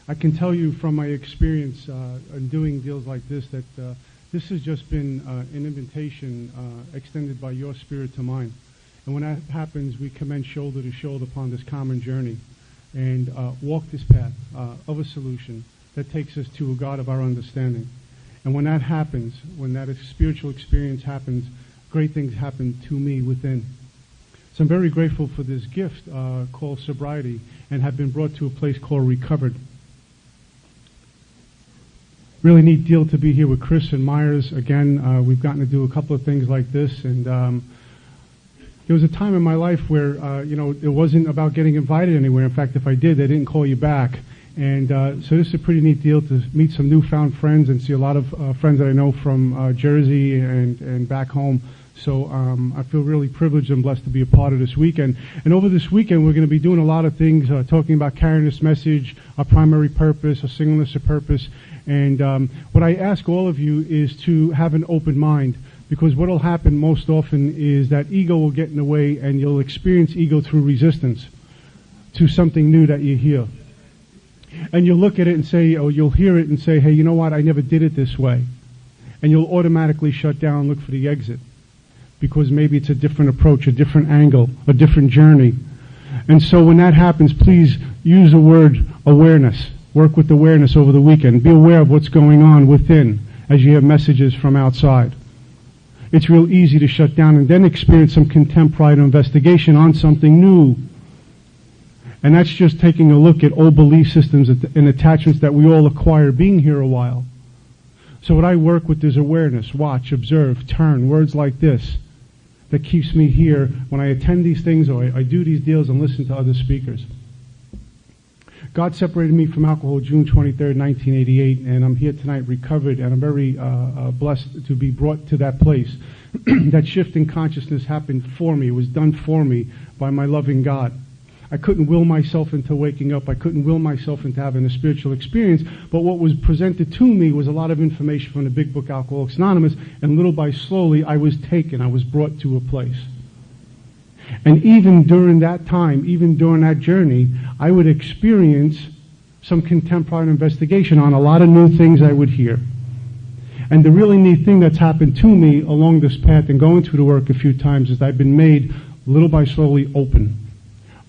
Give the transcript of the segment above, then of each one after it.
I can tell you from my experience in doing deals like this that this has just been an invitation extended by your spirit to mine. And when that happens, we commence shoulder to shoulder upon this common journey and walk this path of a solution that takes us to a God of our understanding. And when that happens, when that spiritual experience happens, great things happen to me within. So I'm very grateful for this gift called sobriety and have been brought to a place called Recovered. Really neat deal to be here with Chris and Myers. Again, we've gotten to do a couple of things like this, and there was a time in my life where, it wasn't about getting invited anywhere. In fact, if I did, they didn't call you back. And so this is a pretty neat deal to meet some newfound friends and see a lot of friends that I know from Jersey and back home. So I feel really privileged and blessed to be a part of this weekend. And over this weekend, we're going to be doing a lot of things, talking about carrying this message, our primary purpose, our singleness of purpose. And what I ask all of you is to have an open mind, because what will happen most often is that ego will get in the way and you'll experience ego through resistance to something new that you hear. And you'll look at it and say, or you'll hear it and say, hey, you know what, I never did it this way. And you'll automatically shut down and look for the exit, because maybe it's a different approach, a different angle, a different journey. And so when that happens, please use the word awareness. Work with awareness over the weekend. Be aware of what's going on within as you have messages from outside. It's real easy to shut down and then experience some contempt, pride, or investigation on something new. And that's just taking a look at old belief systems and attachments that we all acquire being here a while. So what I work with is awareness, watch, observe, turn, words like this that keeps me here when I attend these things or I do these deals and listen to other speakers. God separated me from alcohol June 23rd, 1988, and I'm here tonight recovered, and I'm very blessed to be brought to that place. That shift in consciousness happened for me. It was done for me by my loving God. I couldn't will myself into waking up. I couldn't will myself into having a spiritual experience, but what was presented to me was a lot of information from the big book Alcoholics Anonymous, and little by slowly I was taken. I was brought to a place. And even during that time, even during that journey, I would experience some contempt, pride, and investigation on a lot of new things I would hear. And the really neat thing that's happened to me along this path and going through the work a few times is I've been made little by slowly open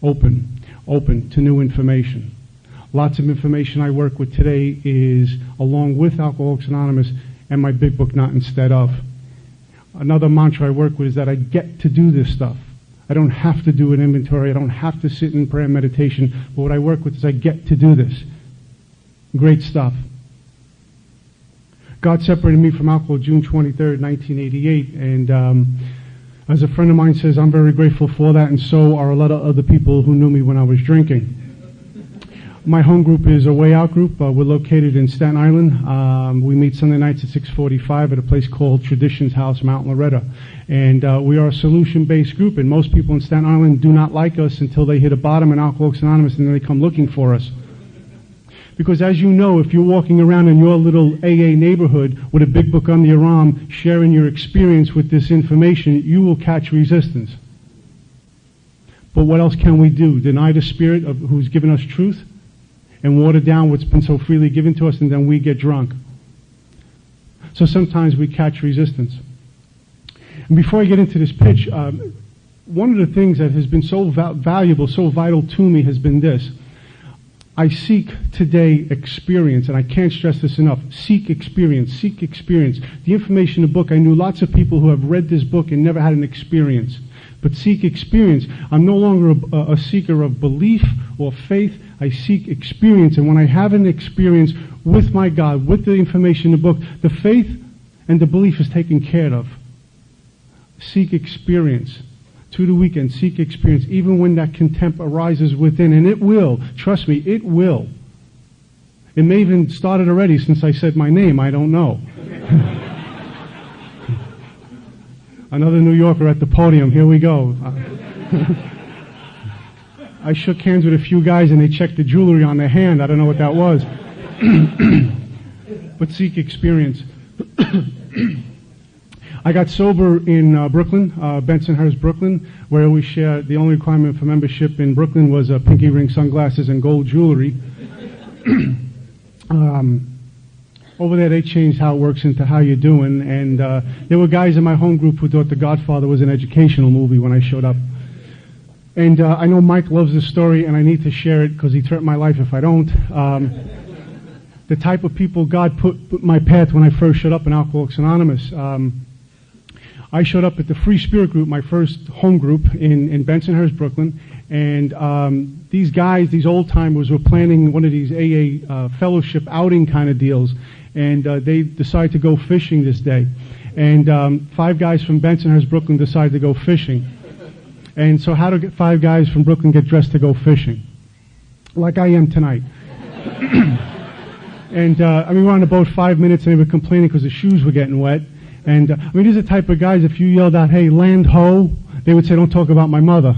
to new information. Lots of information I work with today is along with Alcoholics Anonymous and my big book, not instead of. Another mantra I work with is that I get to do this stuff. I don't have to do an inventory. I don't have to sit in prayer and meditation. But what I work with is I get to do this. Great stuff. God separated me from alcohol June 23rd, 1988. And as a friend of mine says, I'm very grateful for that. And so are a lot of other people who knew me when I was drinking. My home group is a Way Out group. We're located in Staten Island. We meet Sunday nights at 6:45 at a place called Traditions House, Mount Loretta. And we are a solution-based group, and most people in Staten Island do not like us until they hit a bottom in Alcoholics Anonymous, and then they come looking for us. Because as you know, if you're walking around in your little AA neighborhood with a big book under your arm, sharing your experience with this information, you will catch resistance. But what else can we do? Deny the Spirit of who's given us truth? And water down what's been so freely given to us, and then we get drunk. So sometimes we catch resistance. And before I get into this pitch, one of the things that has been so valuable, so vital to me has been this. I seek today experience, and I can't stress this enough. Seek experience, seek experience. The information in the book, I knew lots of people who have read this book and never had an experience. But seek experience. I'm no longer a seeker of belief or faith. I seek experience. And when I have an experience with my God, with the information in the book, the faith and the belief is taken care of. Seek experience. To the weekend, seek experience, even when that contempt arises within. And it will. Trust me, it will. It may even started already since I said my name. I don't know. Another New Yorker at the podium. Here we go. I shook hands with a few guys and they checked the jewelry on their hand. I don't know what that was. But seek experience. I got sober in Brooklyn, Bensonhurst, Brooklyn, where we shared. The only requirement for membership in Brooklyn was pinky ring, sunglasses, and gold jewelry. over there they changed how it works into how you're doing, and there were guys in my home group who thought The Godfather was an educational movie when I showed up. And I know Mike loves this story, and I need to share it because he threatened my life if I don't. The type of people God put in my path when I first showed up in Alcoholics Anonymous. I showed up at the Free Spirit group, my first home group in Bensonhurst, Brooklyn, and these guys, these old-timers, were planning one of these AA fellowship outing kind of deals, and they decided to go fishing this day. And 5 guys from Bensonhurst, Brooklyn decided to go fishing. And so how do 5 guys from Brooklyn get dressed to go fishing? Like I am tonight. And we were on the boat 5 minutes, and they were complaining because the shoes were getting wet. And these are the type of guys, if you yelled out, "Hey, land ho," they would say, "Don't talk about my mother."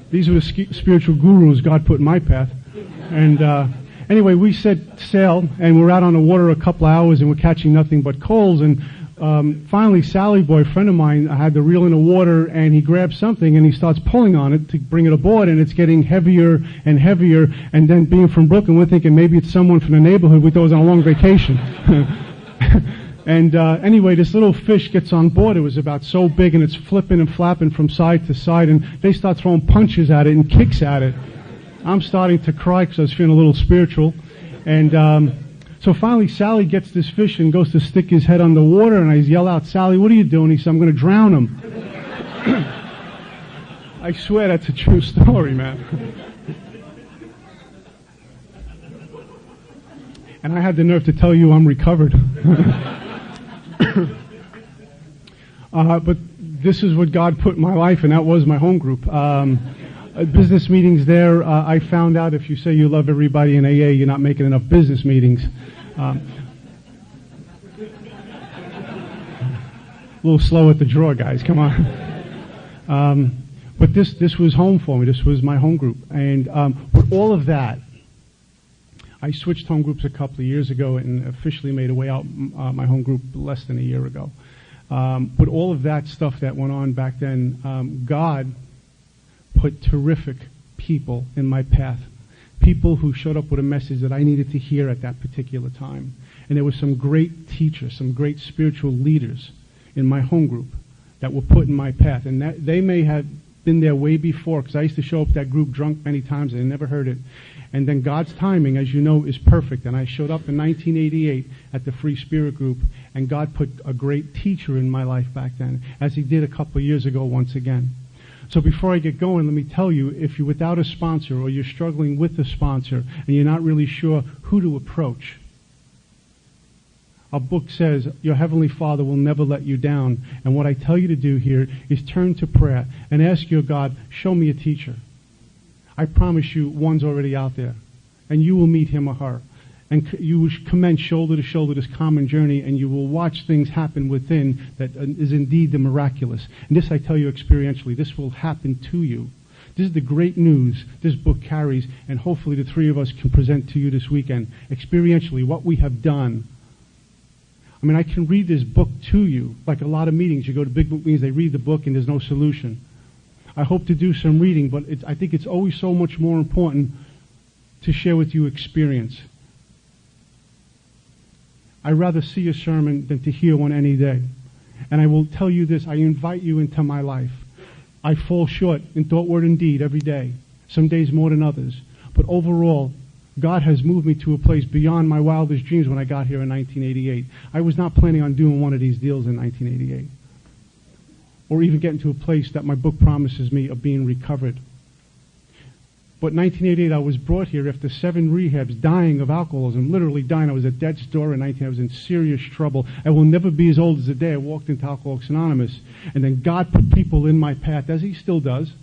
These were the spiritual gurus God put in my path. And anyway, we set sail, and we're out on the water a couple hours, and we're catching nothing but coals. And finally, Sally boy, a friend of mine, had the reel in the water, and he grabs something, and he starts pulling on it to bring it aboard, and it's getting heavier and heavier. And then, being from Brooklyn, we're thinking maybe it's someone from the neighborhood. We thought it was on a long vacation. And anyway, this little fish gets on board. It was about so big, and it's flipping and flapping from side to side, and they start throwing punches at it and kicks at it. I'm starting to cry because I was feeling a little spiritual. And so finally, Sally gets this fish and goes to stick his head underwater, and I yell out, "Sally, what are you doing?" He said, "I'm going to drown him." I swear that's a true story, man. And I had the nerve to tell you I'm recovered. But this is what God put in my life, and that was my home group. Business meetings there, I found out if you say you love everybody in AA, you're not making enough business meetings. A little slow at the draw, guys, come on. But this was home for me. This was my home group. And with all of that, I switched home groups a couple of years ago and officially made a way out my home group less than a year ago. With all of that stuff that went on back then, God put terrific people in my path. People who showed up with a message that I needed to hear at that particular time. And there were some great teachers, some great spiritual leaders in my home group that were put in my path. And that, they may have been there way before, because I used to show up at that group drunk many times and I never heard it. And then God's timing, as you know, is perfect. And I showed up in 1988 at the Free Spirit group, and God put a great teacher in my life back then, as he did a couple of years ago once again. So before I get going, let me tell you, if you're without a sponsor or you're struggling with a sponsor and you're not really sure who to approach, our book says your Heavenly Father will never let you down. And what I tell you to do here is turn to prayer and ask your God, show me a teacher. I promise you one's already out there, and you will meet him or her. And you will commence shoulder to shoulder this common journey, and you will watch things happen within that is indeed the miraculous. And this I tell you experientially, this will happen to you. This is the great news this book carries, and hopefully the three of us can present to you this weekend. Experientially, what we have done. I mean, I can read this book to you, like a lot of meetings. You go to big book meetings, they read the book, and there's no solution. I hope to do some reading, but I think it's always so much more important to share with you experience. I'd rather see a sermon than to hear one any day. And I will tell you this, I invite you into my life. I fall short in thought, word, and deed every day, some days more than others. But overall, God has moved me to a place beyond my wildest dreams when I got here in 1988. I was not planning on doing one of these deals in 1988. Or even getting to a place that my book promises me of being recovered. But in 1988, I was brought here after 7 rehabs, dying of alcoholism, literally dying. I was at death's door in 19. I was in serious trouble. I will never be as old as the day I walked into Alcoholics Anonymous. And then God put people in my path, as he still does.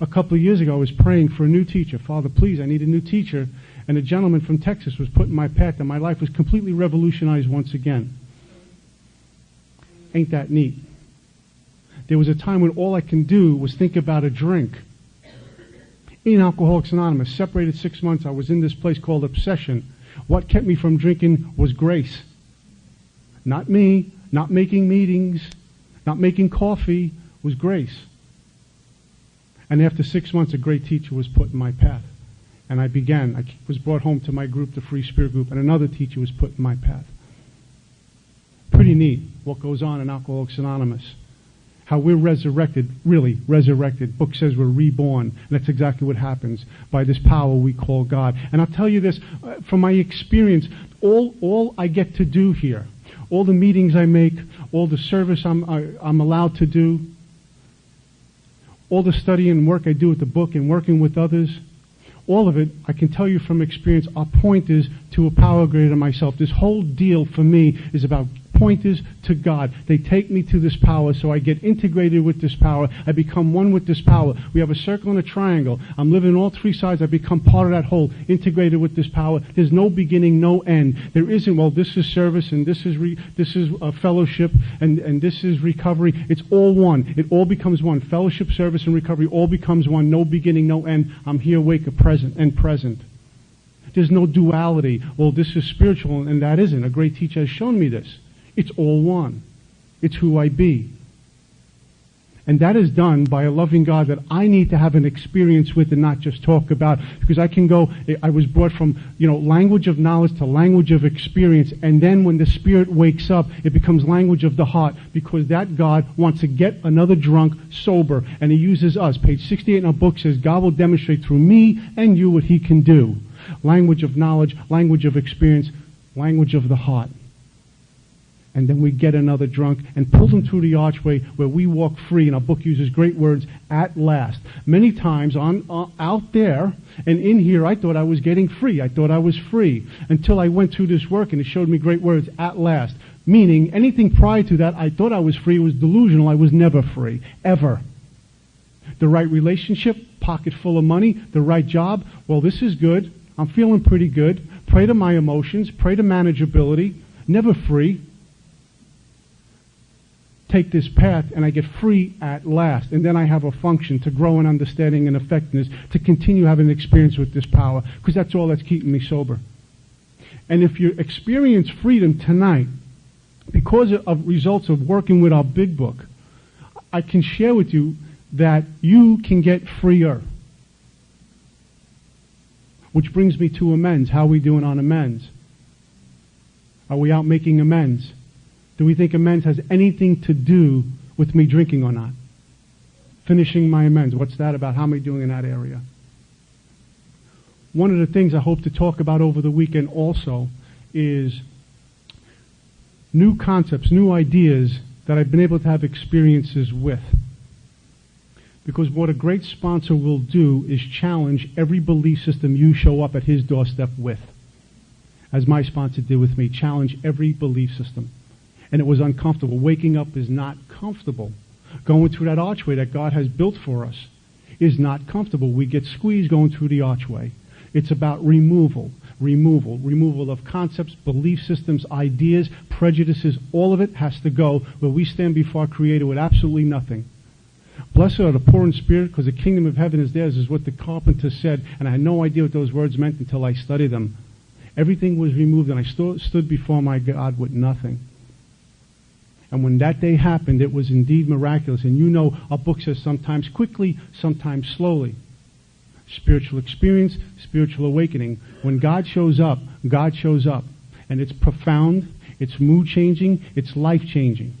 A couple of years ago, I was praying for a new teacher. Father, please, I need a new teacher. And a gentleman from Texas was put in my path, and my life was completely revolutionized once again. Ain't that neat? There was a time when all I can do was think about a drink. In Alcoholics Anonymous, separated 6 months, I was in this place called Obsession. What kept me from drinking was grace. Not me, not making meetings, not making coffee, was grace. And after 6 months, a great teacher was put in my path. And I was brought home to my group, the Free Spirit group, and another teacher was put in my path. Pretty neat what goes on in Alcoholics Anonymous. How we're resurrected, really resurrected. Book says we're reborn, and that's exactly what happens by this power we call God. And I'll tell you this, from my experience, all I get to do here, all the meetings I make, all the service I'm allowed to do, all the study and work I do with the book and working with others, all of it, I can tell you from experience, are pointers to a power greater than myself. This whole deal for me is about pointers to God. They take me to this power, so I get integrated with this power. I become one with this power. We have a circle and a triangle. I'm living all three sides. I become part of that whole, integrated with this power. There's no beginning, no end. There isn't, well, this is service, and this is fellowship, and this is recovery. It's all one. It all becomes one. Fellowship, service, and recovery all becomes one. No beginning, no end. I'm here, awake, present. There's no duality. Well, this is spiritual, and that isn't. A great teacher has shown me this. It's all one. It's who I be. And that is done by a loving God that I need to have an experience with and not just talk about. Because I was brought from, language of knowledge to language of experience. And then when the Spirit wakes up, it becomes language of the heart. Because that God wants to get another drunk sober. And He uses us. Page 68 in our book says, God will demonstrate through me and you what He can do. Language of knowledge, language of experience, language of the heart. And then we get another drunk and pull them through the archway where we walk free. And our book uses great words, at last. Many times out there and in here, I thought I was getting free. I thought I was free until I went through this work and it showed me great words, at last. Meaning anything prior to that, I thought I was free, was delusional. I was never free, ever. The right relationship, pocket full of money, the right job. Well, this is good. I'm feeling pretty good. Pray to my emotions. Pray to manageability. Never free. Take this path and I get free at last. And then I have a function to grow in understanding and effectiveness, to continue having an experience with this power, because that's all that's keeping me sober. And if you experience freedom tonight, because of results of working with our big book, I can share with you that you can get freer. Which brings me to amends. How are we doing on amends? Are we out making amends? Do we think amends has anything to do with me drinking or not? Finishing my amends. What's that about? How am I doing in that area? One of the things I hope to talk about over the weekend also is new concepts, new ideas that I've been able to have experiences with. Because what a great sponsor will do is challenge every belief system you show up at his doorstep with. As my sponsor did with me, challenge every belief system. And it was uncomfortable. Waking up is not comfortable. Going through that archway that God has built for us is not comfortable. We get squeezed going through the archway. It's about removal of concepts, belief systems, ideas, prejudices. All of it has to go where we stand before our Creator with absolutely nothing. Blessed are the poor in spirit, because the kingdom of heaven is theirs, is what the carpenter said, and I had no idea what those words meant until I studied them. Everything was removed, and I stood before my God with nothing. And when that day happened, it was indeed miraculous. And our book says sometimes quickly, sometimes slowly. Spiritual experience, spiritual awakening. When God shows up, God shows up. And it's profound, it's mood-changing, it's life-changing.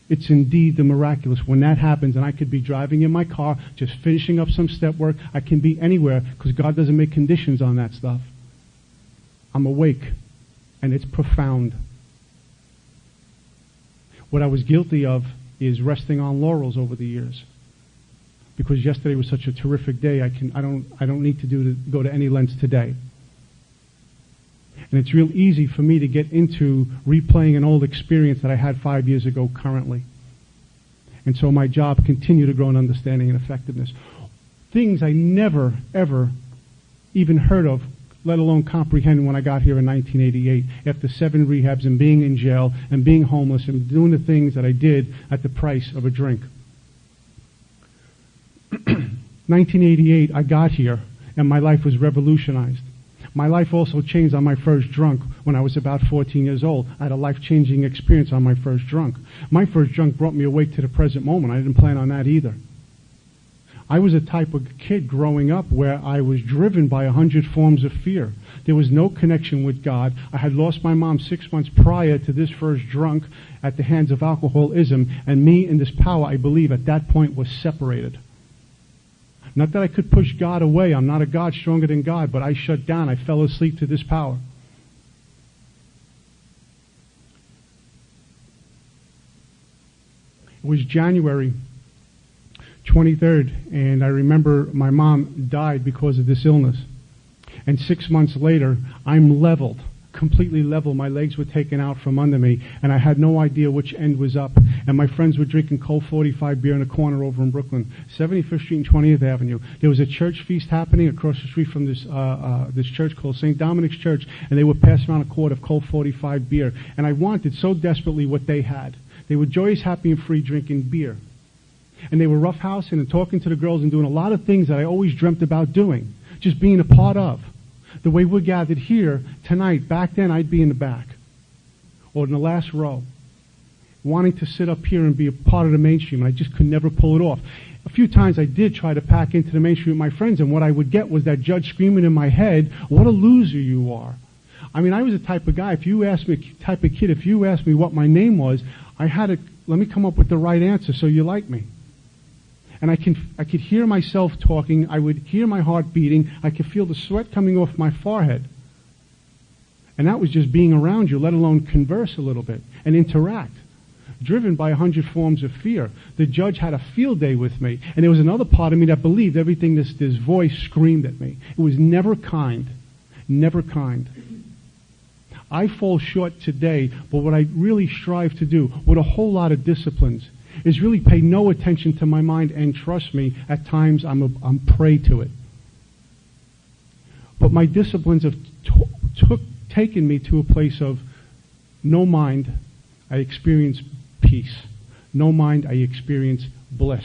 It's indeed the miraculous. When that happens, and I could be driving in my car, just finishing up some step work, I can be anywhere, because God doesn't make conditions on that stuff. I'm awake, and it's profound. What I was guilty of is resting on laurels over the years. Because yesterday was such a terrific day, I don't need to go to any lengths today. And it's real easy for me to get into replaying an old experience that I had 5 years ago currently. And so my job continued to grow in understanding and effectiveness. Things I never, ever even heard of, let alone comprehend, when I got here in 1988, after 7 rehabs and being in jail and being homeless and doing the things that I did at the price of a drink. 1988, I got here, and my life was revolutionized. My life also changed on my first drunk when I was about 14 years old. I had a life-changing experience on my first drunk. My first drunk brought me awake to the present moment. I didn't plan on that either. I was a type of kid growing up where I was driven by 100 forms of fear. There was no connection with God. I had lost my mom 6 months prior to this first drunk at the hands of alcoholism, and me and this power, I believe, at that point was separated. Not that I could push God away. I'm not a God stronger than God, but I shut down. I fell asleep to this power. It was January 23rd, and I remember my mom died because of this illness. And 6 months later, I'm leveled, completely level. My legs were taken out from under me, and I had no idea which end was up. And my friends were drinking Colt 45 beer in a corner over in Brooklyn, 75th Street and 20th Avenue. There was a church feast happening across the street from this church called St. Dominic's Church, and they would pass around a quart of Colt 45 beer. And I wanted so desperately what they had. They were joyous, happy, and free drinking beer. And they were roughhousing and talking to the girls and doing a lot of things that I always dreamt about doing, just being a part of. The way we're gathered here tonight, back then I'd be in the back or in the last row, wanting to sit up here and be a part of the mainstream, and I just could never pull it off. A few times I did try to pack into the mainstream with my friends, and what I would get was that judge screaming in my head, "What a loser you are." I mean, I was the type of guy, if you asked me what my name was, I had to, let me come up with the right answer so you like me. And I could hear myself talking. I would hear my heart beating. I could feel the sweat coming off my forehead. And that was just being around you, let alone converse a little bit and interact. Driven by 100 forms of fear. The judge had a field day with me. And there was another part of me that believed everything this voice screamed at me. It was never kind. Never kind. I fall short today, but what I really strive to do with a whole lot of disciplines is really pay no attention to my mind, and trust me, at times I'm prey to it. But my disciplines have taken me to a place of no mind, I experience peace. No mind, I experience bliss.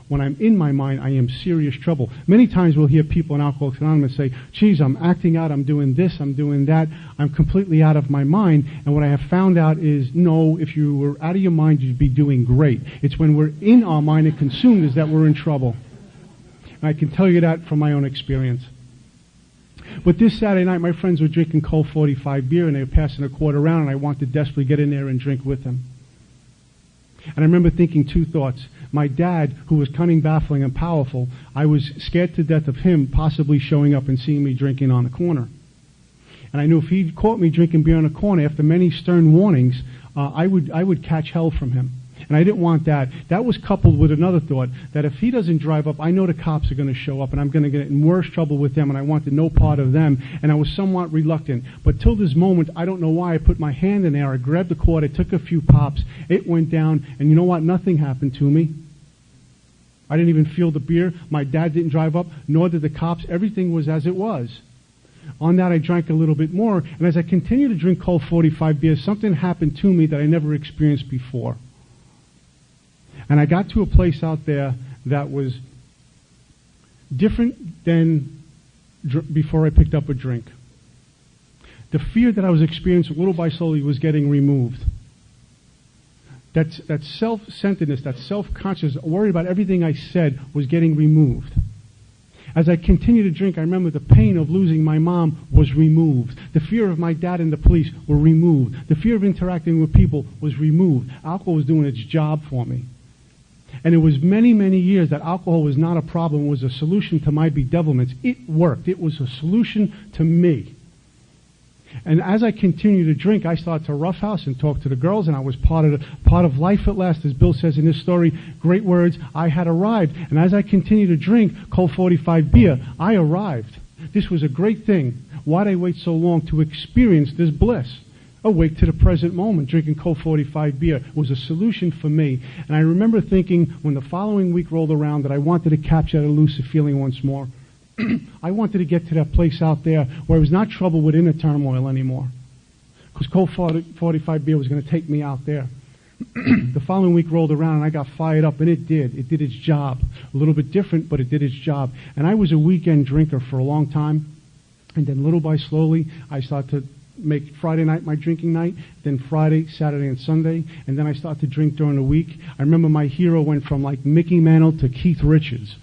When I'm in my mind, I am serious trouble. Many times we'll hear people in Alcoholics Anonymous say, geez, I'm acting out, I'm doing this, I'm doing that, I'm completely out of my mind. And what I have found out is, no, if you were out of your mind, you'd be doing great. It's when we're in our mind and consumed is that we're in trouble. And I can tell you that from my own experience. But this Saturday night, my friends were drinking Colt 45 beer, and they were passing a quart around, and I wanted to desperately get in there and drink with them. And I remember thinking two thoughts. My dad, who was cunning, baffling, and powerful, I was scared to death of him possibly showing up and seeing me drinking on the corner. And I knew if he caught me drinking beer on the corner, after many stern warnings, I would catch hell from him. And I didn't want that. That was coupled with another thought, that if he doesn't drive up, I know the cops are going to show up, and I'm going to get in worse trouble with them, and I wanted no part of them. And I was somewhat reluctant. But till this moment, I don't know why, I put my hand in there, I grabbed the quart, I took a few pops, it went down, and you know what? Nothing happened to me. I didn't even feel the beer. My dad didn't drive up, nor did the cops. Everything was as it was. On that, I drank a little bit more, and as I continued to drink Colt 45 beers, something happened to me that I never experienced before. And I got to a place out there that was different than before I picked up a drink. The fear that I was experiencing little by slowly was getting removed. That self-centeredness, that self-consciousness, worried about everything I said was getting removed. As I continued to drink, I remember the pain of losing my mom was removed. The fear of my dad and the police were removed. The fear of interacting with people was removed. Alcohol was doing its job for me. And it was many, many years that alcohol was not a problem, it was a solution to my bedevilments. It worked. It was a solution to me. And as I continued to drink, I started to roughhouse and talk to the girls, and I was part of life at last. As Bill says in his story, great words, I had arrived. And as I continued to drink Colt 45 beer, I arrived. This was a great thing. Why'd I wait so long to experience this bliss? Awake to the present moment, drinking Colt 45 beer was a solution for me. And I remember thinking when the following week rolled around that I wanted to capture that elusive feeling once more. I wanted to get to that place out there where I was not troubled with inner turmoil anymore. Because Colt 45 beer was going to take me out there. The following week rolled around and I got fired up, and it did. It did its job. A little bit different, but it did its job. And I was a weekend drinker for a long time. And then little by slowly, I started to make Friday night my drinking night, then Friday, Saturday, and Sunday, and then I started to drink during the week. I remember my hero went from like Mickey Mantle to Keith Richards.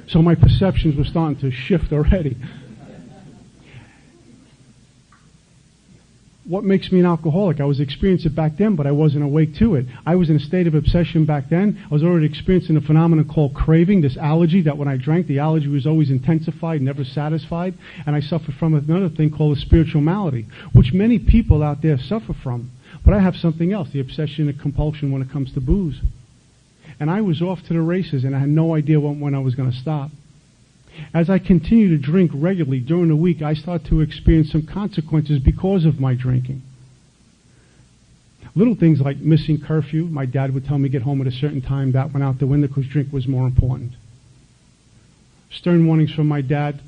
So my perceptions were starting to shift already. What makes me an alcoholic? I was experiencing it back then, but I wasn't awake to it. I was in a state of obsession back then. I was already experiencing a phenomenon called craving, this allergy that when I drank, the allergy was always intensified, never satisfied. And I suffered from another thing called a spiritual malady, which many people out there suffer from. But I have something else, the obsession and compulsion when it comes to booze. And I was off to the races, and I had no idea when I was going to stop. As I continued to drink regularly during the week, I started to experience some consequences because of my drinking. Little things like missing curfew. My dad would tell me to get home at a certain time. That went out the window because drink was more important. Stern warnings from my dad,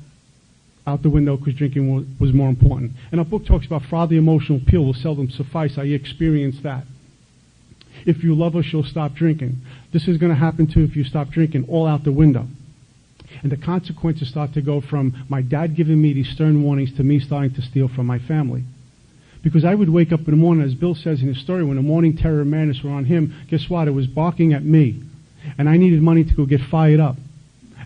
out the window because drinking was more important. And our book talks about father emotional appeal will seldom suffice. I experienced that. If you love us, you'll stop drinking. This is going to happen too if you stop drinking, all out the window. And the consequences start to go from my dad giving me these stern warnings to me starting to steal from my family. Because I would wake up in the morning, as Bill says in his story, when the morning terror and madness were on him, guess what? It was barking at me. And I needed money to go get fired up.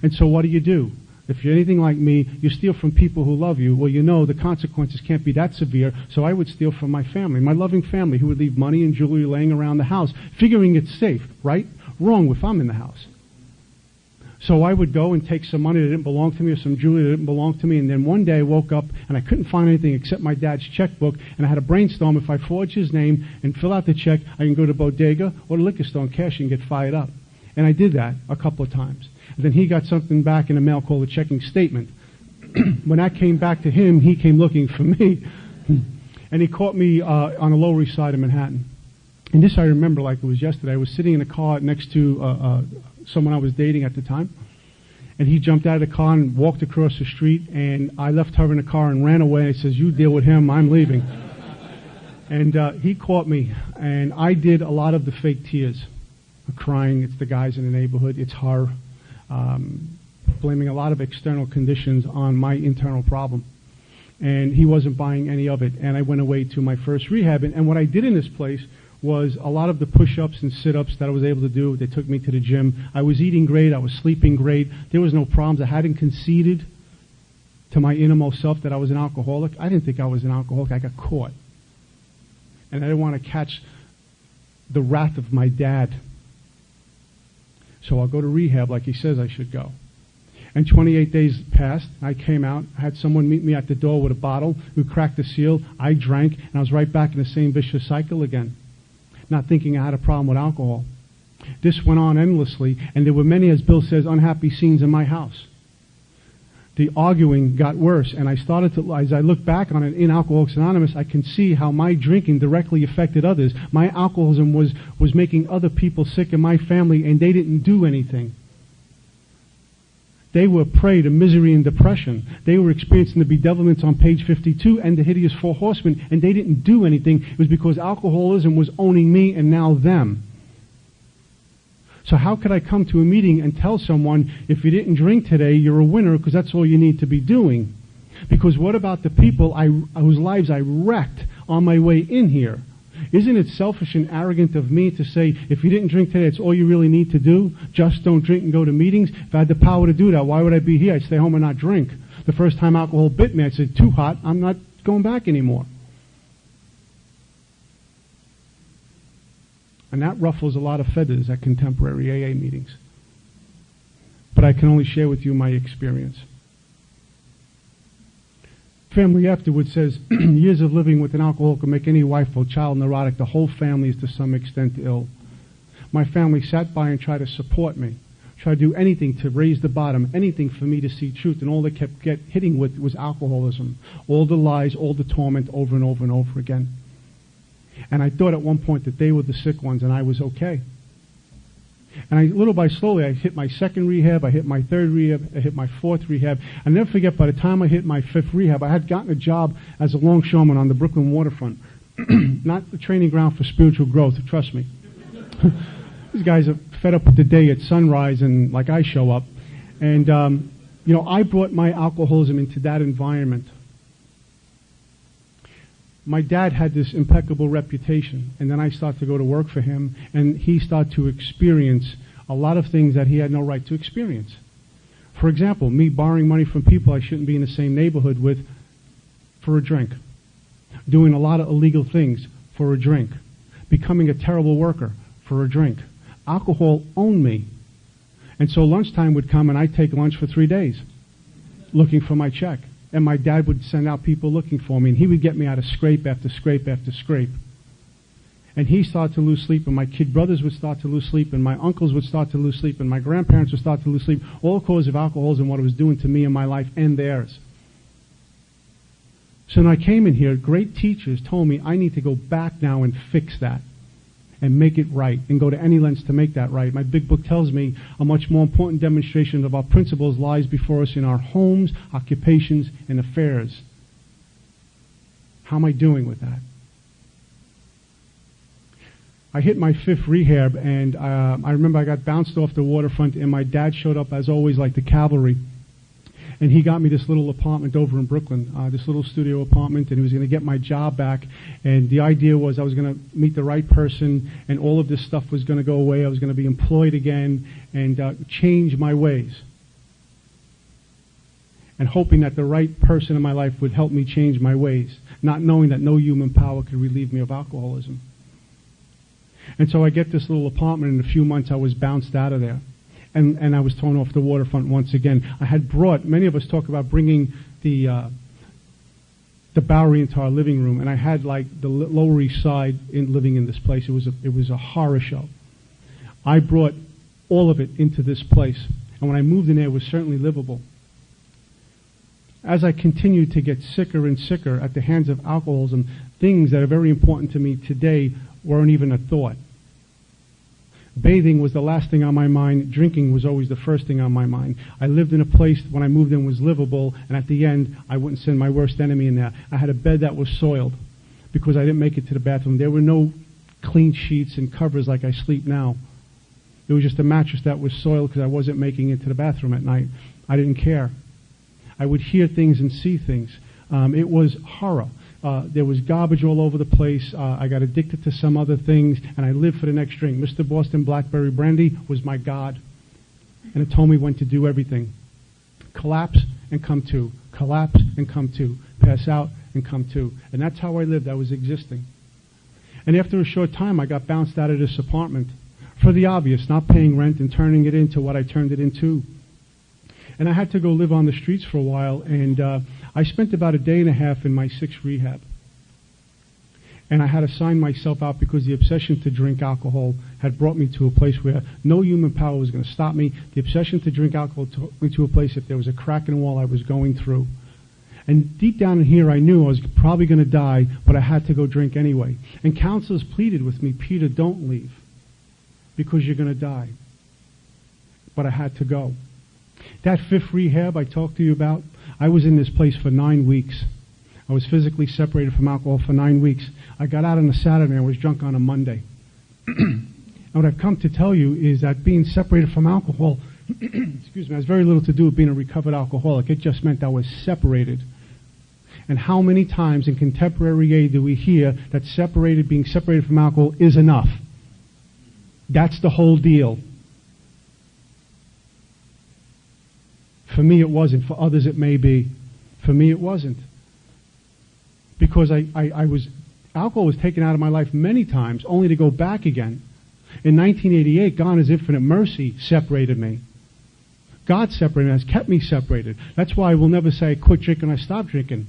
And so what do? If you're anything like me, you steal from people who love you. Well, you know the consequences can't be that severe, so I would steal from my family, my loving family, who would leave money and jewelry laying around the house, figuring it's safe, right? Wrong if I'm in the house. So I would go and take some money that didn't belong to me or some jewelry that didn't belong to me, and then one day I woke up and I couldn't find anything except my dad's checkbook, and I had a brainstorm, if I forge his name and fill out the check, I can go to the bodega or the liquor store and cash it and get fired up. And I did that a couple of times. And then he got something back in the mail called a checking statement. When that came back to him, he came looking for me. And he caught me on the Lower East Side of Manhattan. And this I remember like it was yesterday. I was sitting in a car next to someone I was dating at the time. And he jumped out of the car and walked across the street. And I left her in the car and ran away. I says, "You deal with him, I'm leaving." And he caught me. And I did a lot of the fake tears. Crying, it's the guys in the neighborhood, it's her. Blaming a lot of external conditions on my internal problem. And he wasn't buying any of it. And I went away to my first rehab. And what I did in this place was a lot of the push-ups and sit-ups that I was able to do. They took me to the gym. I was eating great. I was sleeping great. There was no problems. I hadn't conceded to my innermost self that I was an alcoholic. I didn't think I was an alcoholic. I got caught. And I didn't want to catch the wrath of my dad. So I'll go to rehab like he says I should go. And 28 days passed. I came out. I had someone meet me at the door with a bottle. We cracked the seal. I drank. And I was right back in the same vicious cycle again. Not thinking I had a problem with alcohol. This went on endlessly. And there were many, as Bill says, unhappy scenes in my house. The arguing got worse. And I started to, as I look back on it in Alcoholics Anonymous, I can see how my drinking directly affected others. My alcoholism was making other people sick in my family, and they didn't do anything. They were prey to misery and depression. They were experiencing the bedevilments on page 52 and the hideous four horsemen, and they didn't do anything. It was because alcoholism was owning me and now them. So how could I come to a meeting and tell someone, if you didn't drink today, you're a winner because that's all you need to be doing? Because what about the people whose lives I wrecked on my way in here? Isn't it selfish and arrogant of me to say, if you didn't drink today, it's all you really need to do? Just don't drink and go to meetings? If I had the power to do that, why would I be here? I'd stay home and not drink. The first time alcohol bit me, I said, too hot, I'm not going back anymore. And that ruffles a lot of feathers at contemporary AA meetings. But I can only share with you my experience. Family afterwards says, years of living with an alcoholic can make any wife or child neurotic. The whole family is to some extent ill. My family sat by and tried to support me, tried to do anything to raise the bottom, anything for me to see truth, and all they kept hitting with was alcoholism. All the lies, all the torment over and over and over again. And I thought at one point that they were the sick ones and I was okay. And little by slowly, I hit my second rehab, I hit my third rehab, I hit my fourth rehab. I'll never forget, by the time I hit my fifth rehab, I had gotten a job as a longshoreman on the Brooklyn waterfront. Not the training ground for spiritual growth, trust me. These guys are fed up with the day at sunrise and like I show up. And, I brought my alcoholism into that environment. My dad had this impeccable reputation, and then I started to go to work for him, and he started to experience a lot of things that he had no right to experience. For example, me borrowing money from people I shouldn't be in the same neighborhood with for a drink. Doing a lot of illegal things for a drink. Becoming a terrible worker for a drink. Alcohol owned me. And so lunchtime would come and I'd take lunch for 3 days looking for my check. And my dad would send out people looking for me, and he would get me out of scrape after scrape after scrape. And he started to lose sleep, and my kid brothers would start to lose sleep, and my uncles would start to lose sleep, and my grandparents would start to lose sleep, all because of alcoholism and what it was doing to me in my life and theirs. So when I came in here, great teachers told me I need to go back now and fix that and make it right and go to any lengths to make that right. My big book tells me a much more important demonstration of our principles lies before us in our homes, occupations, and affairs. How am I doing with that? I hit my 5th rehab, and I remember I got bounced off the waterfront, and my dad showed up, as always, like the cavalry. And he got me this little apartment over in Brooklyn, this little studio apartment, and he was going to get my job back. And the idea was I was going to meet the right person, and all of this stuff was going to go away. I was going to be employed again and change my ways. And hoping that the right person in my life would help me change my ways, not knowing that no human power could relieve me of alcoholism. And so I get this little apartment, and in a few months I was bounced out of there. And I was thrown off the waterfront once again. I had brought, many of us talk about bringing the Bowery into our living room, and I had like the Lower East Side living in this place. It was a horror show. I brought all of it into this place, and when I moved in there, it was certainly livable. As I continued to get sicker and sicker at the hands of alcoholism, things that are very important to me today weren't even a thought. Bathing was the last thing on my mind. Drinking was always the first thing on my mind. I lived in a place when I moved in was livable, and at the end, I wouldn't send my worst enemy in there. I had a bed that was soiled because I didn't make it to the bathroom. There were no clean sheets and covers like I sleep now. It was just a mattress that was soiled because I wasn't making it to the bathroom at night. I didn't care. I would hear things and see things. It was horror. There was garbage all over the place. I got addicted to some other things, and I lived for the next drink. Mr. Boston Blackberry Brandy was my God, and it told me when to do everything. Collapse and come to. Collapse and come to. Pass out and come to. And that's how I lived. I was existing. And after a short time, I got bounced out of this apartment for the obvious, not paying rent and turning it into what I turned it into. And I had to go live on the streets for a while, and I spent about a day and a half in my 6th rehab. And I had to sign myself out because the obsession to drink alcohol had brought me to a place where no human power was going to stop me. The obsession to drink alcohol took me to a place if there was a crack in the wall I was going through. And deep down in here I knew I was probably going to die, but I had to go drink anyway. And counselors pleaded with me, Peter, don't leave because you're going to die. But I had to go. That 5th rehab I talked to you about, I was in this place for 9 weeks. I was physically separated from alcohol for 9 weeks. I got out on a Saturday and I was drunk on a Monday. And what I've come to tell you is that being separated from alcohol, excuse me, has very little to do with being a recovered alcoholic. It just meant I was separated. And how many times in contemporary age do we hear that being separated from alcohol is enough? That's the whole deal. For me, it wasn't. For others, it may be. For me, it wasn't. Because alcohol was taken out of my life many times, only to go back again. In 1988, God, in His infinite mercy, separated me. God separated me, has kept me separated. That's why I will never say I quit drinking, I stopped drinking.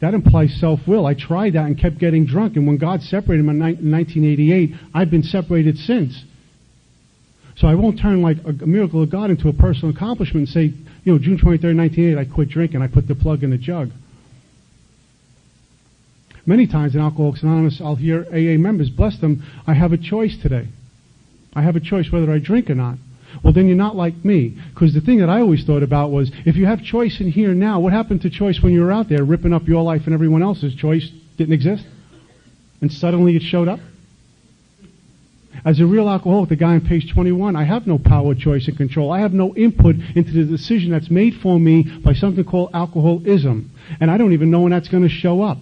That implies self-will. I tried that and kept getting drunk, and when God separated me in 1988, I've been separated since. So I won't turn like a miracle of God into a personal accomplishment and say, June 23rd, 1988, I quit drinking. I put the plug in the jug. Many times in Alcoholics Anonymous, I'll hear AA members, bless them, I have a choice today. I have a choice whether I drink or not. Well, then you're not like me. Because the thing that I always thought about was, if you have choice in here now, what happened to choice when you were out there ripping up your life and everyone else's? Choice didn't exist? And suddenly it showed up? As a real alcoholic, the guy on page 21, I have no power, choice, and control. I have no input into the decision that's made for me by something called alcoholism. And I don't even know when that's going to show up.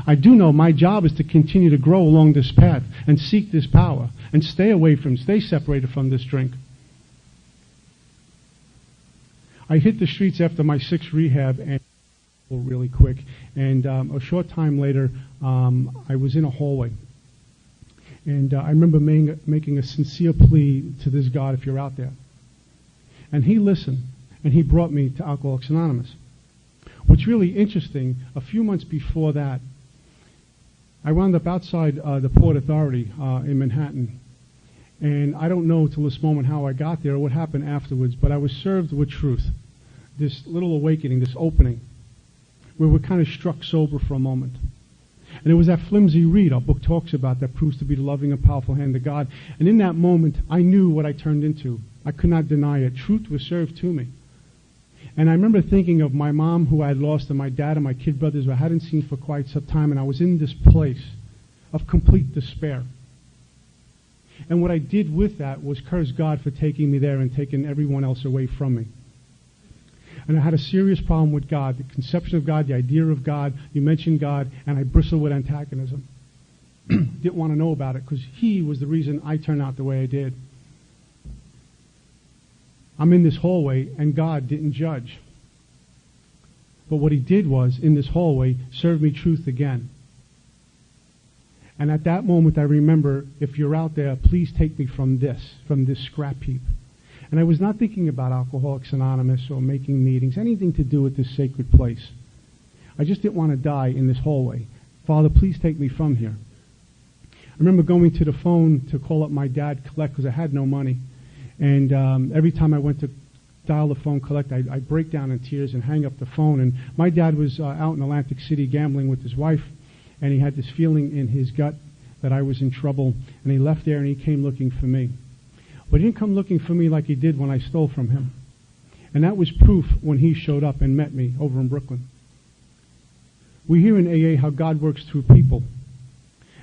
I do know my job is to continue to grow along this path and seek this power and stay separated from this drink. I hit the streets after my 6th rehab, and really quick. And a short time later, I was in a hallway. And I remember making a sincere plea to this God, if you're out there. And he listened, and he brought me to Alcoholics Anonymous. What's really interesting, a few months before that, I wound up outside the Port Authority in Manhattan. And I don't know till this moment how I got there or what happened afterwards, but I was served with truth. This little awakening, this opening, where we're kind of struck sober for a moment. And it was that flimsy reed our book talks about that proves to be the loving and powerful hand of God. And in that moment, I knew what I turned into. I could not deny it. Truth was served to me. And I remember thinking of my mom, who I had lost, and my dad and my kid brothers who I hadn't seen for quite some time, and I was in this place of complete despair. And what I did with that was curse God for taking me there and taking everyone else away from me. And I had a serious problem with God, the conception of God, the idea of God. You mentioned God, and I bristled with antagonism. Didn't want to know about it because he was the reason I turned out the way I did. I'm in this hallway, and God didn't judge. But what he did was, in this hallway, serve me truth again. And at that moment, I remember, if you're out there, please take me from this scrap heap. And I was not thinking about Alcoholics Anonymous or making meetings, anything to do with this sacred place. I just didn't want to die in this hallway. Father, please take me from here. I remember going to the phone to call up my dad, collect, because I had no money. And every time I went to dial the phone, collect, I'd break down in tears and hang up the phone. And my dad was out in Atlantic City gambling with his wife, and he had this feeling in his gut that I was in trouble. And he left there and he came looking for me. But he didn't come looking for me like he did when I stole from him. And that was proof when he showed up and met me over in Brooklyn. We hear in AA how God works through people.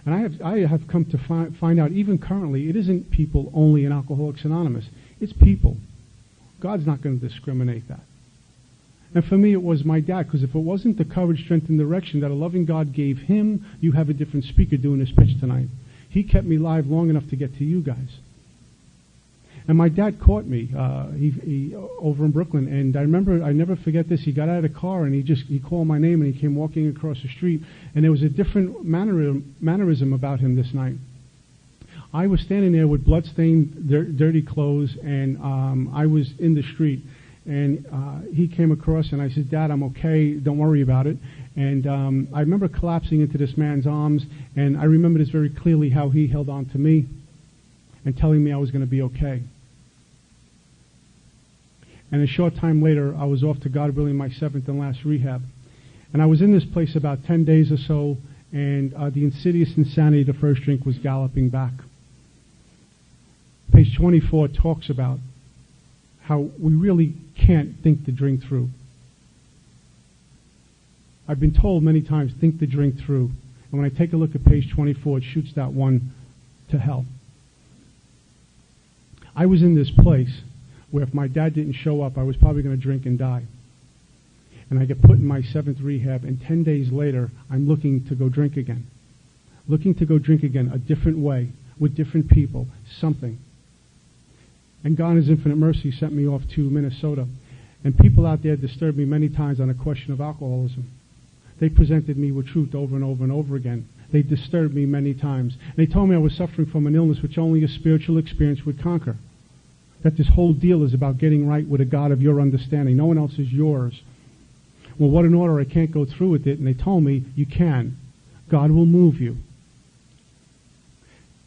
And I have come to find out, even currently, it isn't people only in Alcoholics Anonymous. It's people. God's not going to discriminate that. And for me, it was my dad, because if it wasn't the courage, strength, and direction that a loving God gave him, you have a different speaker doing this pitch tonight. He kept me alive long enough to get to you guys. And my dad caught me he over in Brooklyn, and I remember, I never forget this, he got out of the car and he called my name and he came walking across the street, and there was a different mannerism about him this night. I was standing there with bloodstained, dirty clothes, and I was in the street, and he came across and I said, Dad, I'm okay, don't worry about it. And I remember collapsing into this man's arms, and I remember this very clearly, how he held on to me and telling me I was going to be okay. And a short time later, I was off to, God willing, my 7th and last rehab. And I was in this place about 10 days or so, and the insidious insanity of the first drink was galloping back. Page 24 talks about how we really can't think the drink through. I've been told many times, think the drink through. And when I take a look at page 24, it shoots that one to hell. I was in this place where if my dad didn't show up, I was probably going to drink and die. And I get put in my 7th rehab, and 10 days later, I'm looking to go drink again. Looking to go drink again, a different way, with different people, something. And God in His infinite mercy sent me off to Minnesota. And people out there disturbed me many times on a question of alcoholism. They presented me with truth over and over and over again. They disturbed me many times. And they told me I was suffering from an illness which only a spiritual experience would conquer. That this whole deal is about getting right with a God of your understanding. No one else is yours. Well, what an order. I can't go through with it. And they told me, you can. God will move you.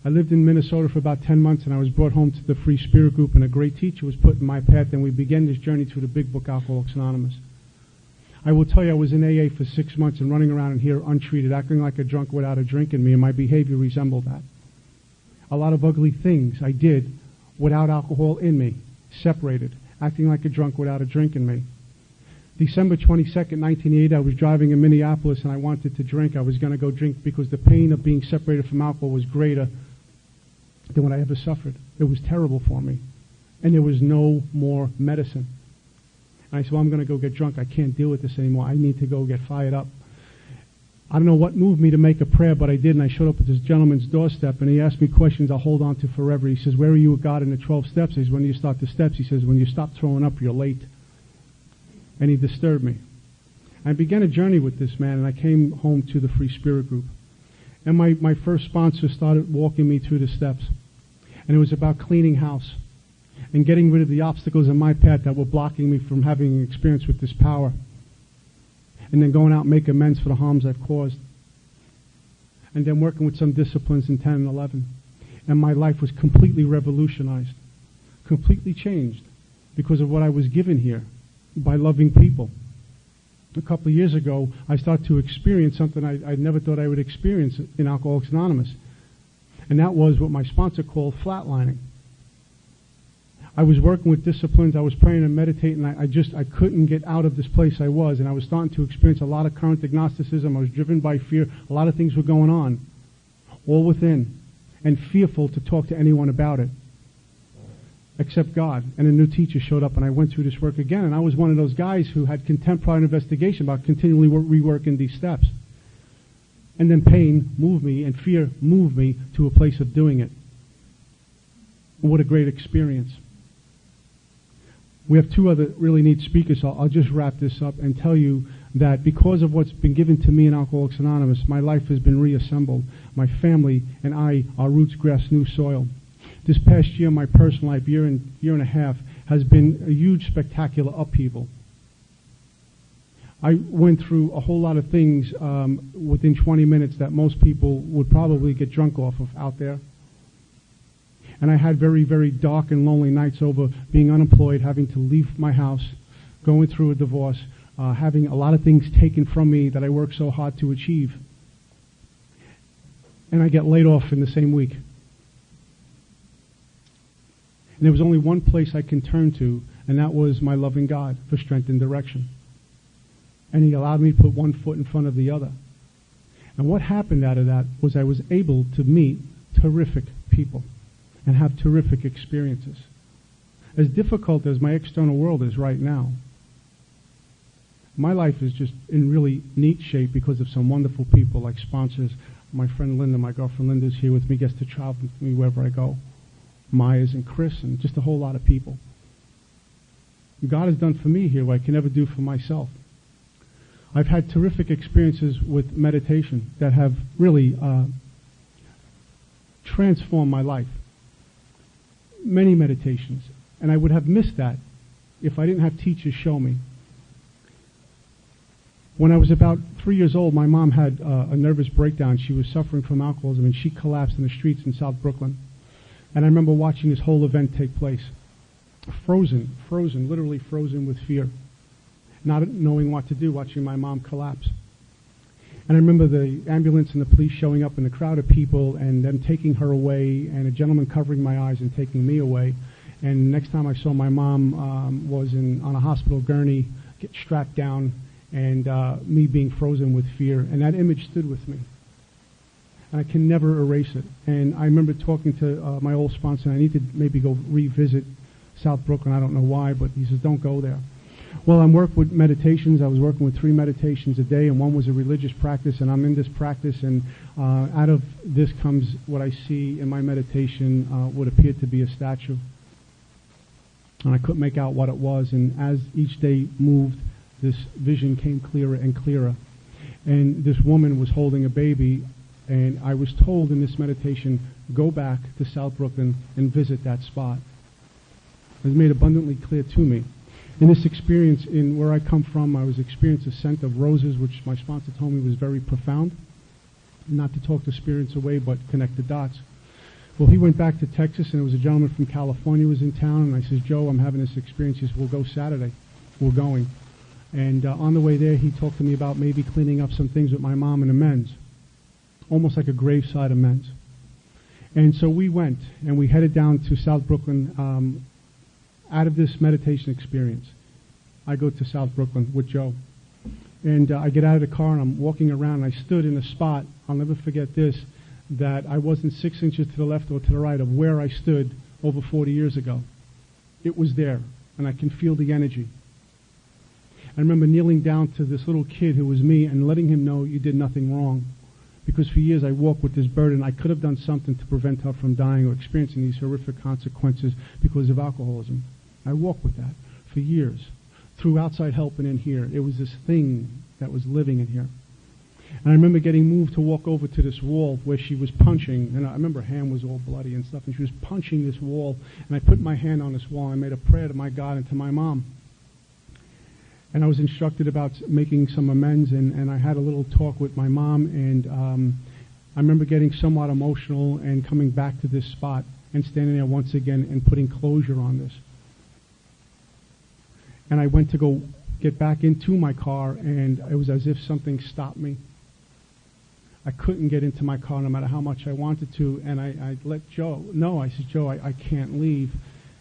I lived in Minnesota for about 10 months, and I was brought home to the Free Spirit Group, and a great teacher was put in my path, and we began this journey through the big book, Alcoholics Anonymous. I will tell you, I was in AA for 6 months and running around in here untreated, acting like a drunk without a drink in me, and my behavior resembled that. A lot of ugly things I did without alcohol in me, separated, acting like a drunk without a drink in me. December 22nd, 1988, I was driving in Minneapolis, and I wanted to drink. I was going to go drink because the pain of being separated from alcohol was greater than what I ever suffered. It was terrible for me. And there was no more medicine. And I said, well, I'm going to go get drunk. I can't deal with this anymore. I need to go get fired up. I don't know what moved me to make a prayer, but I did, and I showed up at this gentleman's doorstep, and he asked me questions I'll hold on to forever. He says, where are you with God in the 12 steps? I says, when you start the steps. He says, when you stop throwing up, you're late. and he disturbed me. I began a journey with this man, and I came home to the Free Spirit group. And my first sponsor started walking me through the steps. And it was about cleaning house and getting rid of the obstacles in my path that were blocking me from having an experience with this power. And then going out and make amends for the harms I've caused. And then working with some disciplines in 10 and 11. And my life was completely revolutionized, completely changed because of what I was given here by loving people. A couple of years ago, I started to experience something I never thought I would experience in Alcoholics Anonymous. And that was what my sponsor called flatlining. I was working with disciplines, I was praying and meditating, I couldn't get out of this place I was, and I was starting to experience a lot of current agnosticism. I was driven by fear. A lot of things were going on, all within, and fearful to talk to anyone about it, except God. And a new teacher showed up, and I went through this work again, and I was one of those guys who had contempt, pride, and investigation about continually reworking these steps. And then pain moved me, and fear moved me to a place of doing it. What a great experience. We have two other really neat speakers, so I'll just wrap this up and tell you that because of what's been given to me in Alcoholics Anonymous, my life has been reassembled. My family and I, our roots grasp new soil. This past year, my personal life, year and a half, has been a huge, spectacular upheaval. I went through a whole lot of things within 20 minutes that most people would probably get drunk off of out there. And I had very, very dark and lonely nights over being unemployed, having to leave my house, going through a divorce, having a lot of things taken from me that I worked so hard to achieve. And I get laid off in the same week. And there was only one place I can turn to, and that was my loving God for strength and direction. And he allowed me to put one foot in front of the other. And what happened out of that was I was able to meet terrific people and have terrific experiences. As difficult as my external world is right now, my life is just in really neat shape because of some wonderful people like sponsors. My friend Linda, my girlfriend Linda, is here with me, gets to travel with me wherever I go. Myers and Chris and just a whole lot of people. God has done for me here what I can never do for myself. I've had terrific experiences with meditation that have really transformed my life. Many meditations. And I would have missed that if I didn't have teachers show me. When I was about 3 years old, my mom had a nervous breakdown. She was suffering from alcoholism, and she collapsed in the streets in South Brooklyn. And I remember watching this whole event take place. Frozen, literally frozen with fear. Not knowing what to do, watching my mom collapse. And I remember the ambulance and the police showing up in a crowd of people and them taking her away, and a gentleman covering my eyes and taking me away. And next time I saw my mom was on a hospital gurney, get strapped down, and me being frozen with fear. And that image stood with me. And I can never erase it. And I remember talking to my old sponsor, and I need to maybe go revisit South Brooklyn. I don't know why, but he says, don't go there. Well, I'm working with meditations. I was working with 3 meditations a day, and one was a religious practice, and I'm in this practice, and out of this comes what I see in my meditation, what appeared to be a statue. And I couldn't make out what it was, and as each day moved, this vision came clearer and clearer. And this woman was holding a baby, and I was told in this meditation, go back to South Brooklyn and visit that spot. It was made abundantly clear to me. In this experience, in where I come from, I was experiencing a scent of roses, which my sponsor told me was very profound. Not to talk the spirits away, but connect the dots. Well, he went back to Texas, and it was a gentleman from California who was in town, and I says, Joe, I'm having this experience. He says, we'll go Saturday. We're going. And on the way there, he talked to me about maybe cleaning up some things with my mom and amends. Almost like a graveside amends. And so we went, and we headed down to South Brooklyn. Out of this meditation experience, I go to South Brooklyn with Joe. And I get out of the car, and I'm walking around, and I stood in a spot, I'll never forget this, that I wasn't 6 inches to the left or to the right of where I stood over 40 years ago. It was there, and I can feel the energy. I remember kneeling down to this little kid who was me and letting him know you did nothing wrong. Because for years I walked with this burden. I could have done something to prevent her from dying or experiencing these horrific consequences because of alcoholism. I walked with that for years. through outside help and in here. It was this thing that was living in here. And I remember getting moved to walk over to this wall where she was punching, and I remember her hand was all bloody and stuff, and she was punching this wall, and I put my hand on this wall, and I made a prayer to my God and to my mom. And I was instructed about making some amends, and I had a little talk with my mom, and I remember getting somewhat emotional and coming back to this spot and standing there once again and putting closure on this. And I went to go get back into my car, and it was as if something stopped me. I couldn't get into my car no matter how much I wanted to, and I let Joe know. I said, Joe, I can't leave.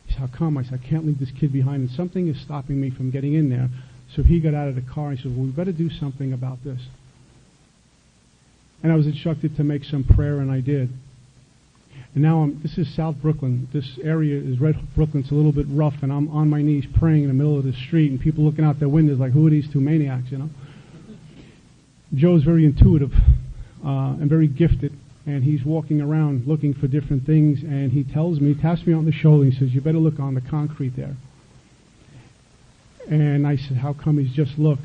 He said, how come? I said, I can't leave this kid behind, and something is stopping me from getting in there. So he got out of the car, and he said, well, we've got to do something about this. And I was instructed to make some prayer, and I did. And now this is South Brooklyn. This area is Red Hook, Brooklyn. It's a little bit rough, and I'm on my knees praying in the middle of the street, and people looking out their windows like, who are these two maniacs, you know? Joe's very intuitive and very gifted, and he's walking around looking for different things, and he taps me on the shoulder, and he says, you better look on the concrete there. And I said, how come? He's just look.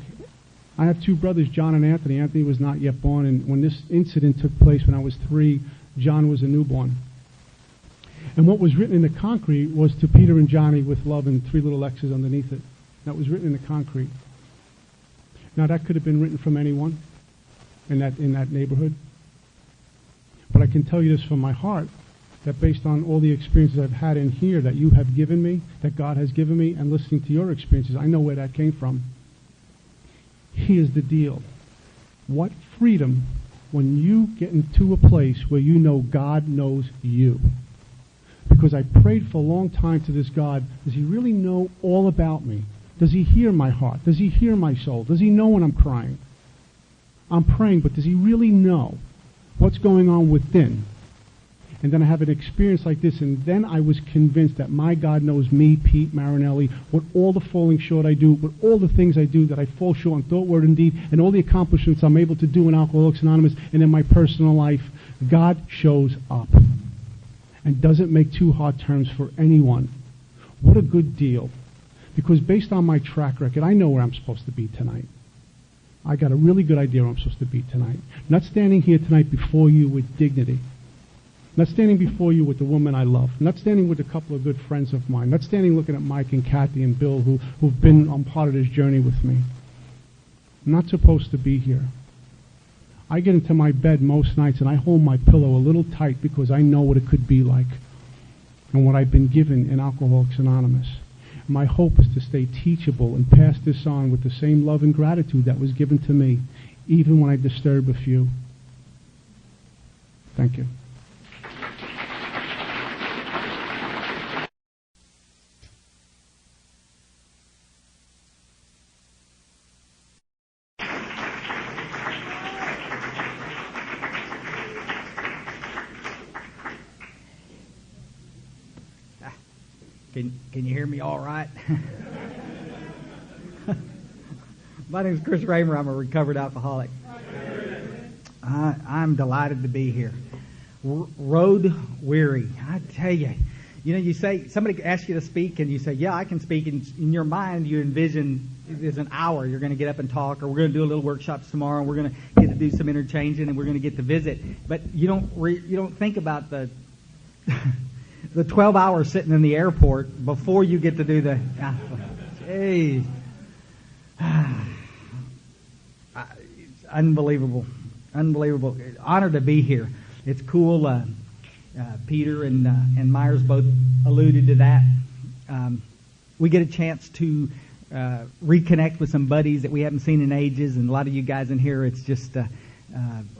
I have two brothers, John and Anthony. Anthony was not yet born, and when this incident took place when I was 3, John was a newborn. And what was written in the concrete was to Peter and Johnny with love and 3 little X's underneath it. That was written in the concrete. Now that could have been written from anyone in that neighborhood. But I can tell you this from my heart, that based on all the experiences I've had in here that you have given me, that God has given me, and listening to your experiences, I know where that came from. Here's the deal. What freedom when you get into a place where you know God knows you. Because I prayed for a long time to this God, does he really know all about me? Does he hear my heart? Does he hear my soul? Does he know when I'm crying? I'm praying, but does he really know what's going on within? And then I have an experience like this, and then I was convinced that my God knows me, Pete Marinelli, with all the falling short I do, with all the things I do that I fall short in thought, word, and deed, and all the accomplishments I'm able to do in Alcoholics Anonymous and in my personal life. God shows up and doesn't make too hard terms for anyone. What a good deal. Because based on my track record, I know where I'm supposed to be tonight. I got a really good idea where I'm supposed to be tonight. Not standing here tonight before you with dignity. Not standing before you with the woman I love. Not standing with a couple of good friends of mine. Not standing looking at Mike and Kathy and Bill who've been on part of this journey with me. I'm not supposed to be here. I get into my bed most nights and I hold my pillow a little tight because I know what it could be like and what I've been given in Alcoholics Anonymous. My hope is to stay teachable and pass this on with the same love and gratitude that was given to me, even when I disturb a few. Thank you. Can you hear me all right? My name is Chris Raymer. I'm a recovered alcoholic. I'm delighted to be here. Road weary. I tell you, you say, somebody asks you to speak and you say, yeah, I can speak. And in your mind, you envision there's an hour you're going to get up and talk, or we're going to do a little workshops tomorrow, and we're going to get to do some interchanging, and we're going to get to visit. But you don't think about the 12 hours sitting in the airport before you get to do the... Geez. Unbelievable. Unbelievable. Honored to be here. It's cool. Peter and Myers both alluded to that. We get a chance to reconnect with some buddies that we haven't seen in ages, and a lot of you guys in here, it's just...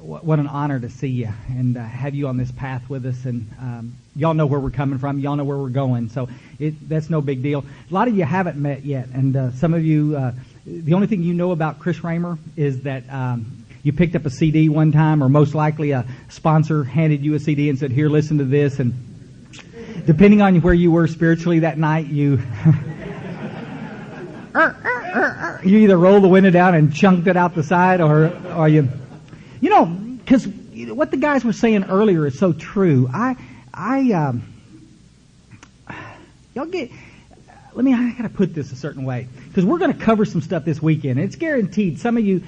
what an honor to see you and have you on this path with us. And y'all know where we're coming from. Y'all know where we're going. So that's no big deal. A lot of you haven't met yet. And some of you, the only thing you know about Chris Raymer is that you picked up a CD one time, or most likely a sponsor handed you a CD and said, here, listen to this. And depending on where you were spiritually that night, you... you either rolled the window down and chunked it out the side, or you... because what the guys were saying earlier is so true. I gotta put this a certain way, because we're going to cover some stuff this weekend. And it's guaranteed some of you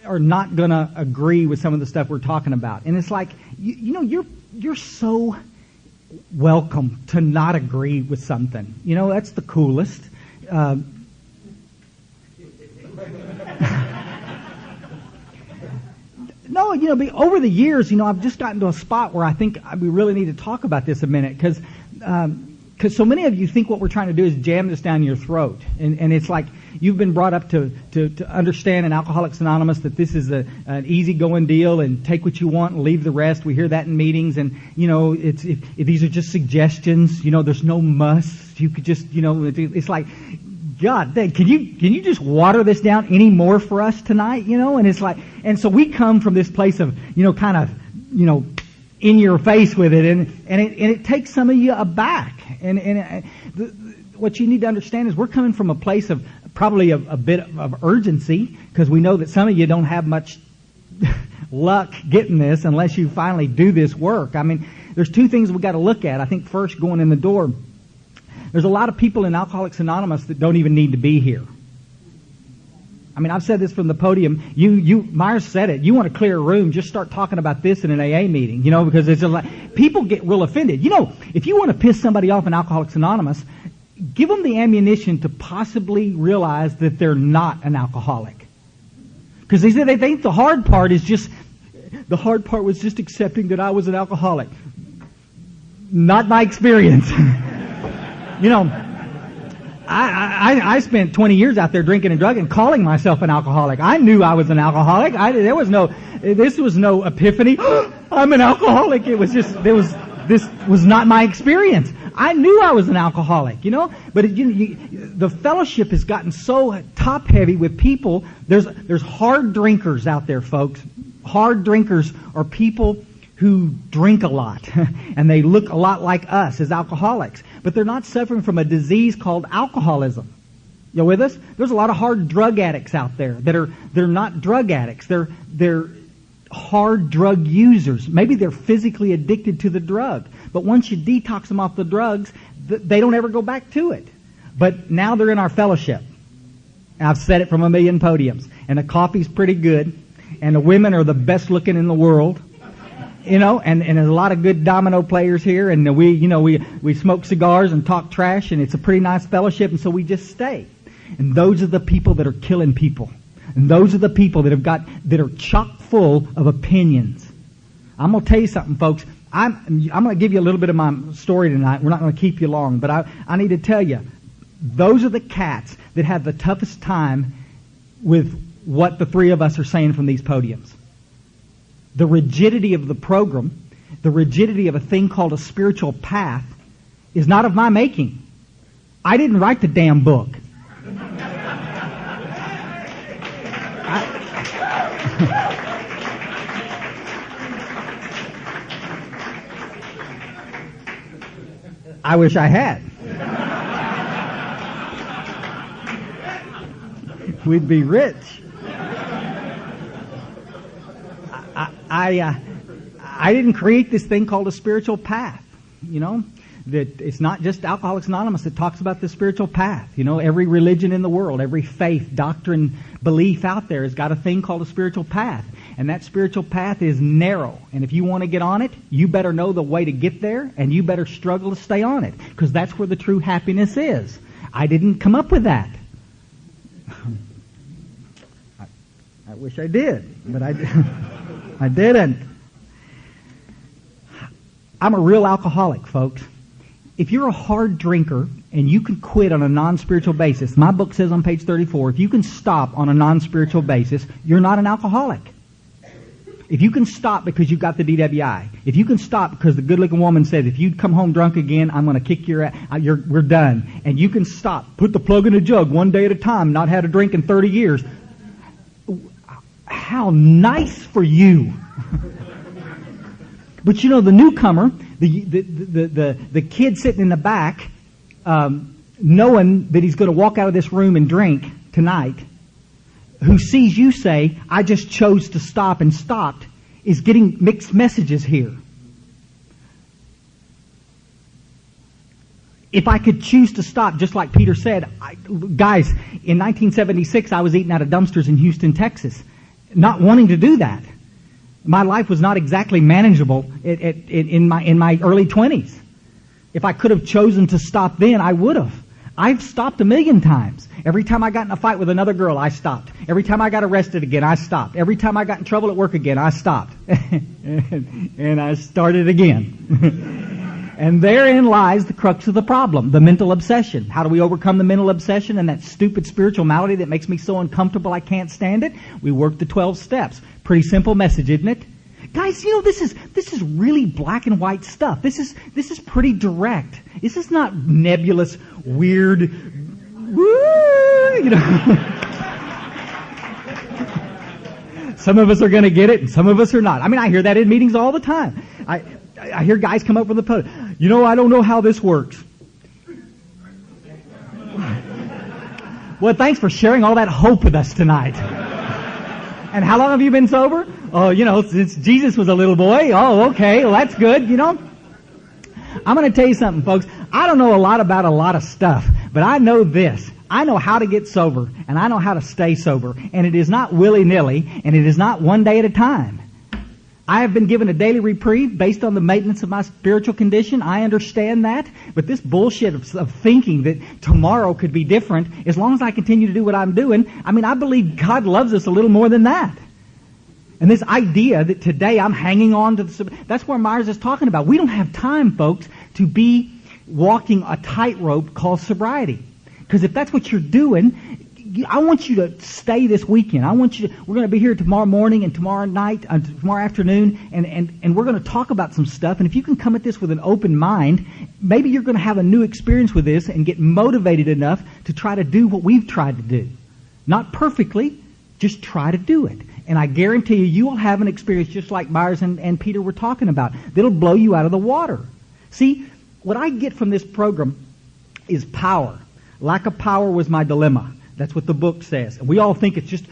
are not going to agree with some of the stuff we're talking about. And it's like, you're so welcome to not agree with something. That's the coolest. No, over the years, I've just gotten to a spot where I think we really need to talk about this a minute, because so many of you think what we're trying to do is jam this down your throat. And it's like you've been brought up to understand in Alcoholics Anonymous that this is an easygoing deal and take what you want and leave the rest. We hear that in meetings, and, it's if these are just suggestions, there's no must. You could just, it's like, God, can you just water this down any more for us tonight? And it's like, and so we come from this place of, kind of, in your face with it, and it takes some of you aback. What you need to understand is we're coming from a place of probably a bit of urgency, because we know that some of you don't have much luck getting this unless you finally do this work. I mean, there's two things we've got to look at. I think first, going in the door, there's a lot of people in Alcoholics Anonymous that don't even need to be here. I mean, I've said this from the podium. Myers said it. You want to clear a room, just start talking about this in an AA meeting, because it's just like, people get real offended. If you want to piss somebody off in Alcoholics Anonymous, give them the ammunition to possibly realize that they're not an alcoholic. Because they think the hard part was just accepting that I was an alcoholic. Not my experience. I spent 20 years out there drinking and drugging, calling myself an alcoholic. I knew I was an alcoholic. This was no epiphany. I'm an alcoholic. It was just, this was not my experience. I knew I was an alcoholic, but the fellowship has gotten so top heavy with people. There's hard drinkers out there, folks. Hard drinkers are people who drink a lot, and they look a lot like us as alcoholics, but they're not suffering from a disease called alcoholism. You with us? There's a lot of hard drug addicts out there they're not drug addicts. They're hard drug users. Maybe they're physically addicted to the drug, but once you detox them off the drugs, they don't ever go back to it. But now they're in our fellowship. I've said it from a million podiums, and the coffee's pretty good, and the women are the best looking in the world. And there's a lot of good domino players here, and we smoke cigars and talk trash, and it's a pretty nice fellowship, and so we just stay. And those are the people that are killing people. And those are the people that are chock full of opinions. I'm going to tell you something, folks. I'm going to give you a little bit of my story tonight. We're not going to keep you long, but I need to tell you, those are the cats that have the toughest time with what the three of us are saying from these podiums. The rigidity of the program, the rigidity of a thing called a spiritual path, is not of my making. I didn't write the damn book. I wish I had. We'd be rich. I didn't create this thing called a spiritual path, that it's not just Alcoholics Anonymous that talks about the spiritual path. Every religion in the world, every faith, doctrine, belief out there has got a thing called a spiritual path. And that spiritual path is narrow. And if you want to get on it, you better know the way to get there, and you better struggle to stay on it, because that's where the true happiness is. I didn't come up with that. I wish I did, but I didn't. I'm a real alcoholic, folks. If you're a hard drinker and you can quit on a non-spiritual basis, my book says on page 34, if you can stop on a non-spiritual basis, you're not an alcoholic. If you can stop because you got the DWI, if you can stop because the good-looking woman said, if you come home drunk again, I'm going to kick your ass, we're done. And you can stop, put the plug in the jug one day at a time, not had a drink in 30 years. How nice for you. But the newcomer, the kid sitting in the back, knowing that he's going to walk out of this room and drink tonight, who sees you say, I just chose to stop and stopped, is getting mixed messages here. If I could choose to stop, just like Peter said, guys, in 1976 I was eating out of dumpsters in Houston, Texas, not wanting to do that. My life was not exactly manageable in my early 20s. If I could have chosen to stop then, I would have. I've stopped 1,000,000 times. Every time I got in a fight with another girl, I stopped. Every time I got arrested again, I stopped. Every time I got in trouble at work again, I stopped. And I started again. And therein lies the crux of the problem, the mental obsession. How do we overcome the mental obsession and that stupid spiritual malady that makes me so uncomfortable I can't stand it? We work the 12 steps. Pretty simple message, isn't it? Guys, this is really black and white stuff. This is pretty direct. This is not nebulous, weird, Some of us are going to get it and some of us are not. I mean, I hear that in meetings all the time. I hear guys come up from the podium. I don't know how this works. Well, thanks for sharing all that hope with us tonight. And how long have you been sober? Oh, since Jesus was a little boy. Oh, okay. Well, that's good, I'm going to tell you something, folks. I don't know a lot about a lot of stuff, but I know this. I know how to get sober, and I know how to stay sober. And it is not willy-nilly, and it is not one day at a time. I have been given a daily reprieve based on the maintenance of my spiritual condition. I understand that. But this bullshit of thinking that tomorrow could be different, as long as I continue to do what I'm doing, I believe God loves us a little more than that. And this idea that today I'm hanging on to that's where Myers is talking about. We don't have time, folks, to be walking a tightrope called sobriety. Because if that's what you're doing, I want you to stay this weekend. We're going to be here tomorrow morning and tomorrow night, tomorrow afternoon, and we're going to talk about some stuff. And if you can come at this with an open mind, maybe you're going to have a new experience with this and get motivated enough to try to do what we've tried to do. Not perfectly, just try to do it. And I guarantee you will have an experience just like Myers and Peter were talking about. That'll blow you out of the water. See, what I get from this program is power. Lack of power was my dilemma. That's what the book says. And we all think it's just,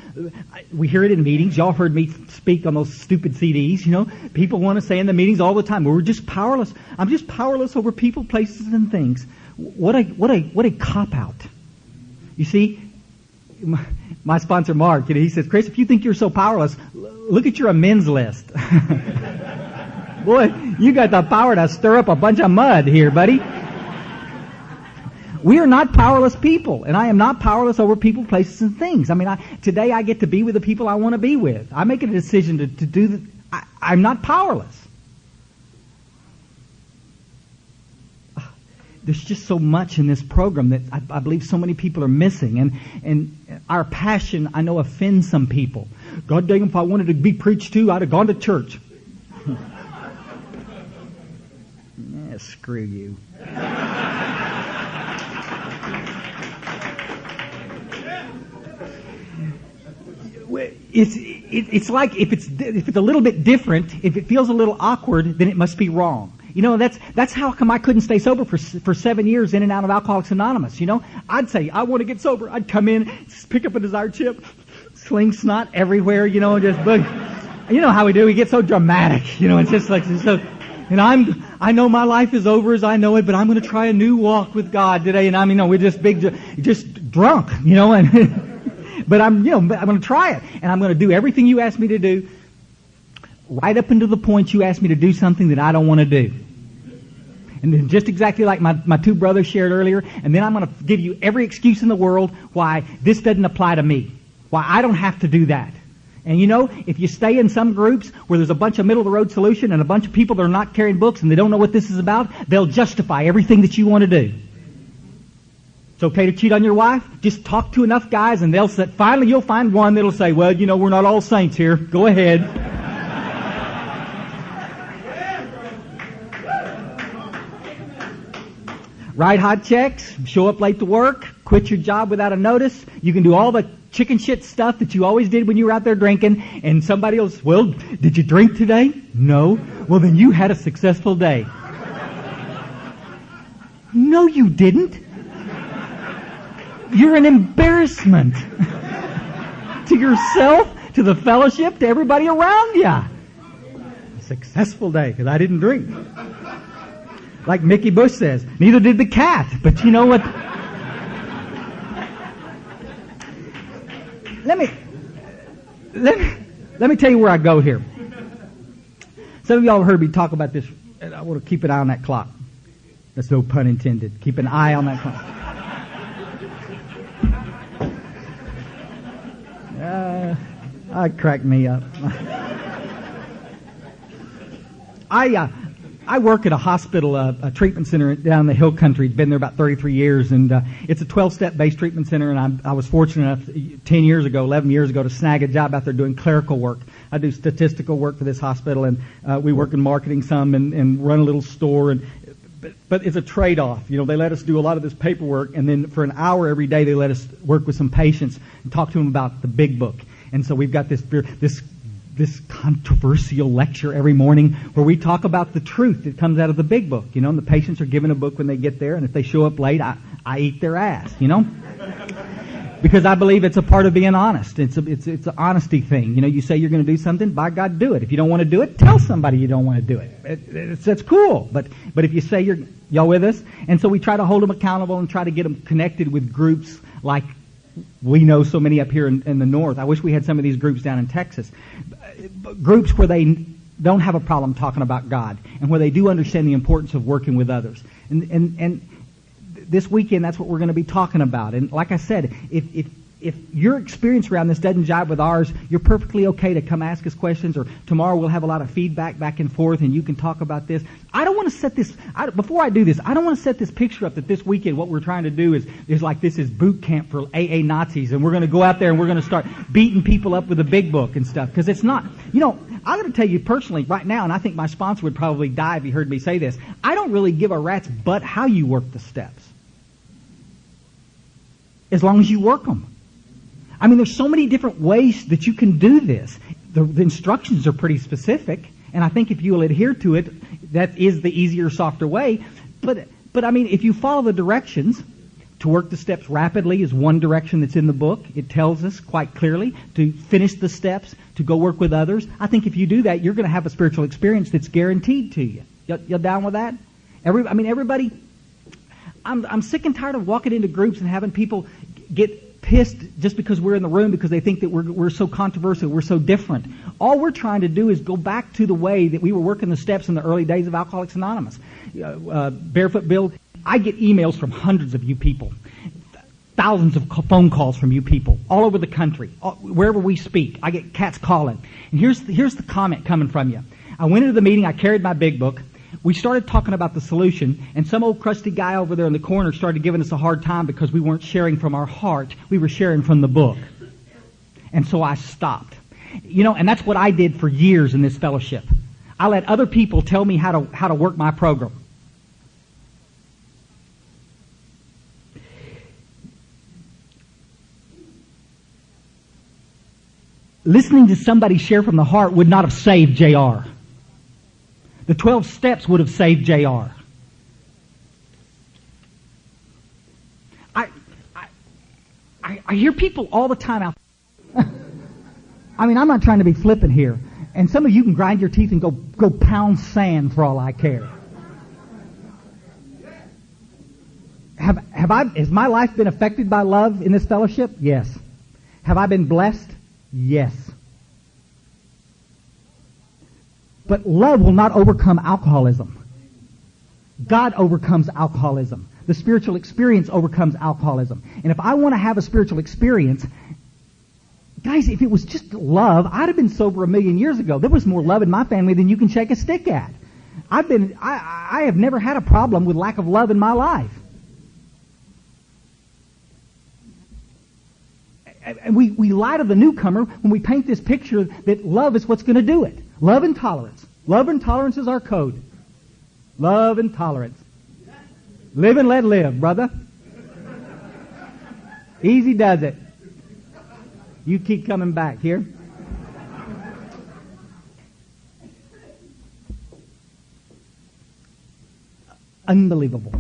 we hear it in meetings. Y'all heard me speak on those stupid CDs, People want to say in the meetings all the time, well, we're just powerless. I'm just powerless over people, places, and things. What a cop-out. You see, my sponsor, Mark, he says, Chris, if you think you're so powerless, look at your amends list. Boy, you got the power to stir up a bunch of mud here, buddy. We are not powerless people, and I am not powerless over people, places, and things. Today I get to be with the people I want to be with. I make a decision to do I'm not powerless. There's just so much in this program that I believe so many people are missing, and our passion, I know, offends some people. God dang, if I wanted to be preached to, I'd have gone to church. Yeah, screw you. It's like if it's a little bit different, if it feels a little awkward, then it must be wrong. That's how come I couldn't stay sober for 7 years in and out of Alcoholics Anonymous. I'd say I want to get sober. I'd come in, pick up a desired chip, sling snot everywhere. Just book. You know how we do. We get so dramatic. It's just like so. And I know my life is over as I know it, but I'm going to try a new walk with God today. And we're just drunk. And. But I'm going to try it. And I'm going to do everything you asked me to do, right up until the point you asked me to do something that I don't want to do. And then just exactly like my two brothers shared earlier, and then I'm going to give you every excuse in the world why this doesn't apply to me, why I don't have to do that. And if you stay in some groups where there's a bunch of middle-of-the-road solution and a bunch of people that are not carrying books and they don't know what this is about, they'll justify everything that you want to do. It's okay to cheat on your wife? Just talk to enough guys and they'll say, finally you'll find one that'll say, well, we're not all saints here. Go ahead. Write hot checks, show up late to work, quit your job without a notice. You can do all the chicken shit stuff that you always did when you were out there drinking, and somebody else, well, did you drink today? No. Well, then you had a successful day. No, you didn't. You're an embarrassment to yourself, to the fellowship, to everybody around you. Successful day, because I didn't drink. Like Mickey Bush says, neither did the cat. But you know what? Let me tell you where I go here. Some of y'all heard me talk about this, and I want to keep an eye on that clock. That's no pun intended. Keep an eye on that clock. That cracked me up. I work at a hospital, a treatment center down in the hill country. Been there about 33 years, and it's a 12-step based treatment center. And I was fortunate enough 11 years ago, to snag a job out there doing clerical work. I do statistical work for this hospital, and we work in marketing some and run a little store. But it's a trade-off. You know, they let us do a lot of this paperwork, and then for an hour every day they let us work with some patients and talk to them about the big book. And so we've got this controversial lecture every morning where we talk about the truth that comes out of the big book, you know, and the patients are given a book when they get there, and if they show up late, I eat their ass, you know, because I believe it's a part of being honest. It's an honesty thing. You know, you say you're going to do something, by God, do it. If you don't want to do it, tell somebody you don't want to do it. That's cool. But if you say y'all with us? And so we try to hold them accountable and try to get them connected with groups like we know so many up here in the north. I wish we had some of these groups down in Texas. Groups where they don't have a problem talking about God and where they do understand the importance of working with others. And this weekend, that's what we're going to be talking about. And like I said, if your experience around this doesn't jive with ours, you're perfectly okay to come ask us questions, or tomorrow we'll have a lot of feedback back and forth and you can talk about this. I don't want to set this, before I do this, I don't want to set this picture up that this weekend what we're trying to do is like this is boot camp for AA Nazis and we're going to go out there and we're going to start beating people up with a big book and stuff, because it's not. You know, I'm going to tell you personally right now, and I think my sponsor would probably die if he heard me say this, I don't really give a rat's butt how you work the steps, as long as you work them. I mean, there's so many different ways that you can do this. The instructions are pretty specific, and I think if you will adhere to it, that is the easier, softer way. But I mean, if you follow the directions, to work the steps rapidly is one direction that's in the book. It tells us quite clearly to finish the steps, to go work with others. I think if you do that, you're going to have a spiritual experience that's guaranteed to you. You down with that? Everybody. I'm sick and tired of walking into groups and having people get pissed just because we're in the room because they think that we're so controversial, we're so different. All we're trying to do is go back to the way that we were working the steps in the early days of Alcoholics Anonymous. Barefoot Bill, I get emails from hundreds of you people, thousands of phone calls from you people, all over the country, wherever we speak. I get cats calling. And here's the comment coming from you. I went into the meeting, I carried my big book. We started talking about the solution, and some old crusty guy over there in the corner started giving us a hard time because we weren't sharing from our heart. We were sharing from the book. And so I stopped. You know, and that's what I did for years in this fellowship. I let other people tell me how to work my program. Listening to somebody share from the heart would not have saved J.R. The 12 steps would have saved J.R. I hear people all the time out there. I mean, I'm not trying to be flippant here. And some of you can grind your teeth and go pound sand for all I care. Has my life been affected by love in this fellowship? Yes. Have I been blessed? Yes. But love will not overcome alcoholism. God overcomes alcoholism. The spiritual experience overcomes alcoholism. And if I want to have a spiritual experience, guys, if it was just love, I'd have been sober 1,000,000 years ago. There was more love in my family than you can shake a stick at. I have never had a problem with lack of love in my life. And we lie to the newcomer when we paint this picture that love is what's going to do it. Love and tolerance. Love and tolerance is our code. Love and tolerance. Live and let live, brother. Easy does it. You keep coming back here. Unbelievable.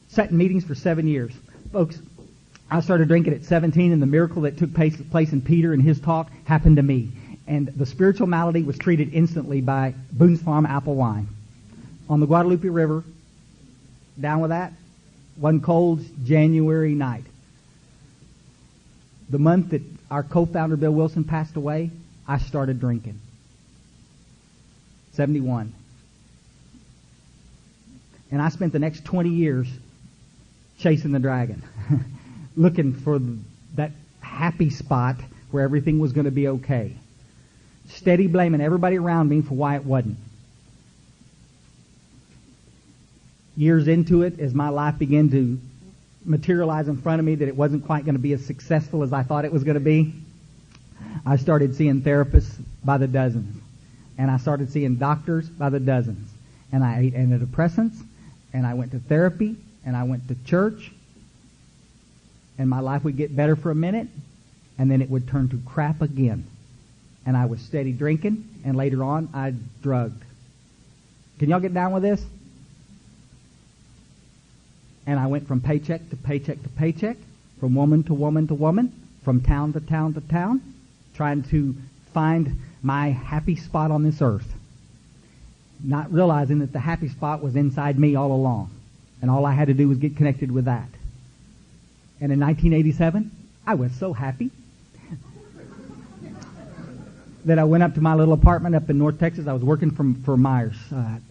Sat in meetings for 7 years. Folks, I started drinking at 17, and the miracle that took place in Peter and his talk happened to me. And the spiritual malady was treated instantly by Boone's Farm apple wine. on the Guadalupe River. Down with that. One cold January night. The month that our co-founder Bill Wilson passed away, I started drinking. 71. And I spent the next 20 years chasing the dragon, looking for that happy spot where everything was going to be okay. Steady blaming everybody around me for why it wasn't. Years into it, as my life began to materialize in front of me that it wasn't quite going to be as successful as I thought it was going to be, I started seeing therapists by the dozens. And I started seeing doctors by the dozens. And I ate antidepressants, and I went to therapy, and I went to church, and my life would get better for a minute, and then it would turn to crap again. And I was steady drinking, and later on, I drugged. Can y'all get down with this? And I went from paycheck to paycheck to paycheck, from woman to woman to woman, from town to town to town, trying to find my happy spot on this earth. Not realizing that the happy spot was inside me all along. And all I had to do was get connected with that. And in 1987, I was so happy that I went up to my little apartment up in North Texas. I was working for Myers.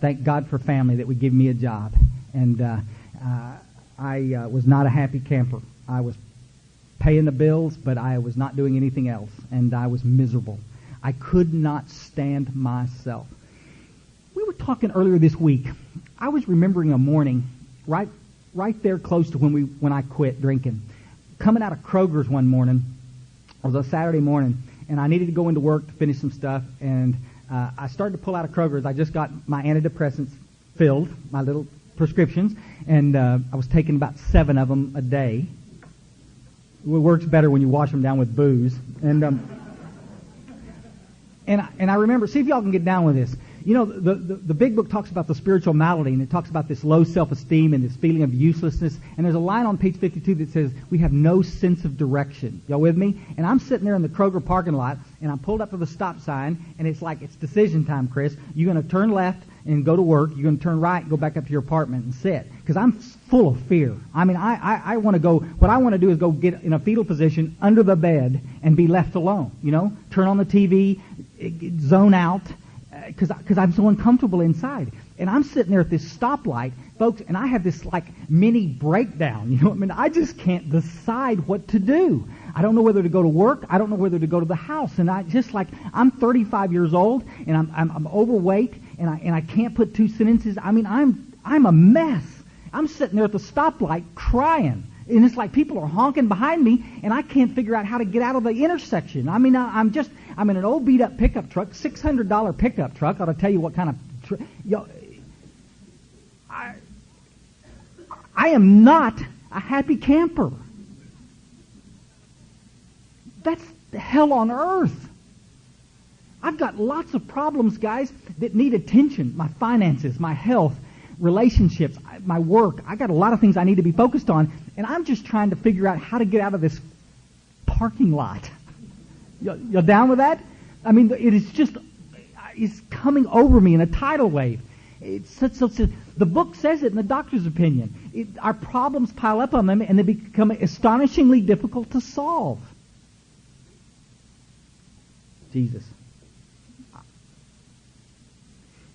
Thank God for family that would give me a job. And I was not a happy camper. I was paying the bills, but I was not doing anything else. And I was miserable. I could not stand myself. We were talking earlier this week. I was remembering a morning right there close to when I quit drinking. Coming out of Kroger's one morning, it was a Saturday morning, and I needed to go into work to finish some stuff, and I started to pull out of Kroger's. I just got my antidepressants filled, my little prescriptions, and I was taking about 7 of them a day. It works better when you wash them down with booze. And I remember, see if y'all can get down with this. You know, the big book talks about the spiritual malady, and it talks about this low self-esteem and this feeling of uselessness. And there's a line on page 52 that says, we have no sense of direction. Y'all with me? And I'm sitting there in the Kroger parking lot, and I pulled up to the stop sign, and it's like, it's decision time, Chris. You're going to turn left and go to work. You're going to turn right and go back up to your apartment and sit. Because I'm full of fear. I mean, I want to go, what I want to do is go get in a fetal position under the bed and be left alone, you know? Turn on the TV, zone out, because I'm so uncomfortable inside. And I'm sitting there at this stoplight, folks, and I have this like mini breakdown. You know what I mean? I just can't decide what to do. I don't know whether to go to work. I don't know whether to go to the house. And I just like, I'm 35 years old, and I'm overweight, and I can't put 2 sentences. I mean, I'm a mess. I'm sitting there at the stoplight crying. And it's like people are honking behind me, and I can't figure out how to get out of the intersection. I mean, I'm in an old beat-up pickup truck, $600 pickup truck. I'll tell you what kind of... I am not a happy camper. That's hell on earth. I've got lots of problems, guys, that need attention. My finances, my health, relationships, my work. I got a lot of things I need to be focused on, and I'm just trying to figure out how to get out of this parking lot. You're down with that? I mean, it is just, it's coming over me in a tidal wave. The book says it in the doctor's opinion. Our problems pile up on them, and they become astonishingly difficult to solve. Jesus. A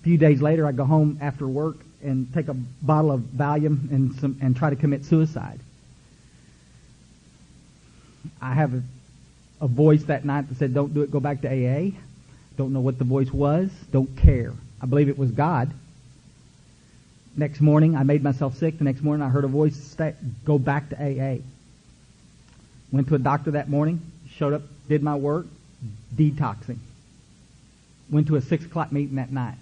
few days later, I go home after work and take a bottle of Valium and try to commit suicide. I have a voice that night that said, don't do it, go back to AA. Don't know what the voice was, don't care. I believe it was God. Next morning, I made myself sick. The next morning, I heard a voice say, go back to AA. Went to a doctor that morning, showed up, did my work, detoxing. Went to a 6 o'clock meeting that night.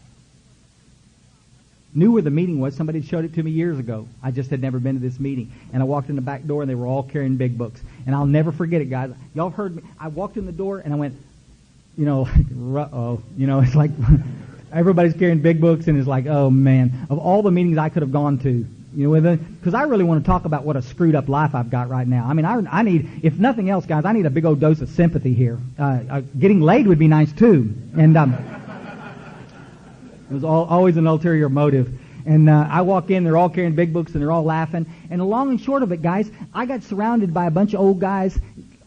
Knew where the meeting was. Somebody had showed it to me years ago. I just had never been to this meeting. And I walked in the back door, and they were all carrying big books. And I'll never forget it, guys. Y'all heard me. I walked in the door, and I went, you know, uh-oh. You know, it's like everybody's carrying big books, and it's like, oh, man. Of all the meetings I could have gone to, you know, because I really want to talk about what a screwed up life I've got right now. I mean, I need, if nothing else, guys, I need a big old dose of sympathy here. Getting laid would be nice, too. And it was always an ulterior motive. And I walk in, they're all carrying big books, and they're all laughing. And the long and short of it, guys, I got surrounded by a bunch of old guys.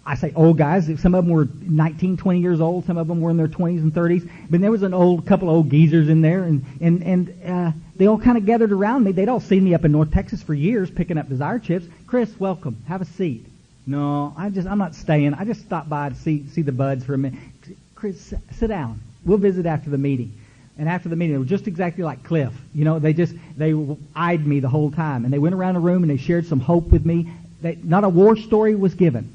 I say old guys. Some of them were 19, 20 years old. Some of them were in their 20s and 30s. But there was couple of old geezers in there, and they all kind of gathered around me. They'd all seen me up in North Texas for years picking up Desire Chips. Chris, welcome. Have a seat. No, I'm not staying. I just stopped by to see the buds for a minute. Chris, sit down. We'll visit after the meeting. And after the meeting, it was just exactly like Cliff. You know, they eyed me the whole time. And they went around the room and they shared some hope with me. Not a war story was given.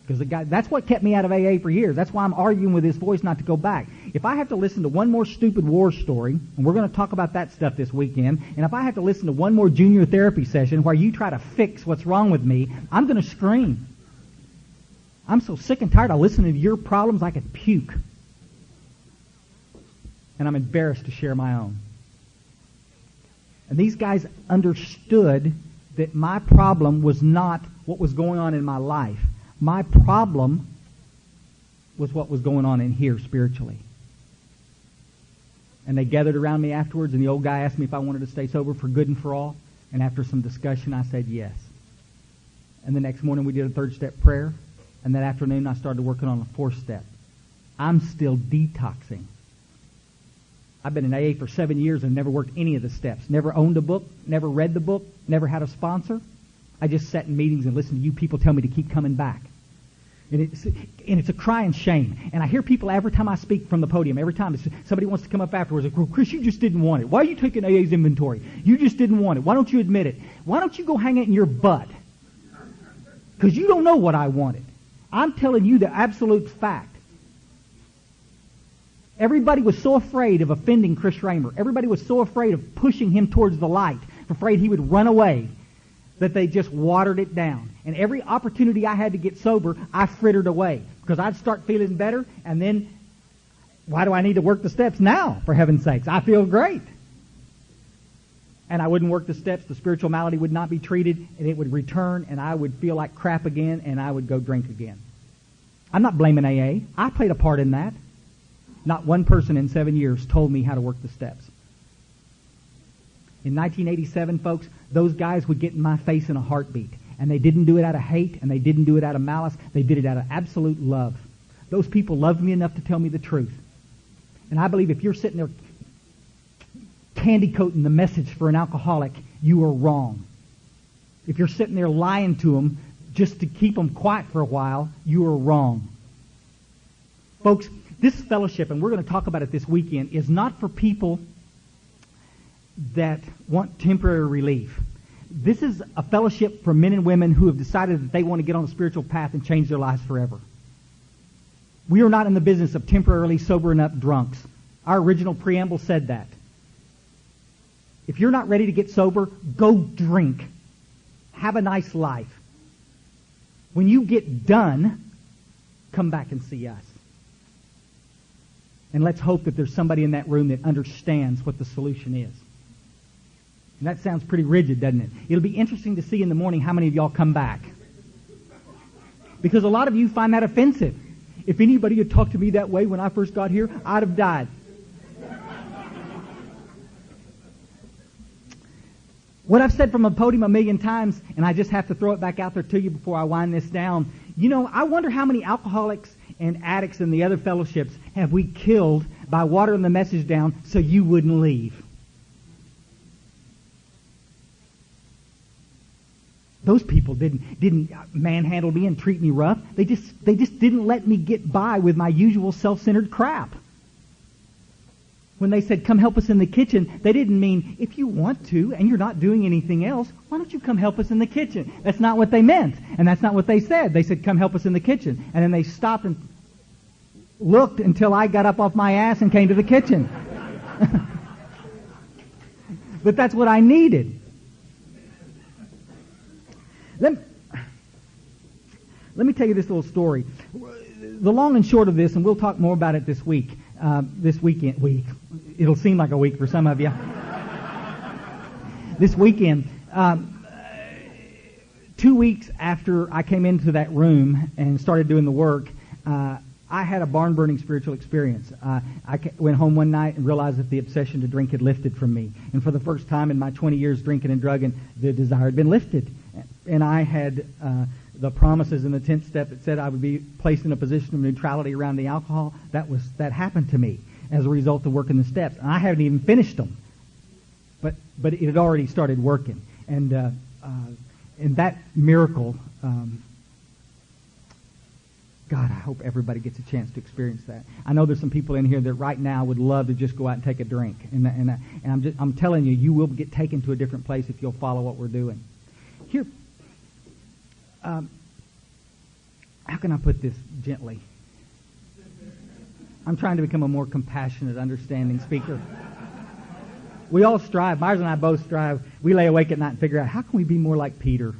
Because that's what kept me out of AA for years. That's why I'm arguing with this voice not to go back. If I have to listen to one more stupid war story, and we're going to talk about that stuff this weekend, and if I have to listen to one more junior therapy session where you try to fix what's wrong with me, I'm going to scream. I'm so sick and tired of listening to your problems I could puke. And I'm embarrassed to share my own. And these guys understood that my problem was not what was going on in my life. My problem was what was going on in here spiritually. And they gathered around me afterwards, and the old guy asked me if I wanted to stay sober for good and for all. And after some discussion, I said yes. And the next morning we did a 3rd-step prayer. And that afternoon I started working on a 4th step. I'm still detoxing. I've been in AA for 7 years and never worked any of the steps. Never owned a book, never read the book, never had a sponsor. I just sat in meetings and listened to you people tell me to keep coming back. And it's a crying shame. And I hear people every time I speak from the podium, every time somebody wants to come up afterwards, like, well, Chris, you just didn't want it. Why are you taking AA's inventory? You just didn't want it. Why don't you admit it? Why don't you go hang it in your butt? Because you don't know what I wanted. I'm telling you the absolute fact. Everybody was so afraid of offending Chris Raymer. Everybody was so afraid of pushing him towards the light, afraid he would run away, that they just watered it down. And every opportunity I had to get sober, I frittered away. Because I'd start feeling better, and then, why do I need to work the steps now, for heaven's sakes? I feel great. And I wouldn't work the steps, the spiritual malady would not be treated, and it would return, and I would feel like crap again, and I would go drink again. I'm not blaming AA. I played a part in that. Not one person in 7 years told me how to work the steps. In 1987, folks, those guys would get in my face in a heartbeat. And they didn't do it out of hate, and they didn't do it out of malice. They did it out of absolute love. Those people loved me enough to tell me the truth. And I believe if you're sitting there candy coating the message for an alcoholic, you are wrong. If you're sitting there lying to them just to keep them quiet for a while, you are wrong. Folks, this fellowship, and we're going to talk about it this weekend, is not for people that want temporary relief. This is a fellowship for men and women who have decided that they want to get on a spiritual path and change their lives forever. We are not in the business of temporarily sobering up drunks. Our original preamble said that. If you're not ready to get sober, go drink. Have a nice life. When you get done, come back and see us. And let's hope that there's somebody in that room that understands what the solution is. And that sounds pretty rigid, doesn't it? It'll be interesting to see in the morning how many of y'all come back. Because a lot of you find that offensive. If anybody had talked to me that way when I first got here, I'd have died. What I've said from a podium a million times, and I just have to throw it back out there to you before I wind this down. You know, I wonder how many alcoholics and addicts in the other fellowships have we killed by watering the message down so you wouldn't leave. Those people didn't manhandle me and treat me rough. They just didn't let me get by with my usual self-centered crap. When they said, come help us in the kitchen, they didn't mean, if you want to and you're not doing anything else, why don't you come help us in the kitchen? That's not what they meant. And that's not what they said. They said, come help us in the kitchen. And then they stopped and looked until I got up off my ass and came to the kitchen. But that's what I needed. Let me tell you this little story. The long and short of this, and we'll talk more about it this week, this week. It'll seem like a week for some of you. This weekend, 2 weeks after I came into that room and started doing the work, I had a barn-burning spiritual experience. Went home one night and realized that the obsession to drink had lifted from me. And for the first time in my 20 years drinking and drugging, the desire had been lifted. And I had the promises in the 10th step that said I would be placed in a position of neutrality around the alcohol. That happened to me as a result of working the steps. And I haven't even finished them. But it had already started working. And that miracle... God, I hope everybody gets a chance to experience that. I know there's some people in here that right now would love to just go out and take a drink, and I'm telling you, you will get taken to a different place if you'll follow what we're doing. Here, how can I put this gently? I'm trying to become a more compassionate, understanding speaker. We all strive. Myers and I both strive. We lay awake at night and figure out how can we be more like Peter.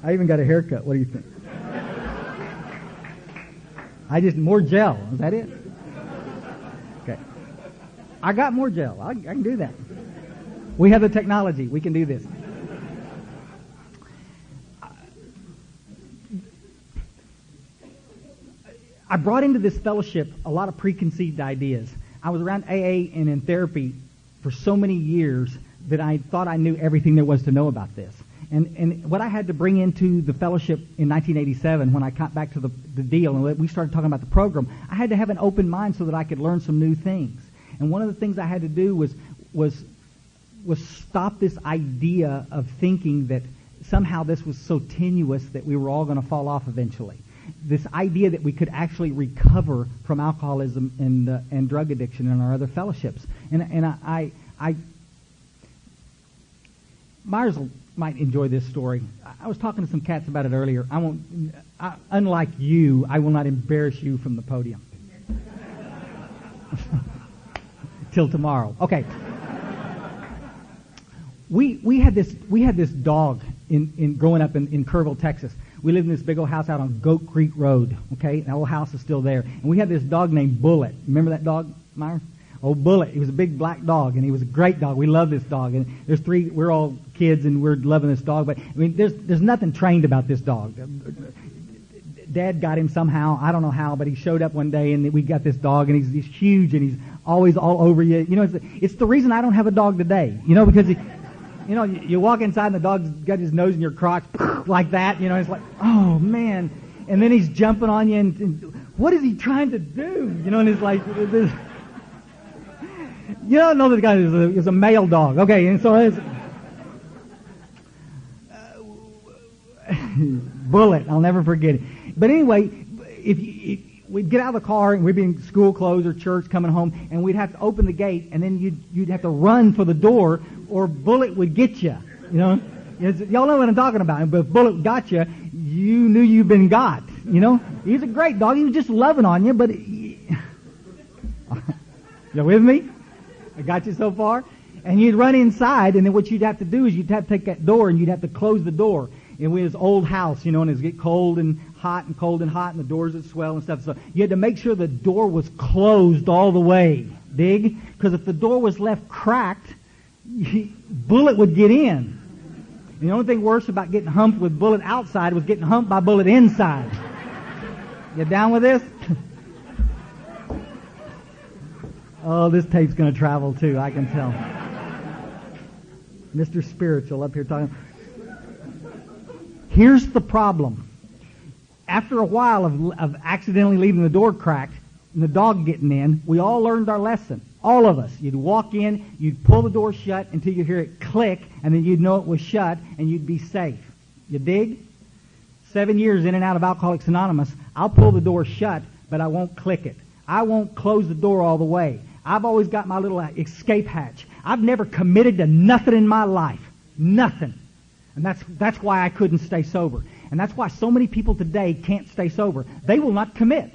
I even got a haircut. What do you think? More gel. Is that it? Okay. I got more gel. I can do that. We have the technology. We can do this. I brought into this fellowship a lot of preconceived ideas. I was around AA and in therapy for so many years that I thought I knew everything there was to know about this. And what I had to bring into the fellowship in 1987 when I got back to the deal and we started talking about the program, I had to have an open mind so that I could learn some new things. And one of the things I had to do was stop this idea of thinking that somehow this was so tenuous that we were all going to fall off eventually. This idea that we could actually recover from alcoholism and drug addiction in our other fellowships. And I Myers might enjoy this story. I was talking to some cats about it earlier. Unlike you, I will not embarrass you from the podium. Till tomorrow. Okay. We had this dog in growing up in Kerrville, Texas. We lived in this big old house out on Goat Creek Road. Okay, the old house is still there. And we had this dog named Bullet. Remember that dog, Myers? Oh, Bullet. He was a big black dog, and he was a great dog. We love this dog. And we're all kids, and we're loving this dog. But I mean, there's nothing trained about this dog. Dad got him somehow. I don't know how, but he showed up one day, and we got this dog, and he's huge, and he's always all over you. You know, it's the reason I don't have a dog today. You know, because you walk inside, and the dog's got his nose in your crotch like that. You know, it's like, oh man. And then he's jumping on you, and what is he trying to do? You know, and it's like. You don't know this guy is a male dog. Okay, and so it's Bullet. I'll never forget it. But anyway, if we'd get out of the car and we'd be in school clothes or church coming home, and we'd have to open the gate, and then you'd have to run for the door, or Bullet would get you. You know, y'all know what I'm talking about. But if Bullet got you, you knew you'd been got. You know, he's a great dog. He was just loving on you, but you with me? I got you so far? And you'd run inside, and then what you'd have to do is you'd have to take that door, and you'd have to close the door. And we had this old house, you know, and it'd get cold and hot, and the doors would swell and stuff. So you had to make sure the door was closed all the way. Dig? Because if the door was left cracked, Bullet would get in. And the only thing worse about getting humped with Bullet outside was getting humped by Bullet inside. You down with this? Oh, this tape's going to travel too, I can tell. Mr. Spiritual up here talking. Here's the problem. After a while of accidentally leaving the door cracked and the dog getting in, we all learned our lesson. All of us. You'd walk in, you'd pull the door shut until you hear it click, and then you'd know it was shut, and you'd be safe. You dig? 7 years in and out of Alcoholics Anonymous, I'll pull the door shut, but I won't click it. I won't close the door all the way. I've always got my little escape hatch. I've never committed to nothing in my life. Nothing. And that's why I couldn't stay sober. And that's why so many people today can't stay sober. They will not commit.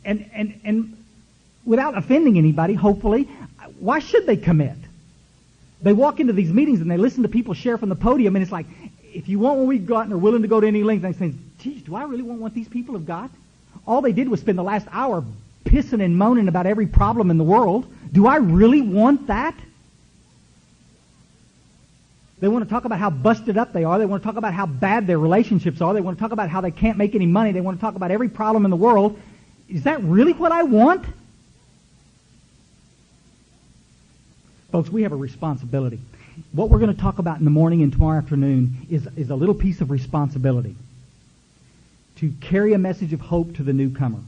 And without offending anybody, hopefully, why should they commit? They walk into these meetings and they listen to people share from the podium, and it's like, if you want what we've got and are willing to go to any length, they say, geez, do I really want what these people have got? All they did was spend the last hour pissing and moaning about every problem in the world. Do I really want that? They want to talk about how busted up they are. They want to talk about how bad their relationships are. They want to talk about how they can't make any money. They want to talk about every problem in the world. Is that really what I want? Folks, we have a responsibility. What we're going to talk about in the morning and tomorrow afternoon is a little piece of responsibility to carry a message of hope to the newcomer.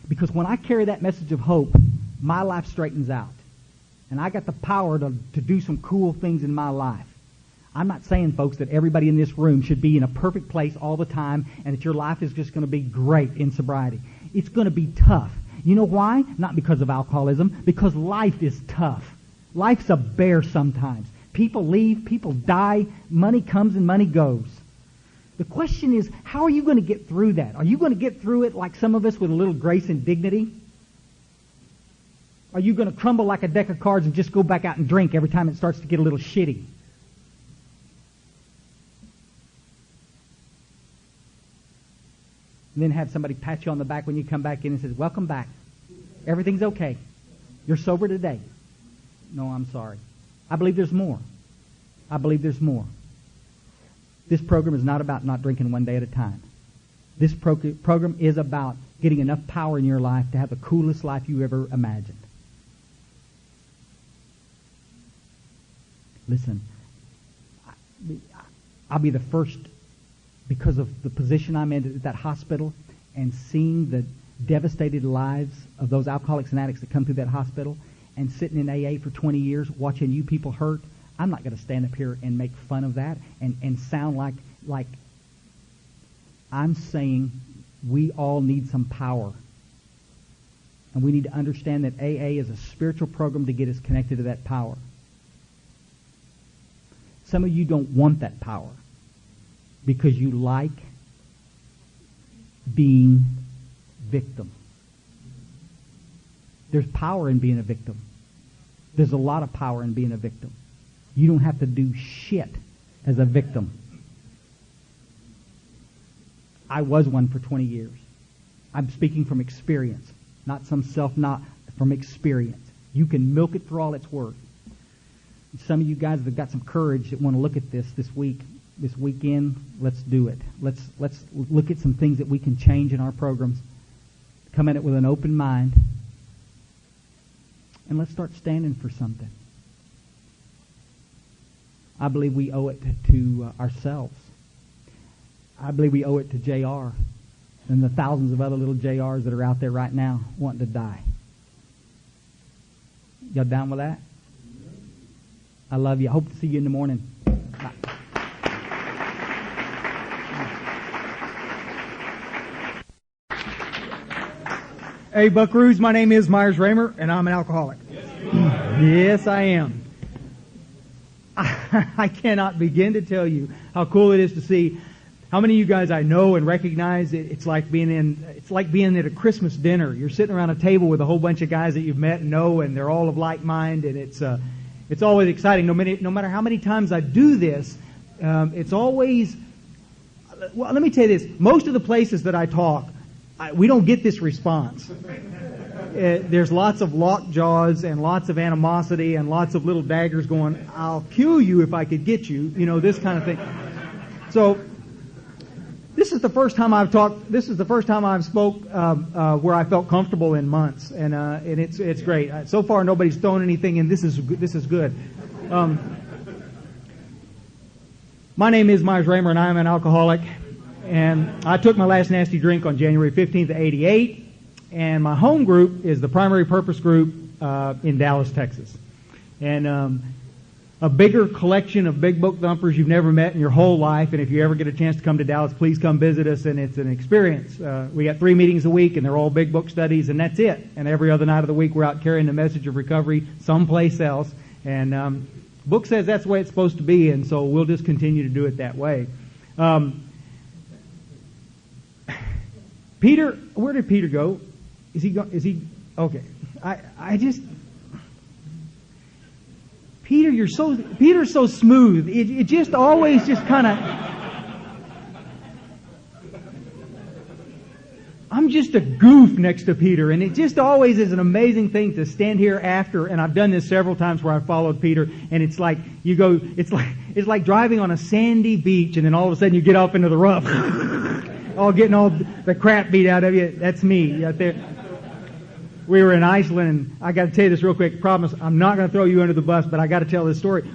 Because when I carry that message of hope, my life straightens out. And I got the power to do some cool things in my life. I'm not saying, folks, that everybody in this room should be in a perfect place all the time and that your life is just going to be great in sobriety. It's going to be tough. You know why? Not because of alcoholism, because life is tough. Life's a bear sometimes. People leave, people die, money comes and money goes. The question is, how are you going to get through that? Are you going to get through it like some of us with a little grace and dignity? Are you going to crumble like a deck of cards and just go back out and drink every time it starts to get a little shitty? And then have somebody pat you on the back when you come back in and says, welcome back. Everything's okay. You're sober today. No, I'm sorry. I believe there's more. I believe there's more. This program is not about not drinking one day at a time. This program is about getting enough power in your life to have the coolest life you ever imagined. Listen, I'll be the first, because of the position I'm in at that hospital and seeing the devastated lives of those alcoholics and addicts that come through that hospital, and sitting in AA for 20 years watching you people hurt, I'm not going to stand up here and make fun of that and sound like I'm saying we all need some power. And we need to understand that AA is a spiritual program to get us connected to that power. Some of you don't want that power because you like being victim. There's power in being a victim. There's a lot of power in being a victim. You don't have to do shit as a victim. I was one for 20 years. I'm speaking from experience, not some self-not, from experience. You can milk it for all it's worth. Some of you guys that have got some courage that want to look at this weekend, let's do it. Let's look at some things that we can change in our programs. Come at it with an open mind. And let's start standing for something. I believe we owe it to ourselves. I believe we owe it to JR and the thousands of other little JRs that are out there right now wanting to die. Y'all down with that? I love you. I hope to see you in the morning. Bye. Hey, Buckaroos, my name is Myers Raymer, and I'm an alcoholic. Yes, I am. I cannot begin to tell you how cool it is to see how many of you guys I know and recognize. It's like being at a Christmas dinner. You're sitting around a table with a whole bunch of guys that you've met and know, and they're all of like mind, and it's always exciting. No matter how many times I do this, it's always. Well, let me tell you this: most of the places that I talk, we don't get this response. There's lots of locked jaws and lots of animosity and lots of little daggers going, I'll kill you if I could get you, this kind of thing. So, this is the first time I've talked, this is the first time I've spoke where I felt comfortable in months, and it's great. So far nobody's thrown anything, and this is good. My name is Myers Raymer, and I am an alcoholic, and I took my last nasty drink on January 15th of 88. And my home group is the Primary Purpose Group in Dallas, Texas. And a bigger collection of big book thumpers you've never met in your whole life. And if you ever get a chance to come to Dallas, please come visit us, and it's an experience. We got 3 meetings a week, and they're all big book studies, and that's it. And every other night of the week, we're out carrying the message of recovery someplace else. And book says that's the way it's supposed to be, and so we'll just continue to do it that way. Peter, where did Peter go? Is he okay? Peter's so smooth. It just always just kind of. I'm just a goof next to Peter, and it just always is an amazing thing to stand here after, and I've done this several times where I followed Peter, and it's like it's like driving on a sandy beach, and then all of a sudden you get off into the rough, all getting all the crap beat out of you. That's me out there. We were in Iceland, and I got to tell you this real quick. Promise, I'm not going to throw you under the bus, but I got to tell this story.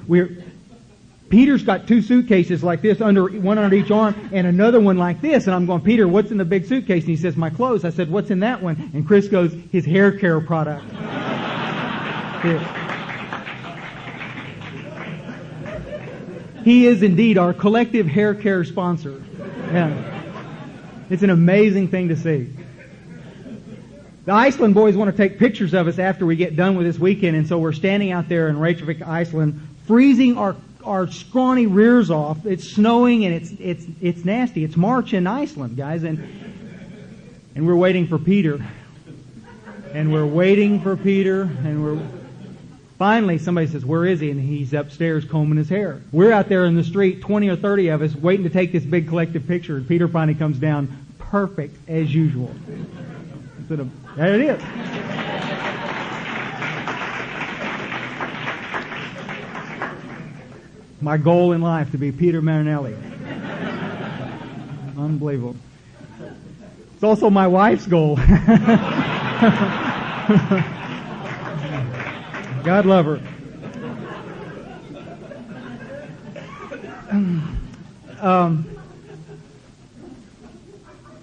Peter's got 2 suitcases like this, one under each arm, and another one like this. And I'm going, Peter, what's in the big suitcase? And he says, my clothes. I said, what's in that one? And Chris goes, his hair care product. He is indeed our collective hair care sponsor. Yeah. It's an amazing thing to see. The Iceland boys want to take pictures of us after we get done with this weekend, and so we're standing out there in Reykjavik, Iceland, freezing our scrawny rears off. It's snowing and it's nasty. It's March in Iceland, guys, and we're waiting for Peter. And we're waiting for Peter, and finally somebody says, where is he? And he's upstairs combing his hair. We're out there in the street, 20 or 30 of us, waiting to take this big collective picture. And Peter finally comes down, perfect as usual. There it is. My goal in life, to be Peter Marinelli. Unbelievable. It's also my wife's goal. God love her.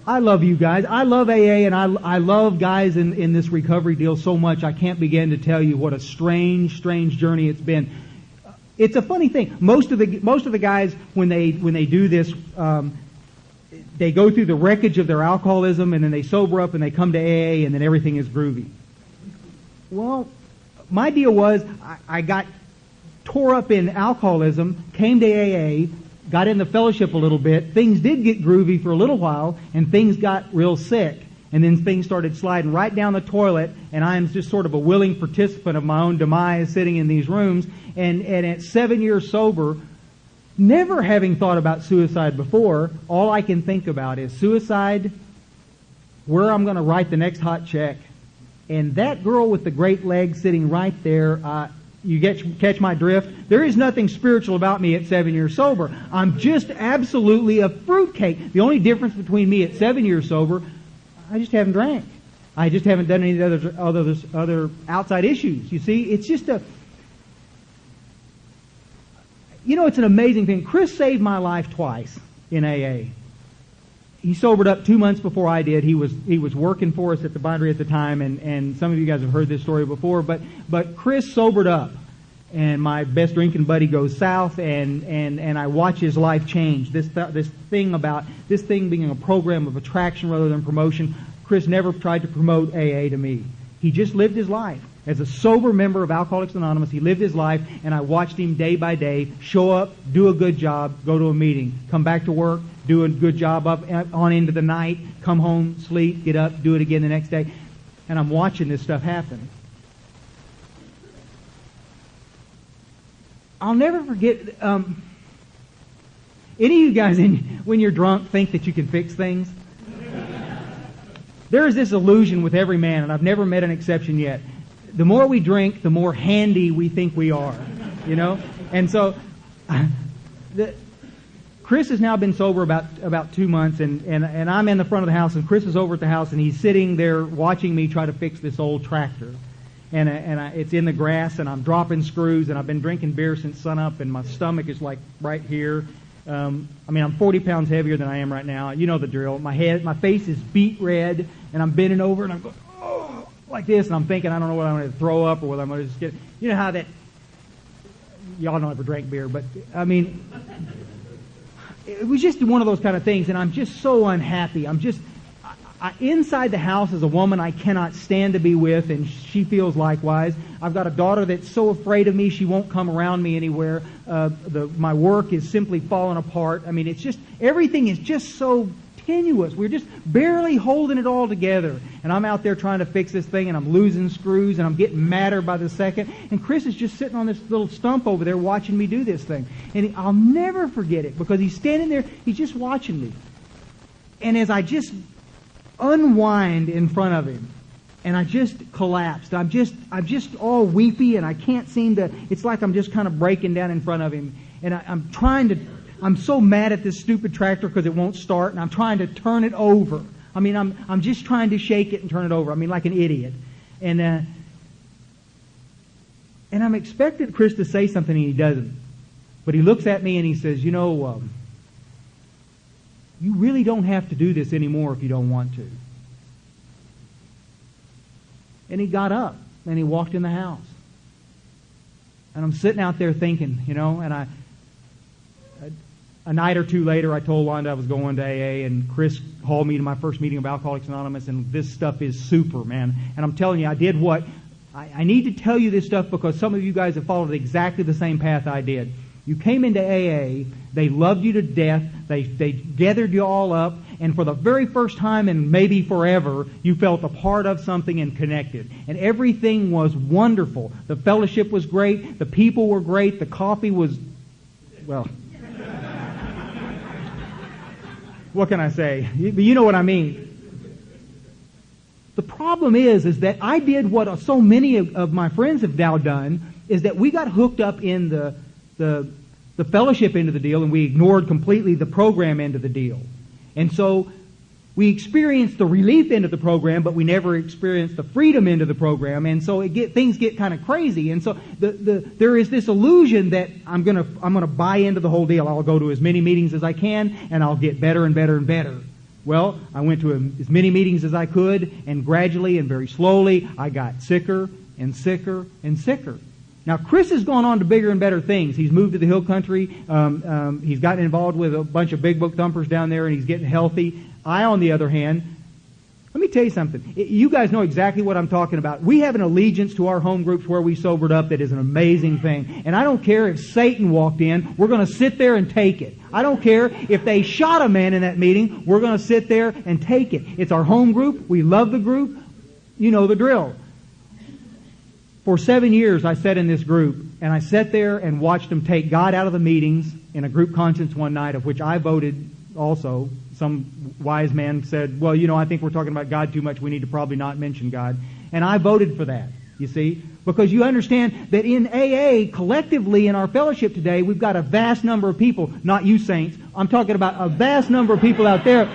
I love you guys. I love AA, and I love guys in this recovery deal so much. I can't begin to tell you what a strange journey it's been. It's a funny thing. Most of the guys when they do this, they go through the wreckage of their alcoholism, and then they sober up and they come to AA, and then everything is groovy. Well, my deal was I got tore up in alcoholism, came to AA, got in the fellowship a little bit. Things did get groovy for a little while, and things got real sick. And then things started sliding right down the toilet, and I am just sort of a willing participant of my own demise sitting in these rooms. And at 7 years sober, never having thought about suicide before, all I can think about is suicide, where I'm going to write the next hot check. And that girl with the great legs sitting right there, you catch my drift? There is nothing spiritual about me at 7 years sober. I'm just absolutely a fruitcake. The only difference between me at 7 years sober, I just haven't drank. I just haven't done any of the other outside issues. You see, it's just it's an amazing thing. Chris saved my life twice in AA. He sobered up 2 months before I did. He was working for us at the bindery at the time, and some of you guys have heard this story before. But Chris sobered up, and my best drinking buddy goes south, and I watch his life change. This thing being a program of attraction rather than promotion. Chris never tried to promote AA to me. He just lived his life. As a sober member of Alcoholics Anonymous, he lived his life, and I watched him day by day show up, do a good job, go to a meeting, come back to work, do a good job up on into the night, come home, sleep, get up, do it again the next day. And I'm watching this stuff happen. I'll never forget, any of you guys, when you're drunk, think that you can fix things? There is this illusion with every man, and I've never met an exception yet. The more we drink, the more handy we think we are, And so, Chris has now been sober about 2 months, and I'm in the front of the house, and Chris is over at the house, and he's sitting there watching me try to fix this old tractor. And it's in the grass, and I'm dropping screws, and I've been drinking beer since sunup, and my stomach is like right here. I'm 40 pounds heavier than I am right now. You know the drill. My face is beet red, and I'm bending over, and I'm going, oh, like this, and I'm thinking, I don't know whether I'm going to throw up or whether I'm going to just get, you know how that, y'all don't ever drank beer, but, it was just one of those kind of things, and I'm just so unhappy. Inside the house is a woman I cannot stand to be with, and she feels likewise. I've got a daughter that's so afraid of me she won't come around me anywhere. My work is simply falling apart. It's just, everything is just so tenuous. We're just barely holding it all together. And I'm out there trying to fix this thing, and I'm losing screws, and I'm getting madder by the second. And Chris is just sitting on this little stump over there watching me do this thing. And I'll never forget it, because he's standing there, he's just watching me. And as I just unwind in front of him. And I just collapsed. I'm just all weepy, and I can't seem to, it's like I'm just kind of breaking down in front of him. And I'm so mad at this stupid tractor because it won't start, and I'm trying to turn it over. I mean, I'm just trying to shake it and turn it over. I mean, like an idiot. And I'm expecting Chris to say something, and he doesn't. But he looks at me and he says, you really don't have to do this anymore if you don't want to. And he got up and he walked in the house. And I'm sitting out there thinking, and a night or two later I told Wanda I was going to AA, and Chris hauled me to my first meeting of Alcoholics Anonymous, and this stuff is super, man. And I'm telling you, I did what? I need to tell you this stuff because some of you guys have followed exactly the same path I did. You came into AA, they loved you to death, they gathered you all up, and for the very first time and maybe forever, you felt a part of something and connected. And everything was wonderful. The fellowship was great, the people were great, the coffee was, well, what can I say? You know what I mean. The problem is that I did what so many of my friends have now done, is that we got hooked up in the fellowship end of the deal, and we ignored completely the program end of the deal. And so we experienced the relief end of the program, but we never experienced the freedom end of the program, and so things get kind of crazy. And so there is this illusion that I'm gonna buy into the whole deal. I'll go to as many meetings as I can, and I'll get better and better and better. Well, I went to as many meetings as I could, and gradually and very slowly, I got sicker and sicker and sicker. Now, Chris has gone on to bigger and better things. He's moved to the hill country. He's gotten involved with a bunch of big book thumpers down there, and he's getting healthy. I, on the other hand, let me tell you something. You guys know exactly what I'm talking about. We have an allegiance to our home groups where we sobered up that is an amazing thing. And I don't care if Satan walked in. We're going to sit there and take it. I don't care if they shot a man in that meeting. We're going to sit there and take it. It's our home group. We love the group. You know the drill. For 7 years, I sat in this group, and I sat there and watched them take God out of the meetings in a group conscience one night, of which I voted also. Some wise man said, well, I think we're talking about God too much. We need to probably not mention God. And I voted for that, you see, because you understand that in AA, collectively in our fellowship today, we've got a vast number of people, not you saints, I'm talking about a vast number of people out there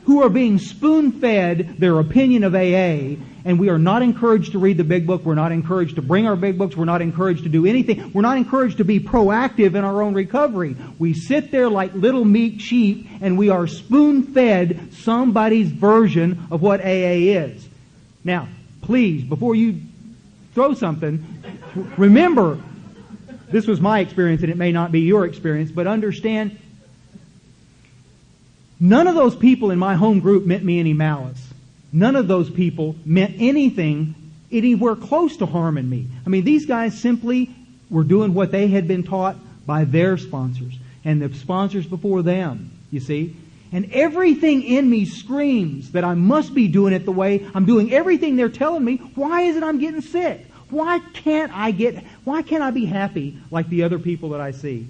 who are being spoon-fed their opinion of AA, and we are not encouraged to read the big book. We're not encouraged to bring our big books. We're not encouraged to do anything. We're not encouraged to be proactive in our own recovery. We sit there like little meek sheep, and we are spoon-fed somebody's version of what AA is. Now, please, before you throw something, remember, this was my experience, and it may not be your experience, but understand, none of those people in my home group meant me any malice. None of those people meant anything anywhere close to harming me. I mean, these guys simply were doing what they had been taught by their sponsors and the sponsors before them, you see. And everything in me screams that I must be doing it the way I'm doing everything they're telling me. Why is it I'm getting sick? Why can't I be happy like the other people that I see?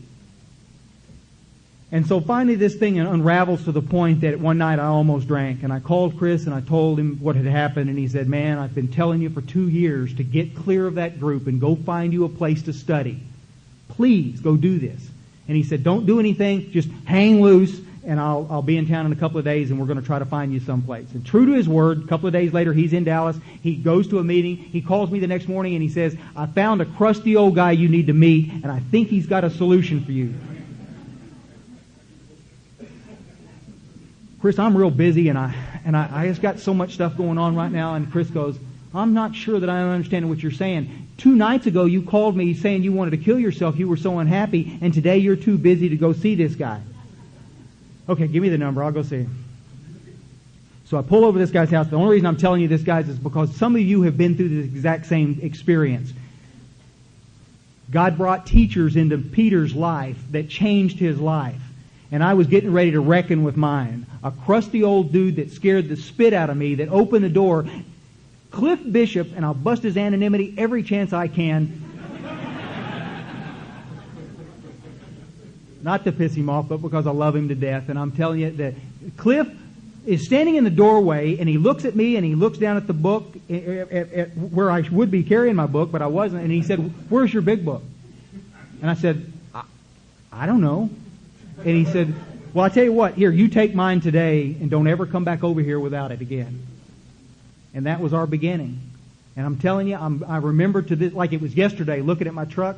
And so finally this thing unravels to the point that one night I almost drank. And I called Chris and I told him what had happened. And he said, man, I've been telling you for 2 years to get clear of that group and go find you a place to study. Please go do this. And he said, don't do anything, just hang loose, and I'll be in town in a couple of days, and we're going to try to find you someplace. And true to his word, a couple of days later, he's in Dallas. He goes to a meeting. He calls me the next morning, and he says, I found a crusty old guy you need to meet, and I think he's got a solution for you. Chris, I'm real busy, and I just got so much stuff going on right now. And Chris goes, I'm not sure that I understand what you're saying. 2 nights ago, you called me saying you wanted to kill yourself. You were so unhappy, and today you're too busy to go see this guy. Okay, give me the number. I'll go see him. So I pull over to this guy's house. The only reason I'm telling you this, guys, is because some of you have been through this exact same experience. God brought teachers into Peter's life that changed his life. And I was getting ready to reckon with mine. A crusty old dude that scared the spit out of me, that opened the door. Cliff Bishop, and I'll bust his anonymity every chance I can. Not to piss him off, but because I love him to death. And I'm telling you that Cliff is standing in the doorway, and he looks at me, and he looks down at the book, at where I would be carrying my book, but I wasn't, and he said, "Where's your big book?" And I said, I don't know. And he said, "Well, I tell you what, here, you take mine today, and don't ever come back over here without it again." And that was our beginning. And I'm telling you, I remember to this, like it was yesterday, looking at my truck,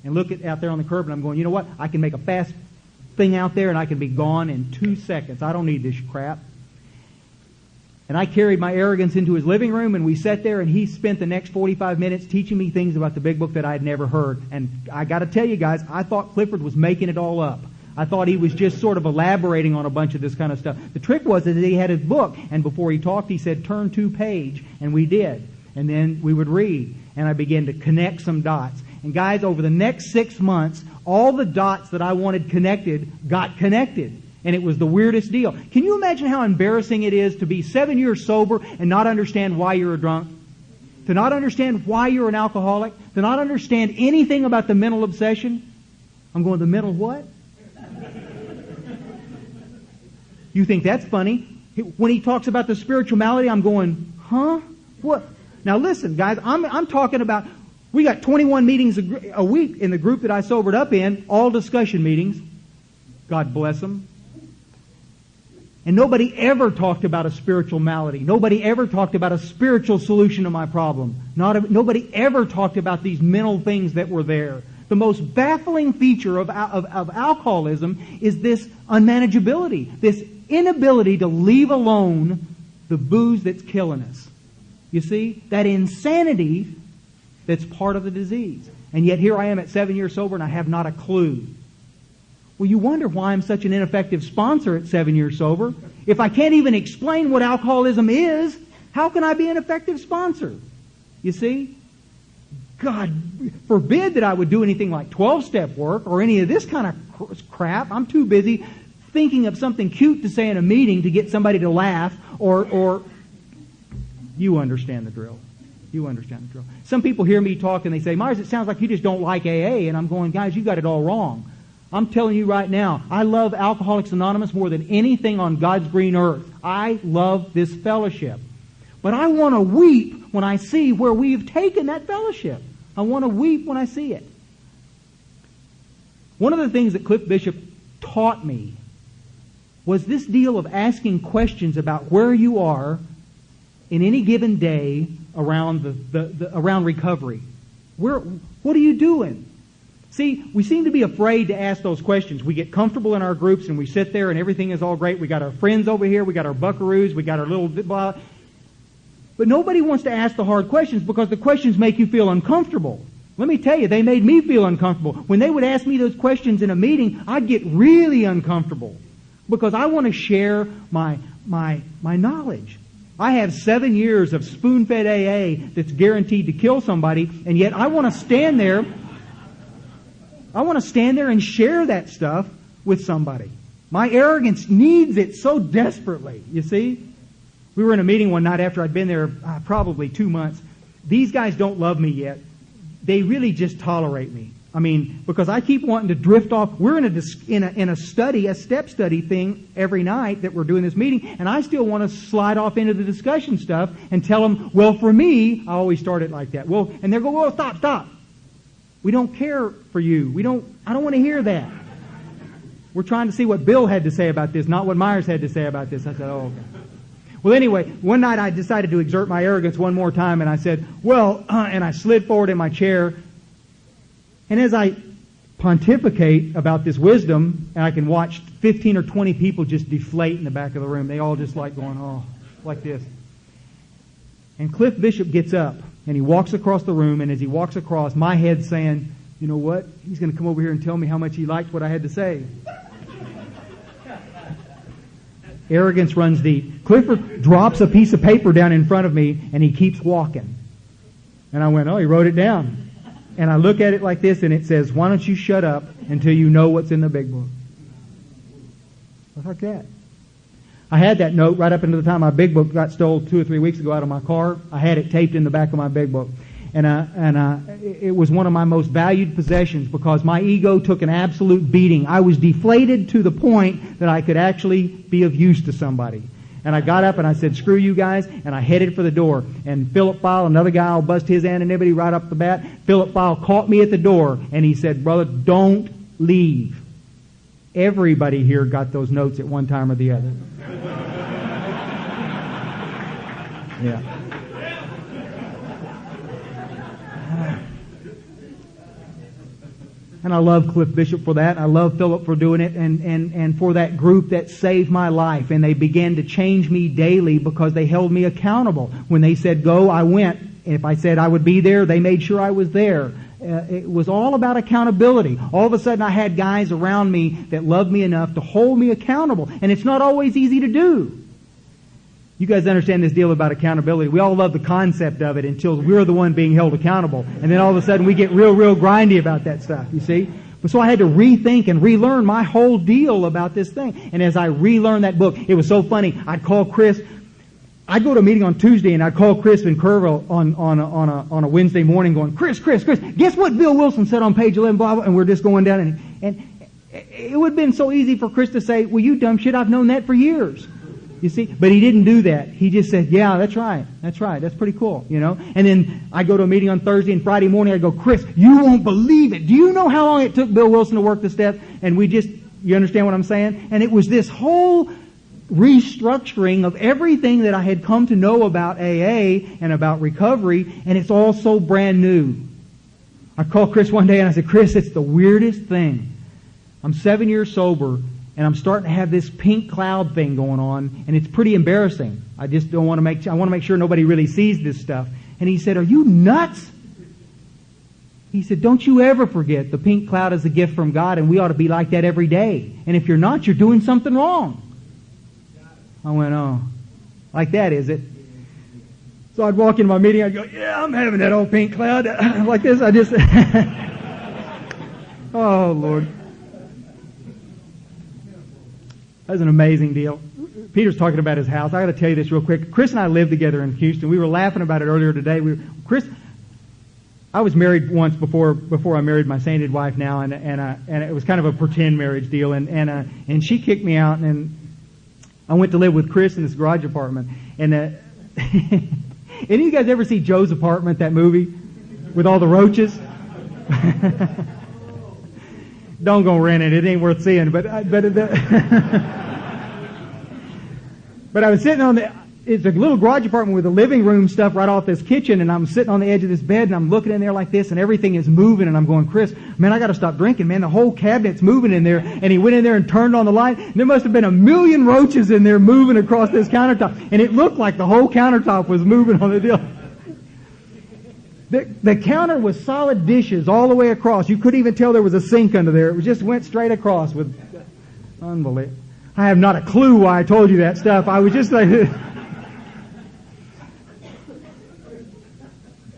and looking out there on the curb, and I'm going, you know what, I can make a fast thing out there, and I can be gone in 2 seconds. I don't need this crap. And I carried my arrogance into his living room, and we sat there, and he spent the next 45 minutes teaching me things about the big book that I had never heard. And I got to tell you guys, I thought Clifford was making it all up. I thought he was just sort of elaborating on a bunch of this kind of stuff. The trick was that he had his book, and before he talked, he said, "Turn to page," and we did. And then we would read, and I began to connect some dots. And guys, over the next 6 months, all the dots that I wanted connected got connected. And it was the weirdest deal. Can you imagine how embarrassing it is to be 7 years sober and not understand why you're a drunk? To not understand why you're an alcoholic? To not understand anything about the mental obsession? I'm going, the mental what? You think that's funny? When he talks about the spirituality, I'm going, huh? What? Now listen, guys, I'm talking about, we got 21 meetings a week in the group that I sobered up in, all discussion meetings. God bless them. And nobody ever talked about a spiritual malady. Nobody ever talked about a spiritual solution to my problem. Nobody ever talked about these mental things that were there. The most baffling feature of alcoholism is this unmanageability, this inability to leave alone the booze that's killing us. You see, that insanity that's part of the disease. And yet here I am at 7 years sober and I have not a clue. Well, you wonder why I'm such an ineffective sponsor at 7 years sober. If I can't even explain what alcoholism is, how can I be an effective sponsor? You see? God forbid that I would do anything like 12-step work or any of this kind of crap. I'm too busy thinking of something cute to say in a meeting to get somebody to laugh or you understand the drill. You understand the drill. Some people hear me talk and they say, "Myers, it sounds like you just don't like AA." And I'm going, guys, you got it all wrong. I'm telling you right now, I love Alcoholics Anonymous more than anything on God's green earth. I love this fellowship. But I want to weep when I see where we've taken that fellowship. I want to weep when I see it. One of the things that Cliff Bishop taught me was this deal of asking questions about where you are in any given day around around recovery. What are you doing? See, we seem to be afraid to ask those questions. We get comfortable in our groups and we sit there and everything is all great. We got our friends over here, we got our buckaroos, we got our little blah. But nobody wants to ask the hard questions because the questions make you feel uncomfortable. Let me tell you, they made me feel uncomfortable. When they would ask me those questions in a meeting, I'd get really uncomfortable because I want to share my knowledge. I have 7 years of spoon-fed AA that's guaranteed to kill somebody, and yet I want to stand there. I want to stand there and share that stuff with somebody. My arrogance needs it so desperately, you see. We were in a meeting one night after I'd been there probably 2 months. These guys don't love me yet. They really just tolerate me. I mean, because I keep wanting to drift off. We're in a study, a step study thing every night that we're doing this meeting, and I still want to slide off into the discussion stuff and tell them, well, for me, I always start it like that. Well, and they're going, well, stop. We don't care for you. I don't want to hear that. We're trying to see what Bill had to say about this, not what Myers had to say about this. I said, oh, okay. Well, anyway, one night I decided to exert my arrogance one more time, and I said, well, and I slid forward in my chair, and as I pontificate about this wisdom, and I can watch 15 or 20 people just deflate in the back of the room. They all just like going, oh, like this. And Cliff Bishop gets up, and he walks across the room, and as he walks across, my head's saying, you know what? He's going to come over here and tell me how much he liked what I had to say. Arrogance runs deep. Clifford drops a piece of paper down in front of me, and he keeps walking. And I went, oh, he wrote it down. And I look at it like this, and it says, why don't you shut up until you know what's in the big book? Just like that. I had that note right up until the time my big book got stolen 2 or 3 weeks ago out of my car. I had it taped in the back of my big book. it was one of my most valued possessions because my ego took an absolute beating. I was deflated to the point that I could actually be of use to somebody. And I got up and I said, screw you guys, and I headed for the door. And Philip File, another guy, will bust his anonymity right up the bat. Philip File caught me at the door, and he said, brother, don't leave. Everybody here got those notes at one time or the other. Yeah. And I love Cliff Bishop for that. I love Philip for doing it and for that group that saved my life. And they began to change me daily because they held me accountable. When they said go, I went. If I said I would be there, they made sure I was there. It was all about accountability. All of a sudden I had guys around me that loved me enough to hold me accountable. And it's not always easy to do. You guys understand this deal about accountability. We all love the concept of it until we're the one being held accountable. And then all of a sudden we get real grindy about that stuff, you see. But so I had to rethink and relearn my whole deal about this thing. And as I relearned that book, it was so funny. I'd call Chris. I'd go to a meeting on Tuesday and I'd call Chris in Kerrville on a Wednesday morning going, Chris, guess what Bill Wilson said on page 11, blah, blah, and we're just going down. And it would have been so easy for Chris to say, well, you dumb shit, I've known that for years. You see? But he didn't do that. He just said, yeah, that's right. That's pretty cool, you know? And then I go to a meeting on Thursday and Friday morning, I go, Chris, you won't believe it. Do you know how long it took Bill Wilson to work the steps? And you understand what I'm saying? And it was this whole restructuring of everything that I had come to know about AA and about recovery, and it's all so brand new. I called Chris one day and I said, Chris, it's the weirdest thing. I'm 7 years sober, and I'm starting to have this pink cloud thing going on, and it's pretty embarrassing. I just I want to make sure nobody really sees this stuff. And he said, are you nuts? He said, don't you ever forget the pink cloud is a gift from God, and we ought to be like that every day. And if you're not, you're doing something wrong. I went, oh, like that, is it? So I'd walk into my meeting, I'd go, yeah, I'm having that old pink cloud. Like this, I just... oh, Lord. That's an amazing deal. Peter's talking about his house. I got to tell you this real quick. Chris and I lived together in Houston. We were laughing about it earlier today. I was married once before I married my sainted wife now, and it was kind of a pretend marriage deal. And she kicked me out, and I went to live with Chris in this garage apartment. And any of you guys ever see Joe's Apartment, that movie with all the roaches? Don't go rent it. It ain't worth seeing. But I was sitting it's a little garage apartment with a living room stuff right off this kitchen, and I'm sitting on the edge of this bed, and I'm looking in there like this, and everything is moving, and I'm going, Chris, man, I got to stop drinking, man. The whole cabinet's moving in there. And he went in there and turned on the light, and there must have been 1,000,000 roaches in there moving across this countertop, and it looked like the whole countertop was moving on the deal. The counter was solid dishes all the way across. You couldn't even tell there was a sink under there. It just went straight across with unbelievable. I have not a clue why I told you that stuff. I was just like,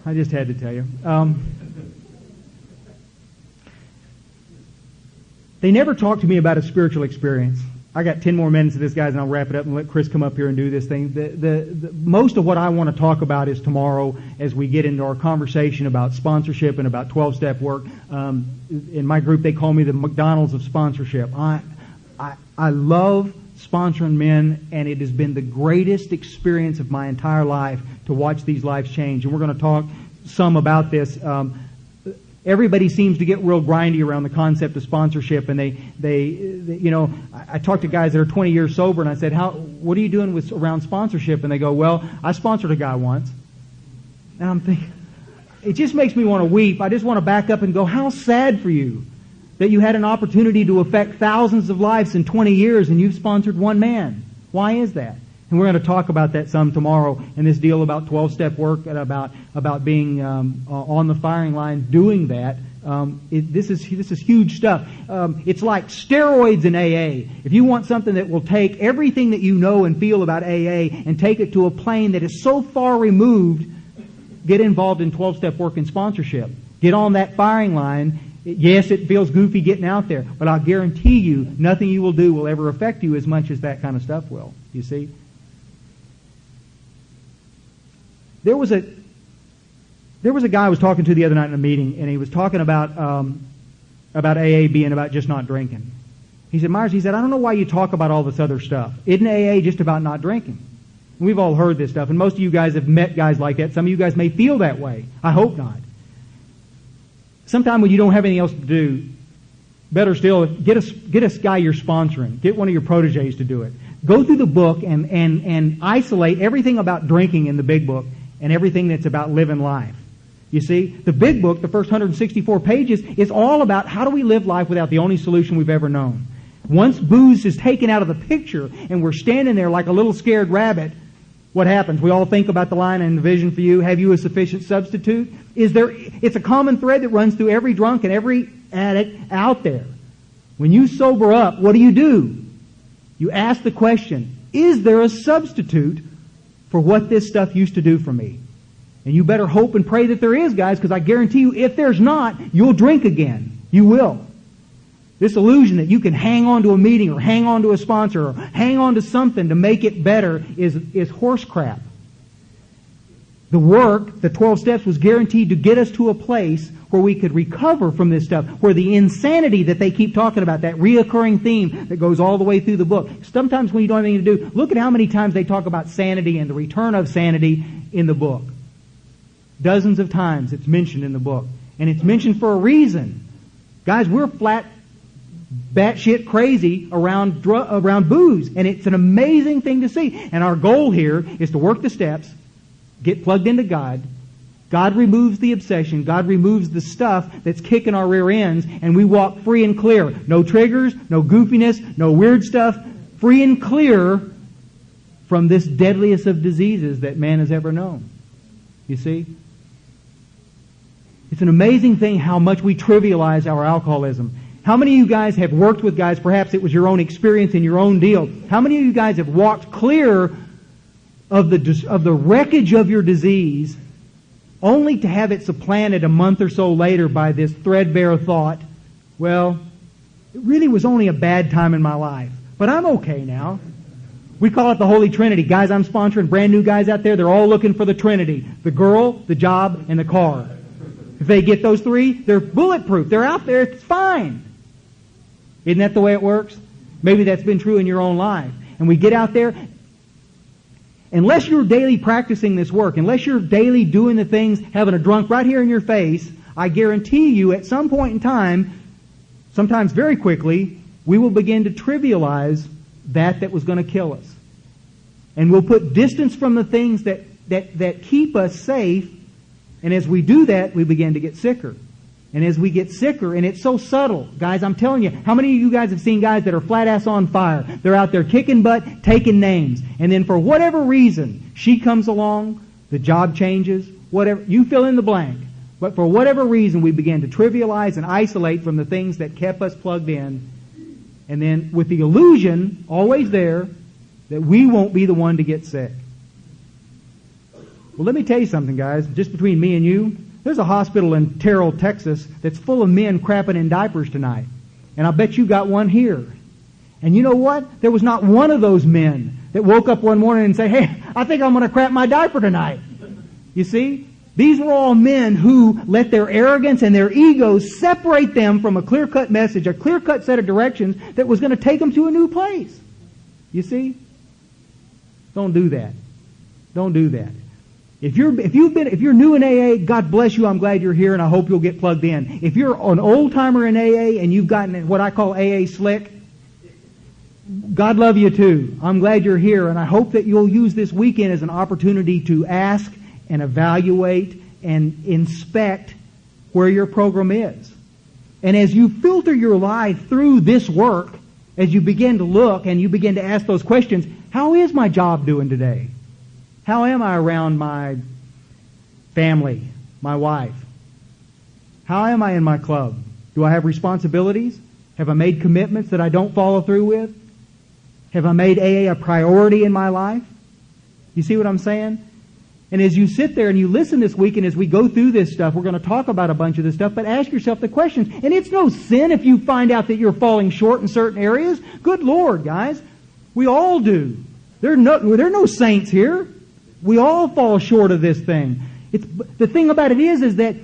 I just had to tell you. They never talked to me about a spiritual experience. I got 10 more minutes of this, guys, and I'll wrap it up and let Chris come up here and do this thing. The most of what I want to talk about is tomorrow as we get into our conversation about sponsorship and about 12-step work. In my group, they call me the McDonald's of sponsorship. I love sponsoring men, and it has been the greatest experience of my entire life to watch these lives change. And we're going to talk some about this. Everybody seems to get real grindy around the concept of sponsorship, and they you know, I talk to guys that are 20 years sober, and I said, what are you doing around sponsorship? And they go, well, I sponsored a guy once. And I'm thinking, it just makes me want to weep. I just want to back up and go, how sad for you that you had an opportunity to affect thousands of lives in 20 years and you've sponsored one man. Why is that? And we're going to talk about that some tomorrow in this deal about 12-step work and about being on the firing line doing that. This is huge stuff. It's like steroids in AA. If you want something that will take everything that you know and feel about AA and take it to a plane that is so far removed, get involved in 12-step work and sponsorship. Get on that firing line. Yes, it feels goofy getting out there, but I'll guarantee you nothing you will do will ever affect you as much as that kind of stuff will. You see? There was There was a guy I was talking to the other night in a meeting, and he was talking about AA being about just not drinking. He said, Myers, he said, I don't know why you talk about all this other stuff. Isn't AA just about not drinking? And we've all heard this stuff, and most of you guys have met guys like that. Some of you guys may feel that way. I hope not. Sometime when you don't have anything else to do, better still, get a guy you're sponsoring. Get one of your proteges to do it. Go through the book and isolate everything about drinking in the big book and everything that's about living life. You see, the big book, the first 164 pages, is all about how do we live life without the only solution we've ever known. Once booze is taken out of the picture and we're standing there like a little scared rabbit, what happens? We all think about the line in the vision for you, have you a sufficient substitute? It's a common thread that runs through every drunk and every addict out there. When you sober up, what do? You ask the question, is there a substitute for what this stuff used to do for me? And you better hope and pray that there is, guys, because I guarantee you, if there's not, you'll drink again. You will. This illusion that you can hang on to a meeting or hang on to a sponsor or hang on to something to make it better is horse crap. The work, the 12 steps, was guaranteed to get us to a place where we could recover from this stuff, where the insanity that they keep talking about, that reoccurring theme that goes all the way through the book. Sometimes when you don't have anything to do, look at how many times they talk about sanity and the return of sanity in the book. Dozens of times it's mentioned in the book. And it's mentioned for a reason. Guys, we're flat batshit crazy around booze. And it's an amazing thing to see. And our goal here is to work the steps, get plugged into God. God removes the obsession. God removes the stuff that's kicking our rear ends. And we walk free and clear. No triggers, no goofiness, no weird stuff. Free and clear from this deadliest of diseases that man has ever known. You see? It's an amazing thing how much we trivialize our alcoholism. How many of you guys have worked with guys, perhaps it was your own experience in your own deal. How many of you guys have walked clear of the wreckage of your disease only to have it supplanted a month or so later by this threadbare thought, well, it really was only a bad time in my life, but I'm okay now. We call it the Holy Trinity. Guys, I'm sponsoring brand new guys out there. They're all looking for the Trinity. The girl, the job, and the car. If they get those three, they're bulletproof. They're out there. It's fine. Isn't that the way it works? Maybe that's been true in your own life. And we get out there. Unless you're daily practicing this work, unless you're daily doing the things, having a drunk right here in your face, I guarantee you at some point in time, sometimes very quickly, we will begin to trivialize that was going to kill us. And we'll put distance from the things that keep us safe. And as we do that, we begin to get sicker. And as we get sicker, and it's so subtle, guys, I'm telling you, how many of you guys have seen guys that are flat ass on fire? They're out there kicking butt, taking names. And then for whatever reason, she comes along, the job changes, whatever, you fill in the blank. But for whatever reason, we begin to trivialize and isolate from the things that kept us plugged in. And then with the illusion, always there, that we won't be the one to get sick. Well, let me tell you something, guys. Just between me and you, there's a hospital in Terrell, Texas, that's full of men crapping in diapers tonight. And I bet you got one here. And you know what? There was not one of those men that woke up one morning and say, hey, I think I'm going to crap my diaper tonight. You see? These were all men who let their arrogance and their egos separate them from a clear-cut message, a clear-cut set of directions that was going to take them to a new place. You see? Don't do that. Don't do that. If you're new in AA, God bless you. I'm glad you're here, and I hope you'll get plugged in. If you're an old timer in AA and you've gotten what I call AA slick, God love you too. I'm glad you're here, and I hope that you'll use this weekend as an opportunity to ask and evaluate and inspect where your program is. And as you filter your life through this work, as you begin to look and you begin to ask those questions, how is my job doing today? How am I around my family, my wife? How am I in my club? Do I have responsibilities? Have I made commitments that I don't follow through with? Have I made AA a priority in my life? You see what I'm saying? And as you sit there and you listen this week, and as we go through this stuff, we're going to talk about a bunch of this stuff, but ask yourself the questions. And it's no sin if you find out that you're falling short in certain areas. Good Lord, guys. We all do. There are no saints here. We all fall short of this thing. The thing about it is that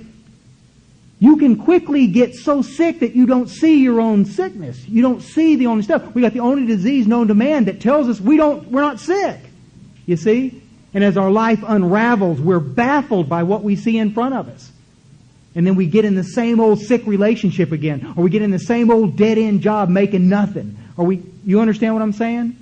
you can quickly get so sick that you don't see your own sickness. You don't see the only stuff. We got the only disease known to man that tells us we're not sick. You see? And as our life unravels, we're baffled by what we see in front of us. And then we get in the same old sick relationship again. Or we get in the same old dead-end job making nothing. You understand what I'm saying?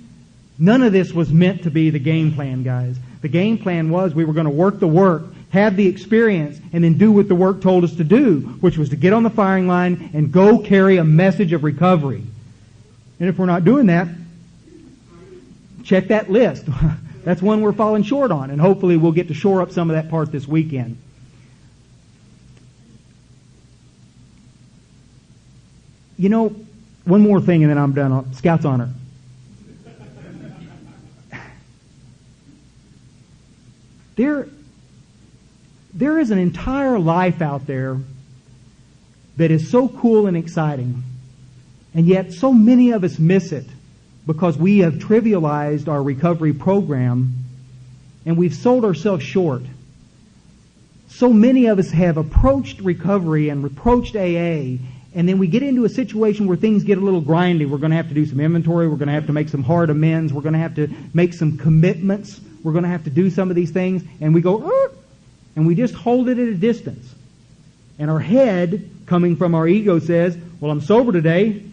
None of this was meant to be the game plan, guys. The game plan was we were going to work the work, have the experience, and then do what the work told us to do, which was to get on the firing line and go carry a message of recovery. And if we're not doing that, check that list. That's one we're falling short on, and hopefully we'll get to shore up some of that part this weekend. You know, one more thing and then I'm done. Scout's honor. There is an entire life out there that is so cool and exciting, and yet so many of us miss it because we have trivialized our recovery program and we've sold ourselves short. So many of us have approached recovery and approached AA, and then we get into a situation where things get a little grindy. We're going to have to do some inventory. We're going to have to make some hard amends. We're going to have to make some commitments. We're going to have to do some of these things. And we go, and we just hold it at a distance. And our head, coming from our ego, says, well, I'm sober today.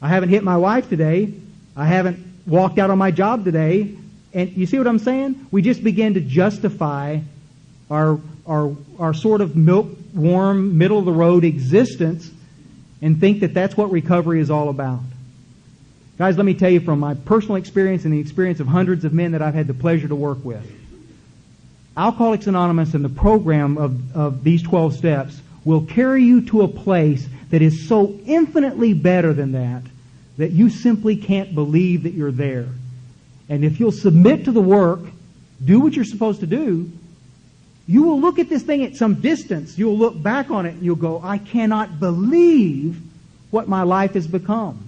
I haven't hit my wife today. I haven't walked out on my job today. And you see what I'm saying? We just begin to justify our sort of milk-warm, middle-of-the-road existence and think that that's what recovery is all about. Guys, let me tell you from my personal experience and the experience of hundreds of men that I've had the pleasure to work with. Alcoholics Anonymous and the program of these 12 steps will carry you to a place that is so infinitely better than that you simply can't believe that you're there. And if you'll submit to the work, do what you're supposed to do, you will look at this thing at some distance. You'll look back on it and you'll go, I cannot believe what my life has become.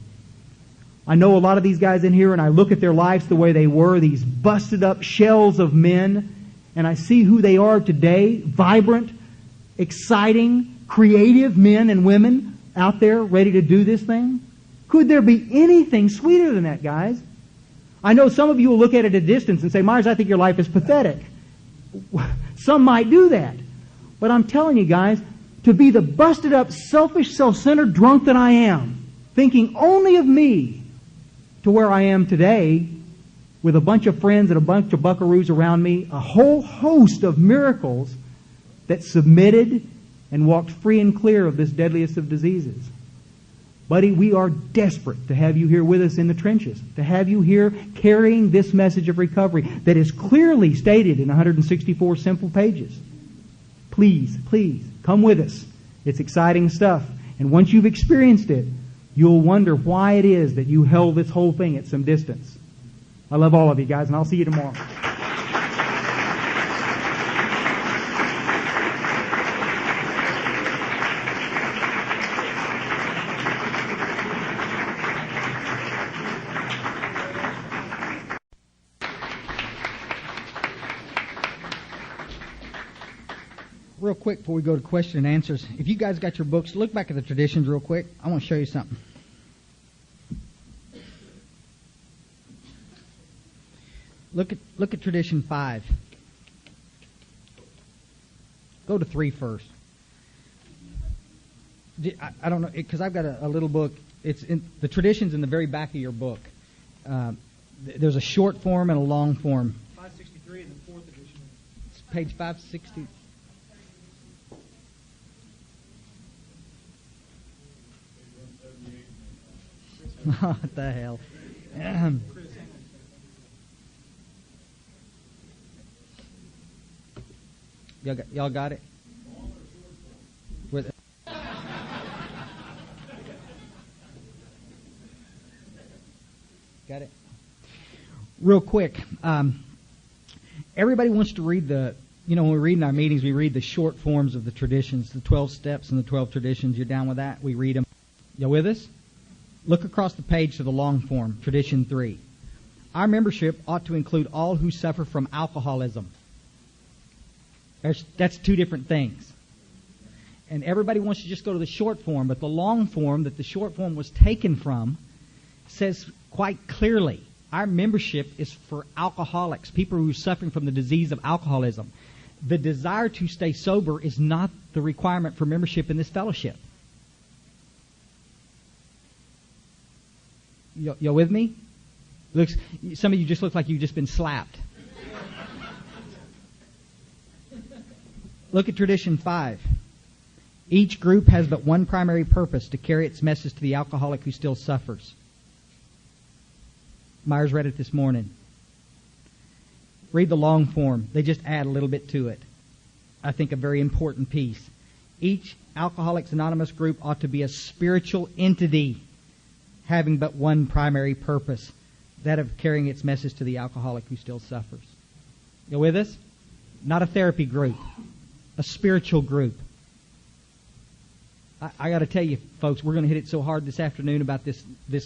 I know a lot of these guys in here, and I look at their lives the way they were, these busted up shells of men, and I see who they are today, vibrant, exciting, creative men and women out there ready to do this thing. Could there be anything sweeter than that, guys? I know some of you will look at it at a distance and say, Myers, I think your life is pathetic. Some might do that. But I'm telling you guys, to be the busted up, selfish, self-centered drunk that I am, thinking only of me, to where I am today, with a bunch of friends and a bunch of buckaroos around me, a whole host of miracles that submitted and walked free and clear of this deadliest of diseases. Buddy, we are desperate to have you here with us in the trenches, to have you here carrying this message of recovery that is clearly stated in 164 simple pages. Please, please, come with us. It's exciting stuff. And once you've experienced it, you'll wonder why it is that you held this whole thing at some distance. I love all of you guys, and I'll see you tomorrow. Real quick before we go to question and answers, if you guys got your books, look back at the traditions real quick. I want to show you something. Look at tradition 5. Go to 3 first. I don't know, because I've got a little book. It's in the traditions in the very back of your book. There's a short form and a long form. 563 in the 4th edition. It's page 560. What the hell? Y'all got it? Got it? Real quick. Everybody wants to read when we read in our meetings, we read the short forms of the traditions, the 12 steps and the 12 traditions. You're down with that? We read them. Y'all with us? Look across the page to the long form, Tradition 3. Our membership ought to include all who suffer from alcoholism. That's two different things. And everybody wants to just go to the short form, but the long form that the short form was taken from says quite clearly, our membership is for alcoholics, people who are suffering from the disease of alcoholism. The desire to stay sober is not the requirement for membership in this fellowship. Y'all with me? Some of you just look like you've just been slapped. Look at tradition 5. Each group has but one primary purpose, to carry its message to the alcoholic who still suffers. Myers read it this morning. Read the long form. They just add a little bit to it. I think a very important piece. Each Alcoholics Anonymous group ought to be a spiritual entity having but one primary purpose, that of carrying its message to the alcoholic who still suffers. You with us? Not a therapy group. A spiritual group. I got to tell you, folks, we're going to hit it so hard this afternoon about this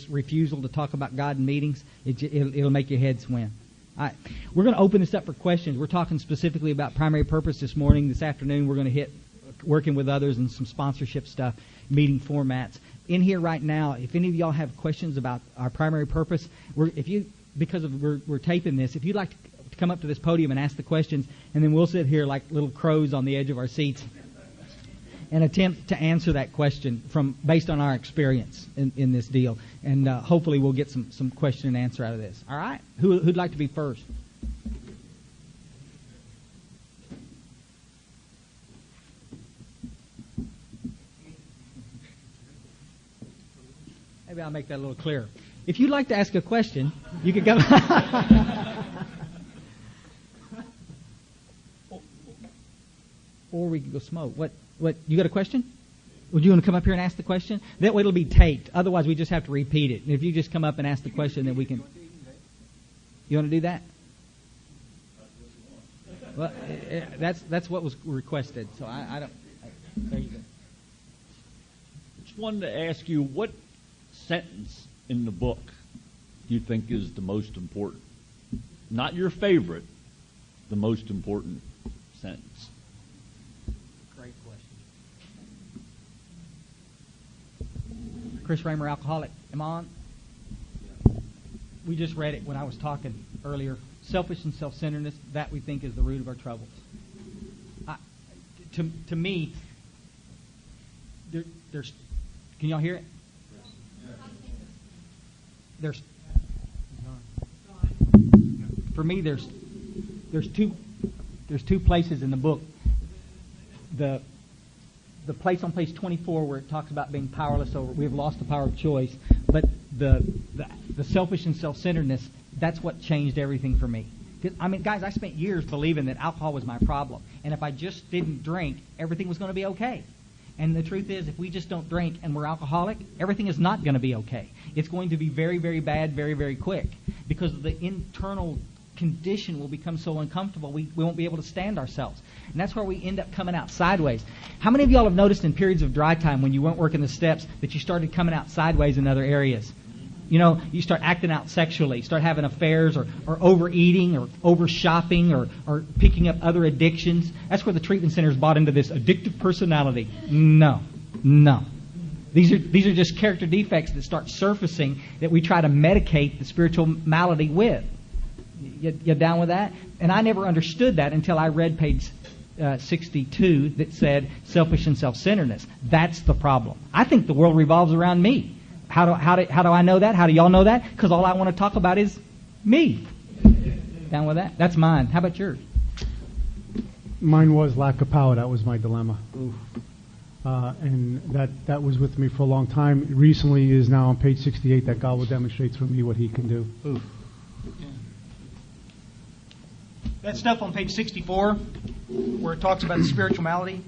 refusal to talk about God in meetings. It'll make your head swim. We're going to open this up for questions. We're talking specifically about primary purpose this morning. This afternoon, we're going to hit working with others and some sponsorship stuff, meeting formats. In here right now, if any of y'all have questions about our primary purpose, we're taping this, if you'd like to come up to this podium and ask the questions, and then we'll sit here like little crows on the edge of our seats and attempt to answer that question based on our experience in this deal. And hopefully we'll get some question and answer out of this. All right? Who'd like to be first? Maybe I'll make that a little clearer. If you'd like to ask a question, you could go... Or we could go smoke. What? You got a question? Would you want to come up here and ask the question? That way it'll be taped. Otherwise, we just have to repeat it. And if you just come up and ask the question, then we can... You want to do that? Well, that's what was requested. So I don't... There you go. Just wanted to ask you, what sentence in the book do you think is the most important? Not your favorite, the most important sentence. Great question. Chris Raymer, alcoholic. Am I on? We just read it when I was talking earlier. Selfish and self-centeredness, that we think is the root of our troubles. To me, there's... Can y'all hear it? For me, there's two places in the book. The place on page 24 where it talks about being powerless over, we have lost the power of choice. But the selfish and self-centeredness, that's what changed everything for me. I mean, guys, I spent years believing that alcohol was my problem, and if I just didn't drink, everything was going to be okay. And the truth is, if we just don't drink and we're alcoholic, everything is not going to be okay. It's going to be very, very bad, very, very quick, because the internal condition will become so uncomfortable we won't be able to stand ourselves. And that's where we end up coming out sideways. How many of y'all have noticed in periods of dry time when you weren't working the steps that you started coming out sideways in other areas? You know, you start acting out sexually, start having affairs or overeating or over shopping or picking up other addictions. That's where the treatment centers bought into this addictive personality. No. These are just character defects that start surfacing that we try to medicate the spiritual malady with. You down with that? And I never understood that until I read page 62 that said selfish and self-centeredness. That's the problem. I think the world revolves around me. How do I know that? How do y'all know that? Because all I want to talk about is me. Down with that? That's mine. How about yours? Mine was lack of power. That was my dilemma. And that was with me for a long time. Recently is now on page 68 that God will demonstrate through me what He can do. Oof. That stuff on page 64, where it talks about the spiritual malady,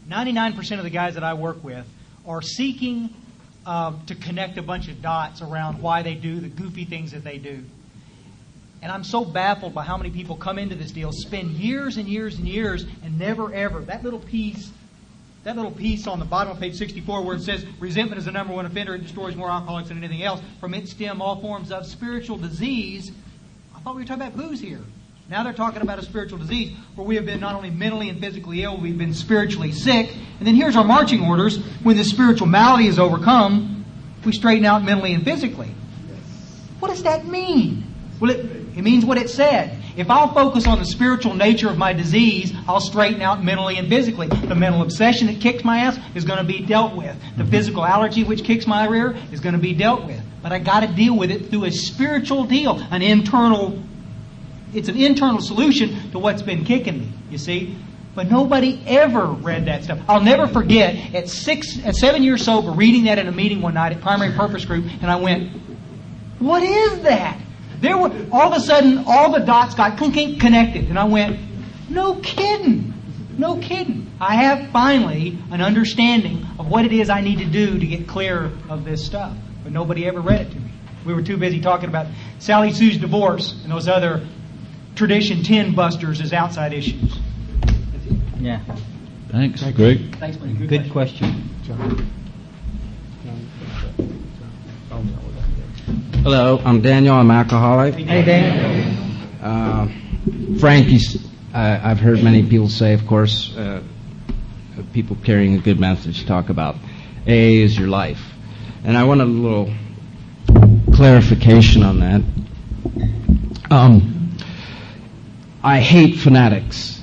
99% of the guys that I work with are seeking to connect a bunch of dots around why they do the goofy things that they do. And I'm so baffled by how many people come into this deal, spend years and years and years, and never ever, that little piece on the bottom of page 64 where it says resentment is the number one offender, it destroys more alcoholics than anything else, from it stem all forms of spiritual disease. I thought we were talking about booze here. Now they're talking about a spiritual disease where we have been not only mentally and physically ill, we've been spiritually sick. And then here's our marching orders. When the spiritual malady is overcome, we straighten out mentally and physically. What does that mean? Well, it means what it said. If I'll focus on the spiritual nature of my disease, I'll straighten out mentally and physically. The mental obsession that kicks my ass is going to be dealt with. The physical allergy which kicks my rear is going to be dealt with. But I got to deal with it through a spiritual deal, it's an internal solution to what's been kicking me, you see. But nobody ever read that stuff. I'll never forget, at 7 years sober, reading that in a meeting one night at Primary Purpose Group, and I went, what is that? All of a sudden, all the dots got connected, and I went, no kidding. No kidding. I have finally an understanding of what it is I need to do to get clear of this stuff. But nobody ever read it to me. We were too busy talking about Sally Sue's divorce and those other Tradition 10 busters as outside issues. Yeah. Thanks, Greg. Thanks, buddy. Good question. Hello, I'm Daniel. I'm alcoholic. Hey, Daniel. Frank, I've heard many people say, of course, people carrying a good message talk about AA is your life. And I want a little clarification on that. I hate fanatics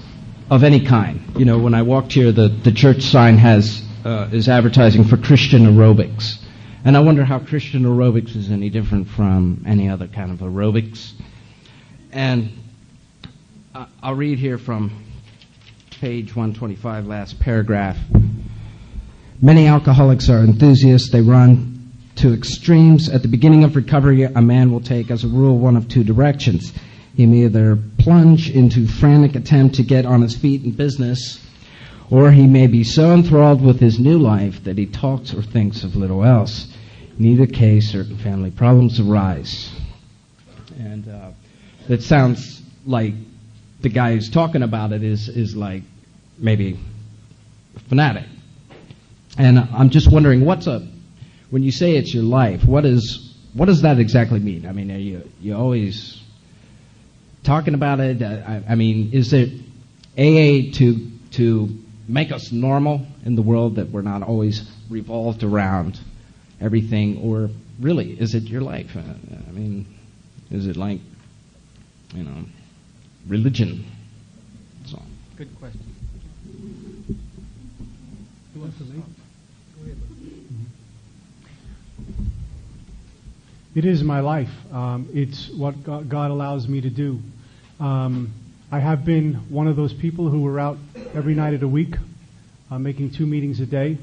of any kind. You know, when I walked here, the church sign is advertising for Christian aerobics. And I wonder how Christian aerobics is any different from any other kind of aerobics. And I'll read here from page 125, last paragraph. Many alcoholics are enthusiasts. They run to extremes. At the beginning of recovery, a man will take, as a rule, one of two directions. He may either plunge into frantic attempt to get on his feet in business, or he may be so enthralled with his new life that he talks or thinks of little else. In either case, certain family problems arise. And it sounds like the guy who's talking about it is like maybe a fanatic. And I'm just wondering, when you say it's your life, what does that exactly mean? I mean, are you always talking about it? I mean, is it AA to make us normal in the world, that we're not always revolved around everything, or really, is it your life? I mean, is it like, religion? So. Good question. Who wants to lead? Go ahead. It is my life. It's what God allows me to do. I have been one of those people who were out every night of the week, making 2 meetings a day.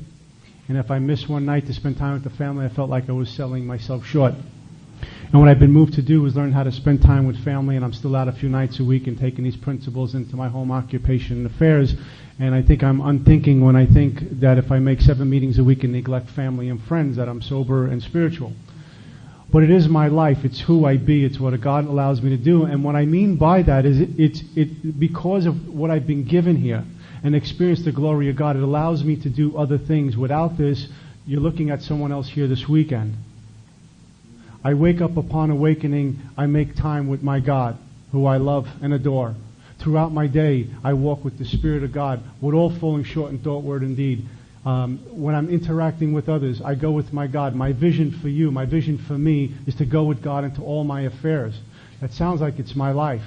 And if I missed one night to spend time with the family, I felt like I was selling myself short. And what I've been moved to do is learn how to spend time with family, and I'm still out a few nights a week and taking these principles into my home occupation and affairs. And I think I'm unthinking when I think that if I make 7 meetings a week and neglect family and friends, that I'm sober and spiritual. But it is my life. It's who I be. It's what God allows me to do. And what I mean by that is it's because of what I've been given here and experienced the glory of God, it allows me to do other things. Without this, you're looking at someone else here this weekend. I wake up upon awakening. I make time with my God, who I love and adore. Throughout my day, I walk with the Spirit of God, with all falling short in thought, word, and deed. When I'm interacting with others, I go with my God. My vision for you, my vision for me, is to go with God into all my affairs. That sounds like it's my life.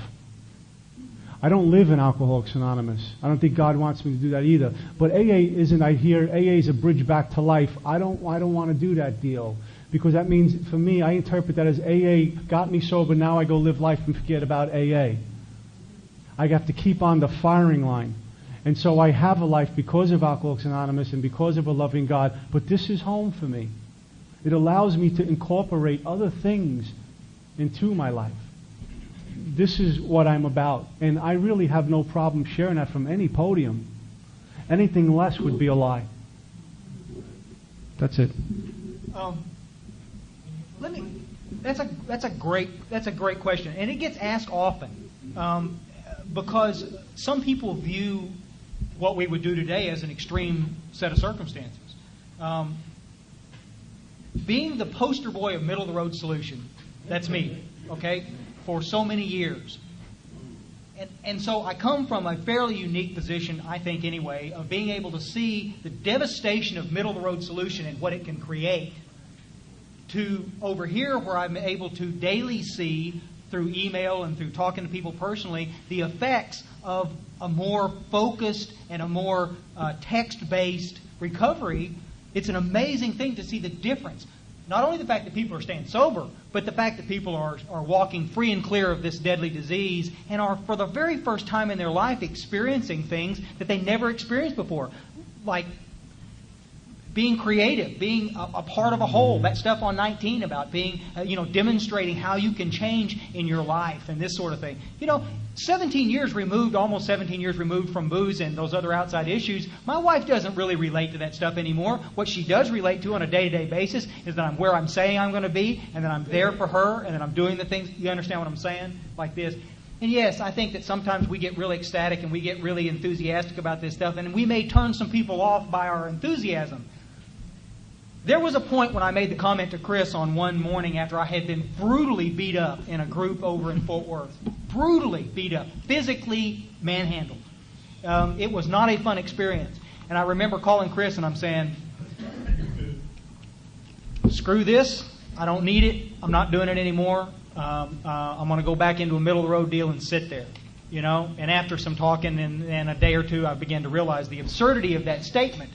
I don't live in Alcoholics Anonymous. I don't think God wants me to do that either. But AA isn't, I hear, AA is a bridge back to life. I don't want to do that deal. Because that means, for me, I interpret that as AA got me sober, now I go live life and forget about AA. I have to keep on the firing line. And so I have a life because of Alcoholics Anonymous and because of a loving God, but this is home for me. It allows me to incorporate other things into my life. This is what I'm about, and I really have no problem sharing that from any podium. Anything less would be a lie. That's it. That's a great question, and it gets asked often because some people view what we would do today as an extreme set of circumstances. Being the poster boy of middle of the road solution, that's me, okay, for so many years. And so I come from a fairly unique position, I think anyway, of being able to see the devastation of middle-of-the-road solution and what it can create, to over here where I'm able to daily see through email and through talking to people personally the effects of a more focused and a more text-based recovery. It's an amazing thing to see the difference. Not only the fact that people are staying sober, but the fact that people are walking free and clear of this deadly disease and are, for the very first time in their life, experiencing things that they never experienced before. Like being creative, being a part of a whole. That stuff on 19 about being, demonstrating how you can change in your life and this sort of thing. 17 years removed, almost 17 years removed from booze and those other outside issues, my wife doesn't really relate to that stuff anymore. What she does relate to on a day-to-day basis is that I'm where I'm saying I'm going to be, and that I'm there for her, and that I'm doing the things. You understand what I'm saying? Like this. And yes, I think that sometimes we get really ecstatic and we get really enthusiastic about this stuff, and we may turn some people off by our enthusiasm. There was a point when I made the comment to Chris on one morning after I had been brutally beat up in a group over in Fort Worth. Brutally beat up. Physically manhandled. It was not a fun experience. And I remember calling Chris and I'm saying, screw this. I don't need it. I'm not doing it anymore. I'm going to go back into a middle-of-the-road deal and sit there. And after some talking and a day or two, I began to realize the absurdity of that statement.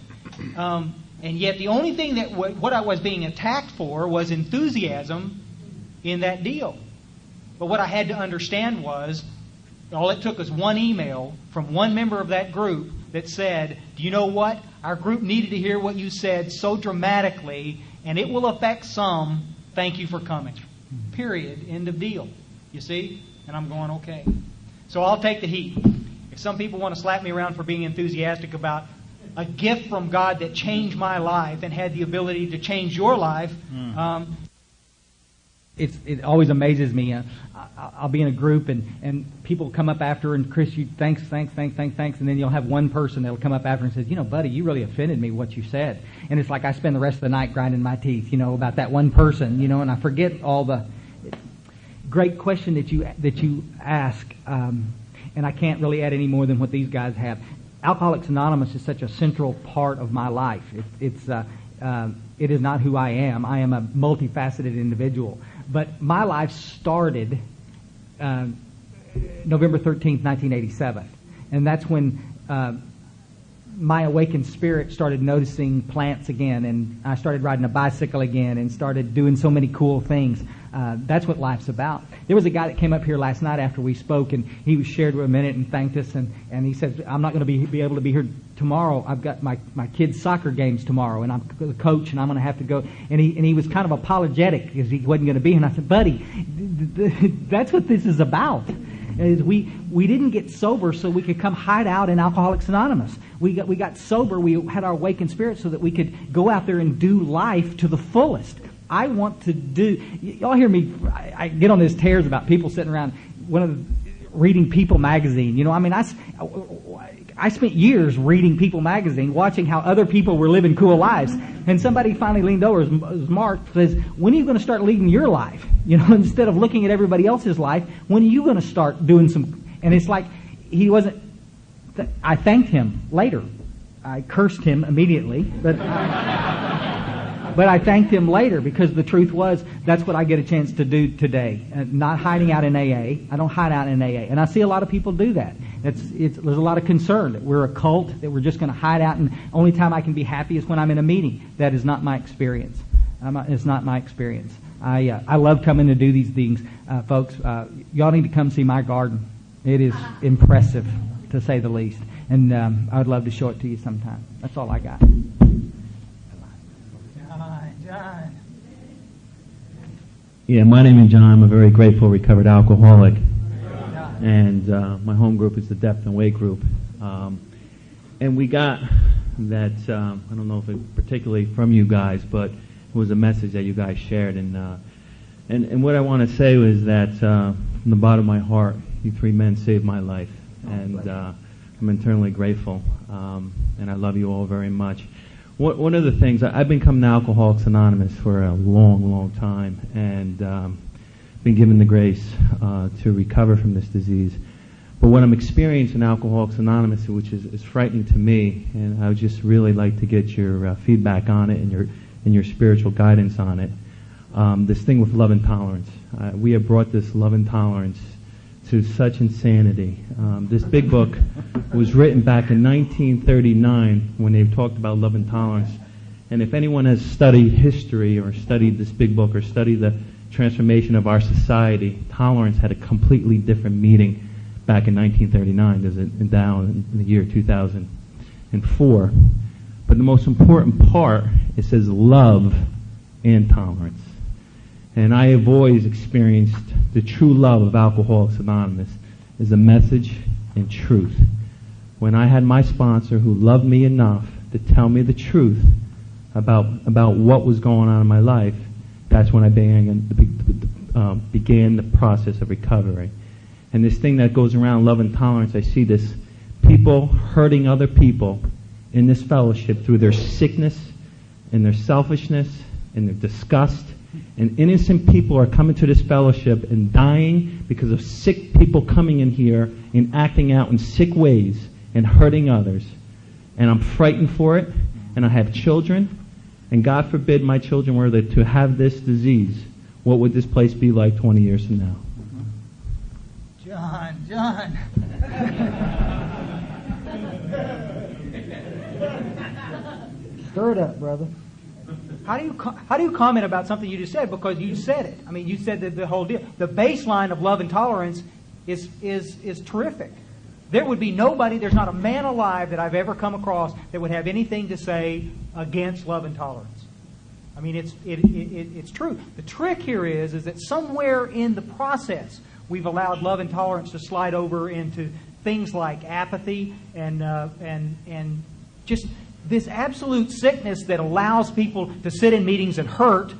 And yet the only thing that what I was being attacked for was enthusiasm in that deal. But what I had to understand was, all it took was one email from one member of that group that said, do you know what? Our group needed to hear what you said so dramatically, and it will affect some. Thank you for coming. Period. End of deal. You see? And I'm going, okay. So I'll take the heat. If some people want to slap me around for being enthusiastic about a gift from God that changed my life and had the ability to change your life. It always amazes me. I'll be in a group and people come up after, and Chris, you thanks, and then you'll have one person that'll come up after and says, buddy, you really offended me what you said. And it's like I spend the rest of the night grinding my teeth, about that one person, and I forget all the great question that you ask, and I can't really add any more than what these guys have. Alcoholics Anonymous is such a central part of my life. It is not who I am. I am a multifaceted individual. But my life started November 13th, 1987. And that's when my awakened spirit started noticing plants again. And I started riding a bicycle again and started doing so many cool things. That's what life's about. There was a guy that came up here last night after we spoke, and he was shared for a minute and thanked us, and he said, I'm not going to be able to be here tomorrow. I've got my kids' soccer games tomorrow, and I'm the coach, and I'm going to have to go. And he was kind of apologetic because he wasn't going to be here. And I said, buddy, that's what this is about. Is we didn't get sober so we could come hide out in Alcoholics Anonymous. We got sober, we had our awakened spirit so that we could go out there and do life to the fullest. I want to do. Y'all hear me? I get on these tears about people sitting around reading People magazine. I spent years reading People magazine, watching how other people were living cool lives. And somebody finally leaned over, as Mark says, "When are you going to start leading your life? Instead of looking at everybody else's life, when are you going to start doing some?" And it's like he wasn't. I thanked him later. I cursed him immediately, but I thanked him later because the truth was that's what I get a chance to do today. Not hiding out in AA. I don't hide out in AA. And I see a lot of people do that. There's a lot of concern that we're a cult, that we're just going to hide out, and only time I can be happy is when I'm in a meeting. That is not my experience. It's not my experience. I love coming to do these things. Folks, y'all need to come see my garden. It is impressive, to say the least. And I would love to show it to you sometime. That's all I got. John. Yeah, my name is John. I'm a very grateful recovered alcoholic. And my home group is the Depth and Weight group. And we got that, I don't know if it particularly from you guys, but it was a message that you guys shared. And what I want to say was that from the bottom of my heart, you three men saved my life. And I'm eternally grateful. And I love you all very much. One of the things, I've been coming to Alcoholics Anonymous for a long, long time, and been given the grace to recover from this disease. But what I'm experiencing in Alcoholics Anonymous, which is frightening to me, and I would just really like to get your feedback on it and your spiritual guidance on it. This thing with love and tolerance. We have brought this love and tolerance to such insanity. This big book was written back in 1939 when they talked about love and tolerance. And if anyone has studied history or studied this big book or studied the transformation of our society, tolerance had a completely different meaning back in 1939 as it down in the year 2004. But the most important part, it says love and tolerance. And I have always experienced the true love of Alcoholics Anonymous is a message and truth. When I had my sponsor who loved me enough to tell me the truth about what was going on in my life, that's when I began the process of recovery. And this thing that goes around, love and tolerance, I see this people hurting other people in this fellowship through their sickness and their selfishness and their disgust. And innocent people are coming to this fellowship and dying because of sick people coming in here and acting out in sick ways and hurting others. And I'm frightened for it, and I have children, and God forbid my children were to have this disease. What would this place be like 20 years from now? John. Stir it up, brother. How do you comment about something you just said? Because you said it. I mean, you said that the whole deal. The baseline of love and tolerance is terrific. There would be nobody, there's not a man alive that I've ever come across that would have anything to say against love and tolerance. I mean, it's true. The trick here is that somewhere in the process we've allowed love and tolerance to slide over into things like apathy and just this absolute sickness that allows people to sit in meetings and hurt,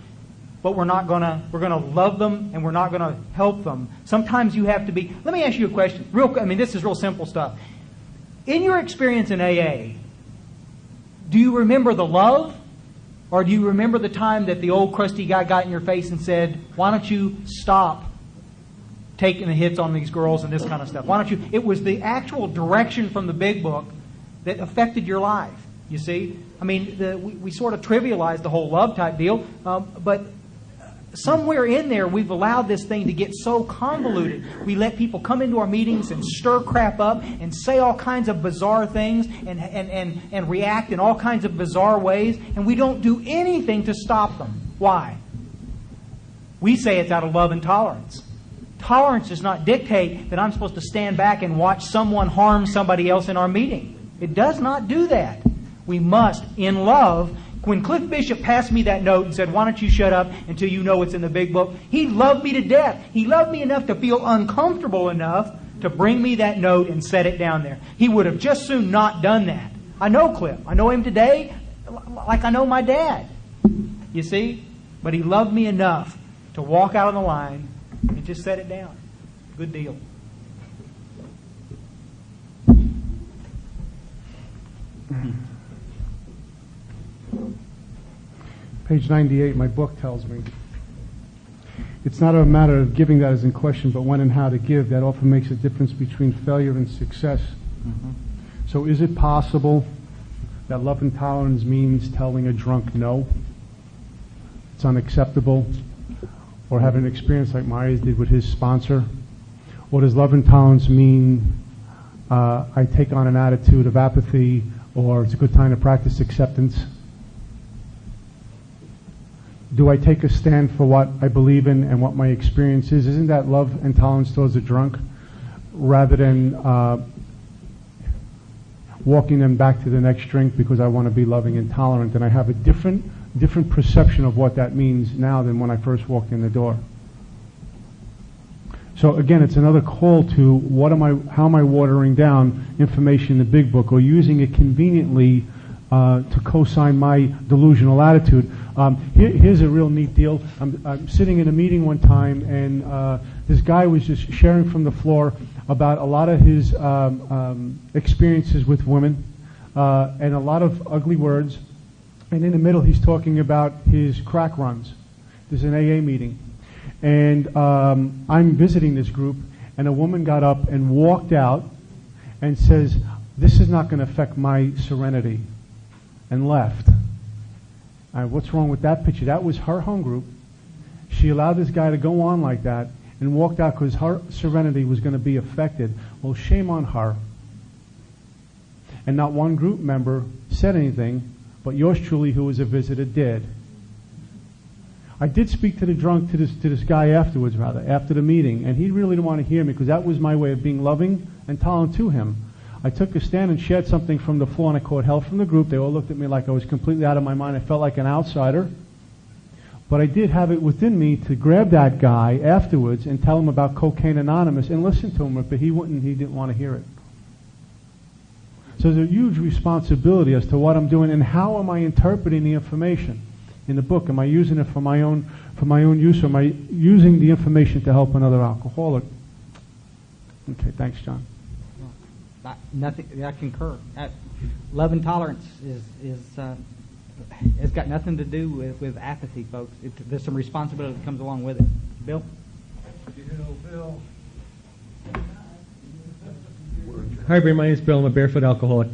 but we're gonna love them and we're not gonna help them. Sometimes you have to be. Let me ask you a question. This is real simple stuff. In your experience in AA, do you remember the love, or do you remember the time that the old crusty guy got in your face and said, "Why don't you stop taking the hits on these girls and this kind of stuff? Why don't you?" It was the actual direction from the big book that affected your life. You see, I mean, we sort of trivialized the whole love type deal, but somewhere in there we've allowed this thing to get so convoluted. We let people come into our meetings and stir crap up and say all kinds of bizarre things and react in all kinds of bizarre ways, and we don't do anything to stop them. Why? We say it's out of love and tolerance. Tolerance does not dictate that I'm supposed to stand back and watch someone harm somebody else in our meeting. It does not do that. We must, in love. When Cliff Bishop passed me that note and said, "Why don't you shut up until you know what's in the big book?" He loved me to death. He loved me enough to feel uncomfortable enough to bring me that note and set it down there. He would have just soon not done that. I know Cliff. I know him today like I know my dad. You see? But he loved me enough to walk out on the line and just set it down. Good deal. Page 98, my book tells me, it's not a matter of giving that is in question, but when and how to give. That often makes a difference between failure and success. Mm-hmm. So is it possible that love and tolerance means telling a drunk no? It's unacceptable? Or have an experience like Myers did with his sponsor? Or does love and tolerance mean I take on an attitude of apathy, or it's a good time to practice acceptance? Do I take a stand for what I believe in and what my experience is? Isn't that love and tolerance towards a drunk, rather than walking them back to the next drink because I want to be loving and tolerant? And I have a different perception of what that means now than when I first walked in the door. So again, it's another call to how am I watering down information in the big book, or using it conveniently to co-sign my delusional attitude. Here's a real neat deal. I'm sitting in a meeting one time, and this guy was just sharing from the floor about a lot of his experiences with women, and a lot of ugly words. And in the middle, he's talking about his crack runs. There's an AA meeting. And I'm visiting this group, And a woman got up and walked out and says, "This is not going to affect my serenity," and left. What's wrong with that picture? That was her home group. She allowed this guy to go on like that and walked out because her serenity was going to be affected. Well, shame on her. And not one group member said anything, but yours truly, who was a visitor, did. I did speak to the drunk, to this guy afterwards, after the meeting, and he really didn't want to hear me because that was my way of being loving and tolerant to him. I took a stand and shared something from the floor, and I caught hell from the group. They all looked at me like I was completely out of my mind. I felt like an outsider. But I did have it within me to grab that guy afterwards and tell him about Cocaine Anonymous and listen to him, but he didn't want to hear it. So there's a huge responsibility as to what I'm doing and how am I interpreting the information in the book. Am I using it for my own use, or am I using the information to help another alcoholic? Okay, thanks, John. Nothing. I concur. Love and tolerance has got nothing to do with apathy, folks. There's some responsibility that comes along with it. Bill? Bill. Hi, everybody. My name is Bill. I'm a barefoot alcoholic.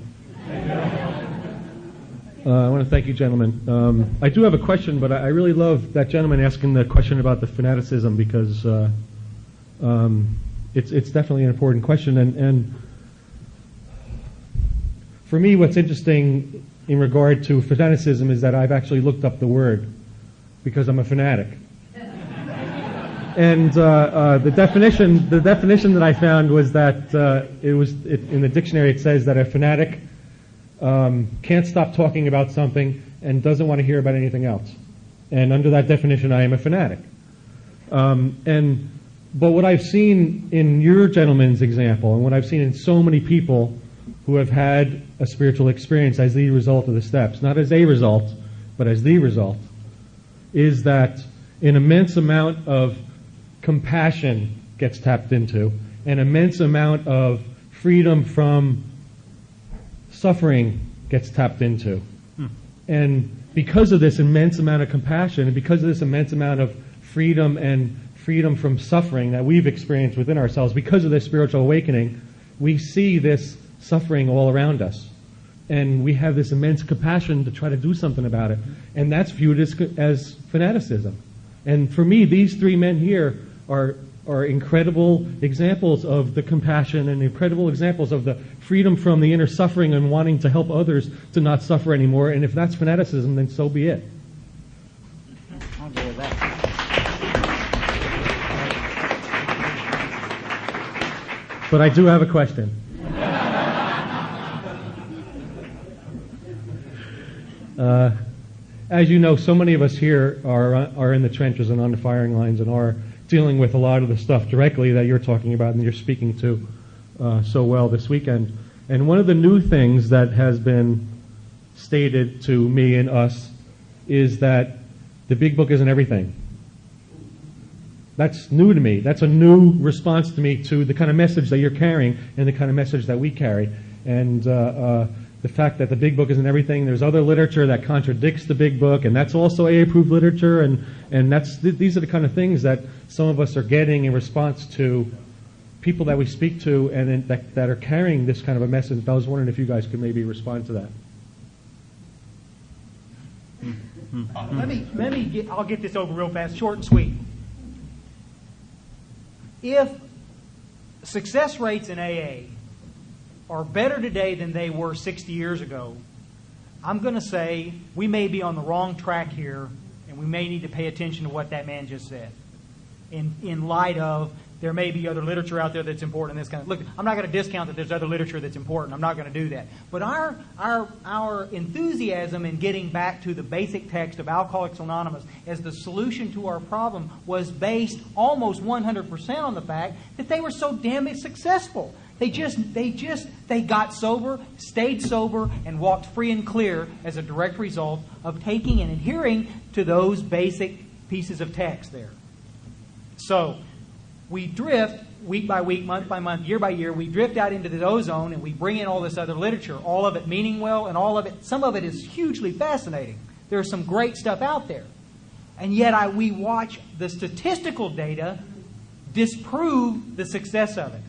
I want to thank you, gentlemen. I do have a question, but I really love that gentleman asking the question about the fanaticism because it's definitely an important question. And for me, what's interesting in regard to fanaticism is that I've actually looked up the word because I'm a fanatic. And the definition that I found was that in the dictionary it says that a fanatic can't stop talking about something and doesn't want to hear about anything else. And under that definition, I am a fanatic. But what I've seen in your gentleman's example, and what I've seen in so many people who have had a spiritual experience as the result of the steps, not as a result, but as the result, is that an immense amount of compassion gets tapped into, an immense amount of freedom from suffering gets tapped into. And because of this immense amount of compassion, and because of this immense amount of freedom and freedom from suffering that we've experienced within ourselves, because of this spiritual awakening, we see this suffering all around us. And we have this immense compassion to try to do something about it. And that's viewed as fanaticism. And for me, these three men here are incredible examples of the compassion and incredible examples of the freedom from the inner suffering and wanting to help others to not suffer anymore. And if that's fanaticism, then so be it. I'll go with that. But I do have a question. As you know, so many of us here are in the trenches and on the firing lines and are dealing with a lot of the stuff directly that you're talking about and you're speaking to so well this weekend. And one of the new things that has been stated to me and us is that the big book isn't everything. That's new to me. That's a new response to me to the kind of message that you're carrying and the kind of message that we carry. And the fact that the big book isn't everything. There's other literature that contradicts the big book, and that's also AA-approved literature, and these are the kind of things that some of us are getting in response to people that we speak to and that are carrying this kind of a message. I was wondering if you guys could maybe respond to that. I'll get this over real fast, short and sweet. If success rates in AA are better today than they were 60 years ago, I'm going to say we may be on the wrong track here, and we may need to pay attention to what that man just said. In light of, there may be other literature out there that's important. This kind of look. I'm not going to discount that there's other literature that's important. I'm not going to do that. But our enthusiasm in getting back to the basic text of Alcoholics Anonymous as the solution to our problem was based almost 100% on the fact that they were so damn successful. They got sober, stayed sober, and walked free and clear as a direct result of taking and adhering to those basic pieces of text there. So we drift week by week, month by month, year by year. We drift out into the ozone and we bring in all this other literature, all of it meaning well, and all of it, some of it is hugely fascinating. There's some great stuff out there. And yet we watch the statistical data disprove the success of it.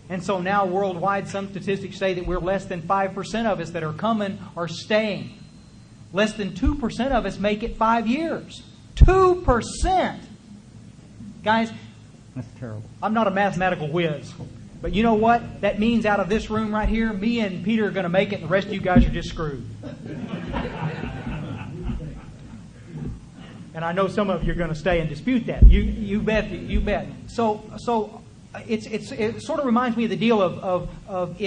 And so now worldwide, some statistics say that we're less than 5% of us that are coming are staying. Less than 2% of us make it 5 years. 2%! Guys, That's terrible. I'm not a mathematical whiz. But you know what? That means out of this room right here, me and Peter are going to make it, and the rest of you guys are just screwed. And I know some of you are going to stay and dispute that. You bet. You bet. So it sort of reminds me of the deal of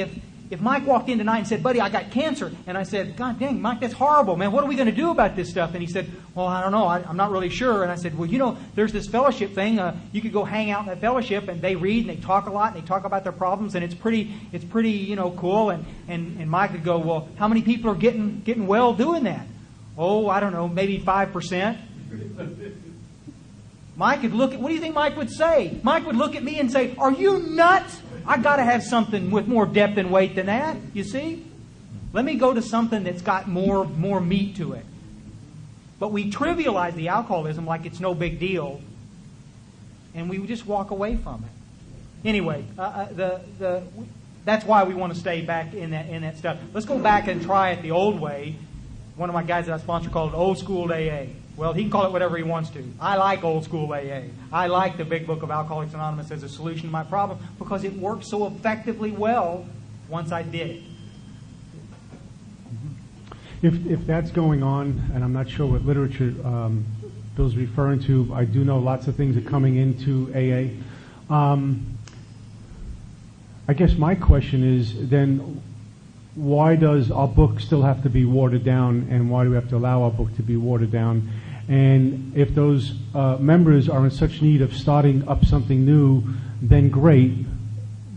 if Mike walked in tonight and said, "Buddy, I got cancer," and I said, "God dang, Mike, that's horrible, man. What are we going to do about this stuff?" And he said, "Well, I don't know. I'm not really sure." And I said, "Well, you know, there's this fellowship thing. You could go hang out in that fellowship, and they read and they talk a lot and they talk about their problems, and it's pretty cool." And Mike would go, "Well, how many people are getting well doing that?" "Oh, I don't know, maybe 5%. Mike could look at, what do you think Mike would say? Mike would look at me and say, "Are you nuts? I got to have something with more depth and weight than that, you see? Let me go to something that's got more meat to it." But we trivialize the alcoholism like it's no big deal, and we just walk away from it. Anyway, that's why we want to stay back in that stuff. Let's go back and try it the old way. One of my guys that I sponsor called it old school AA. Well, he can call it whatever he wants to. I like old school AA. I like the Big Book of Alcoholics Anonymous as a solution to my problem because it worked so effectively well once I did it. If that's going on, and I'm not sure what literature Bill's referring to, I do know lots of things are coming into AA. I guess my question is then, why does our book still have to be watered down, and why do we have to allow our book to be watered down? And if those members are in such need of starting up something new, then great,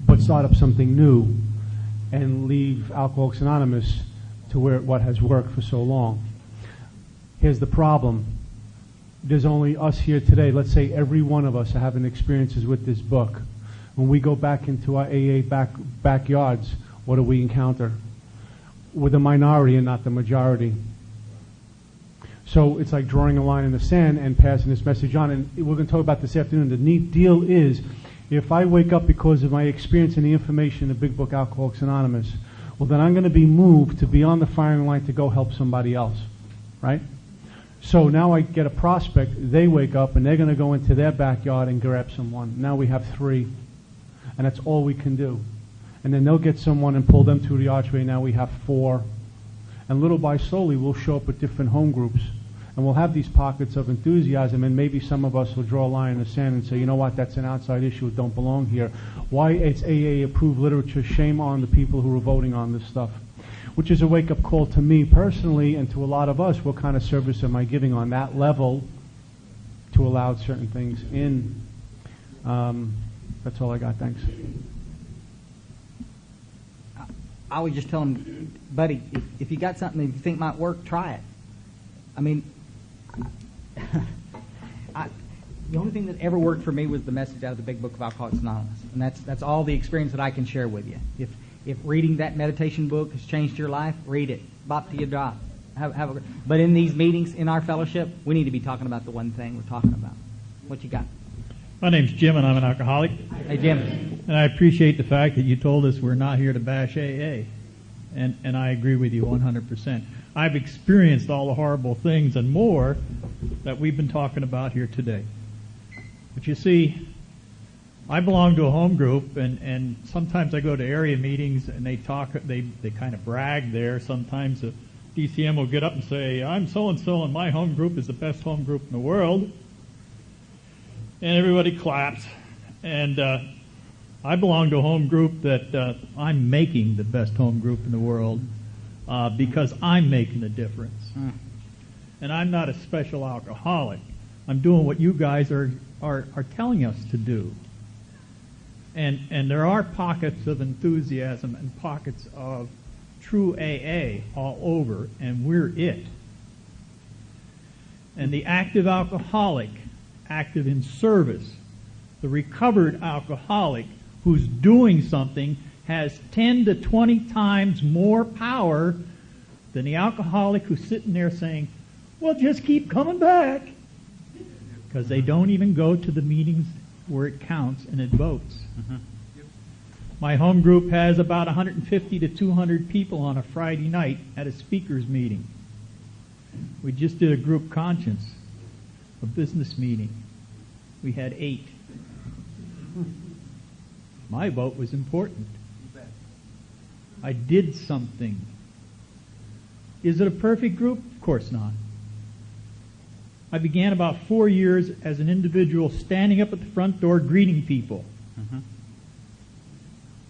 but start up something new and leave Alcoholics Anonymous to where what has worked for so long. Here's the problem. There's only us here today. Let's say every one of us are having experiences with this book. When we go back into our AA backyards, what do we encounter? We're the minority and not the majority. So it's like drawing a line in the sand and passing this message on. And we're going to talk about this afternoon. The neat deal is, if I wake up because of my experience and the information in the Big Book Alcoholics Anonymous, well, then I'm going to be moved to be on the firing line to go help somebody else, right? So now I get a prospect. They wake up and they're going to go into their backyard and grab someone. Now we have 3, and that's all we can do. And then they'll get someone and pull them through the archway. Now we have 4. And little by slowly, we'll show up with different home groups. And we'll have these pockets of enthusiasm, and maybe some of us will draw a line in the sand and say, you know what, that's an outside issue, it don't belong here. Why it's AA-approved literature, shame on the people who are voting on this stuff. Which is a wake-up call to me personally, and to a lot of us. What kind of service am I giving on that level to allow certain things in? That's all I got, thanks. I would just tell him, buddy, if you got something that you think might work, try it. I mean, the only thing that ever worked for me was the message out of the Big Book of Alcoholics Anonymous, and that's all the experience that I can share with you. If reading that meditation book has changed your life, read it. Bop to your job. But in these meetings, in our fellowship, we need to be talking about the one thing we're talking about. What you got? My name's Jim, and I'm an alcoholic. Hey, Jim. And I appreciate the fact that you told us we're not here to bash AA. And I agree with you 100%. I've experienced all the horrible things and more that we've been talking about here today. But you see, I belong to a home group, and sometimes I go to area meetings and they talk, they kind of brag there. Sometimes the DCM will get up and say, I'm so-and-so and my home group is the best home group in the world. And everybody claps. And I belong to a home group that I'm making the best home group in the world because I'm making a difference. And I'm not a special alcoholic. I'm doing what you guys are telling us to do. And there are pockets of enthusiasm and pockets of true AA all over, and we're it. And the active alcoholic, active in service, the recovered alcoholic who's doing something has 10 to 20 times more power than the alcoholic who's sitting there saying, well, just keep coming back. Because they don't even go to the meetings where it counts and it votes. My home group has about 150 to 200 people on a Friday night at a speakers meeting. We just did a group conscience, a business meeting. We had 8. My vote was important. I did something. Is it a perfect group? Of course not. I began about 4 years as an individual standing up at the front door greeting people.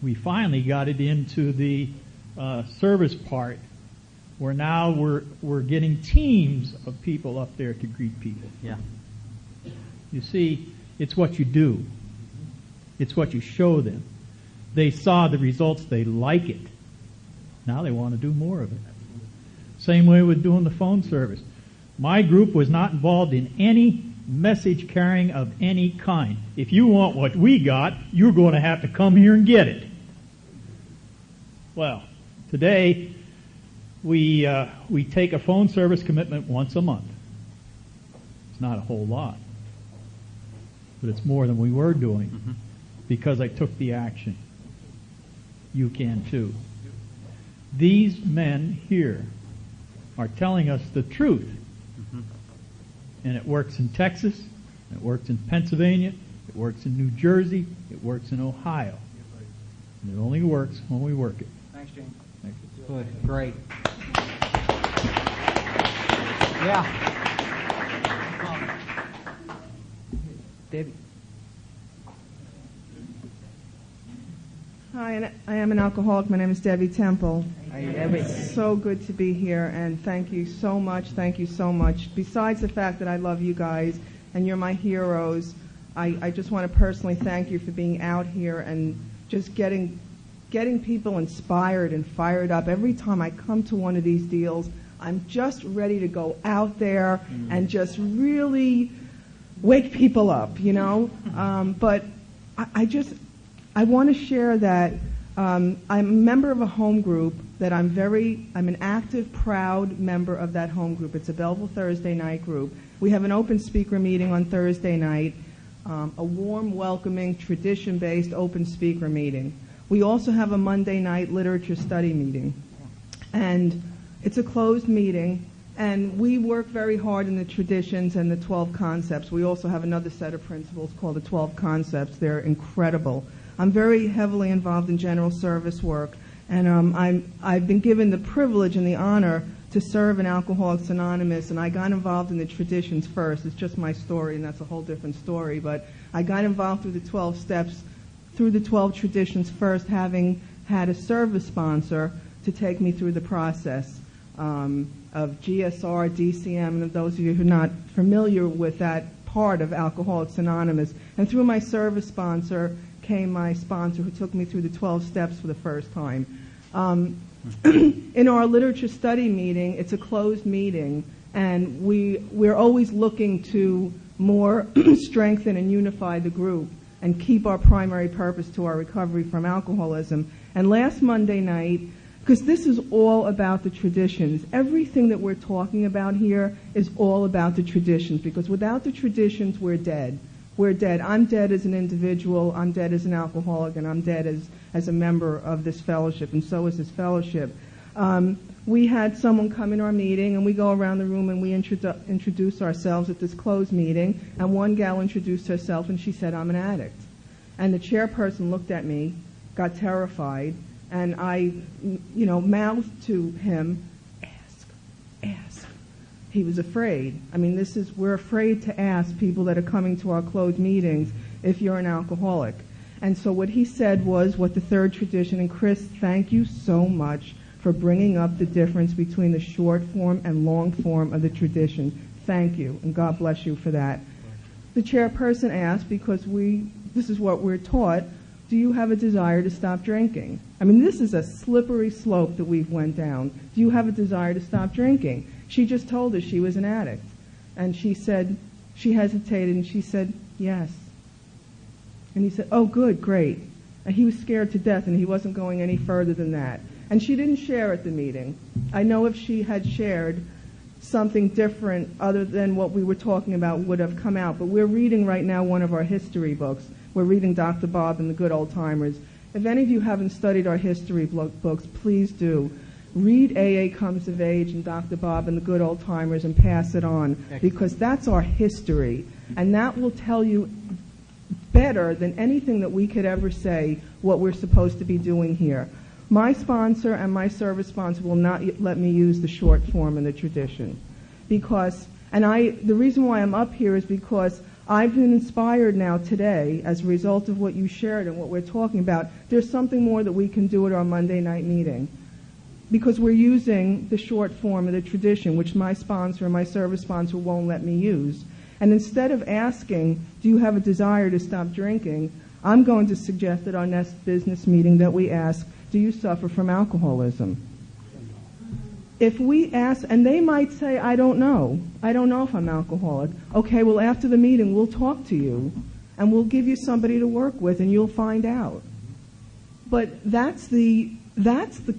We finally got it into the service part, where now we're getting teams of people up there to greet people. Yeah. You see, it's what you do. It's what you show them. They saw the results. They like it. Now they want to do more of it. Same way with doing the phone service. My group was not involved in any message carrying of any kind. If you want what we got, you're going to have to come here and get it. Well, today we take a phone service commitment once a month. It's not a whole lot, but it's more than we were doing because I took the action. You can too. These men here are telling us the truth. And it works in Texas, it works in Pennsylvania, it works in New Jersey, it works in Ohio. And it only works when we work it. Thanks, James. Thank you. Good. Great. Yeah. Debbie. Hi, and I am an alcoholic. My name is Debbie Temple. Hi, Debbie. It's so good to be here, and thank you so much. Thank you so much. Besides the fact that I love you guys and you're my heroes, I just want to personally thank you for being out here and just getting people inspired and fired up. Every time I come to one of these deals, I'm just ready to go out there and just really wake people up, you know. But I want to share that I'm a member of a home group that I'm an active, proud member of that home group. It's a Belleville Thursday night group. We have an open speaker meeting on Thursday night, a warm, welcoming, tradition-based open speaker meeting. We also have a Monday night literature study meeting. And it's a closed meeting, and we work very hard in the traditions and the 12 concepts. We also have another set of principles called the 12 concepts. They're incredible. I'm very heavily involved in general service work, and I've been given the privilege and the honor to serve in Alcoholics Anonymous, and I got involved in the traditions first. It's just my story, and that's a whole different story, but I got involved through the 12 steps, through the 12 traditions first, having had a service sponsor to take me through the process of GSR, DCM, and those of you who are not familiar with that part of Alcoholics Anonymous. And through my service sponsor came my sponsor who took me through the 12 steps for the first time. In our literature study meeting, it's a closed meeting, and we're always looking to more strengthen and unify the group and keep our primary purpose to our recovery from alcoholism. And last Monday night, because this is all about the traditions, everything that we're talking about here is all about the traditions, because without the traditions, we're dead. We're dead. I'm dead as an individual, I'm dead as an alcoholic, and I'm dead as a member of this fellowship, and so is this fellowship. We had someone come in our meeting, and we go around the room and we introduce ourselves at this closed meeting, and one gal introduced herself, and she said, "I'm an addict." And the chairperson looked at me, got terrified, and I, mouthed to him, ask. He was afraid. I mean, we're afraid to ask people that are coming to our closed meetings if you're an alcoholic. And so what he said was what the third tradition, and Chris, thank you so much for bringing up the difference between the short form and long form of the tradition. Thank you, and God bless you for that. The chairperson asked, because this is what we're taught, do you have a desire to stop drinking? I mean, this is a slippery slope that we've went down. Do you have a desire to stop drinking? She just told us she was an addict. And she said, she hesitated, and she said, yes. And he said, oh, good, great. And he was scared to death, and he wasn't going any further than that. And she didn't share at the meeting. I know if she had shared, something different other than what we were talking about would have come out. But we're reading right now one of our history books. We're reading Dr. Bob and the Good Old Timers. If any of you haven't studied our history books, please do. Read AA Comes of Age and Dr. Bob and the Good Old Timers and pass it on, because that's our history. And that will tell you better than anything that we could ever say what we're supposed to be doing here. My sponsor and my service sponsor will not let me use the short form and the tradition. The reason why I'm up here is because I've been inspired now today as a result of what you shared and what we're talking about. There's something more that we can do at our Monday night meeting, because we're using the short form of the tradition, which my sponsor and my service sponsor won't let me use. And instead of asking, do you have a desire to stop drinking, I'm going to suggest at our next business meeting that we ask, do you suffer from alcoholism? If we ask, and they might say, I don't know if I'm alcoholic. Okay, well, after the meeting, we'll talk to you, and we'll give you somebody to work with, and you'll find out. But that's the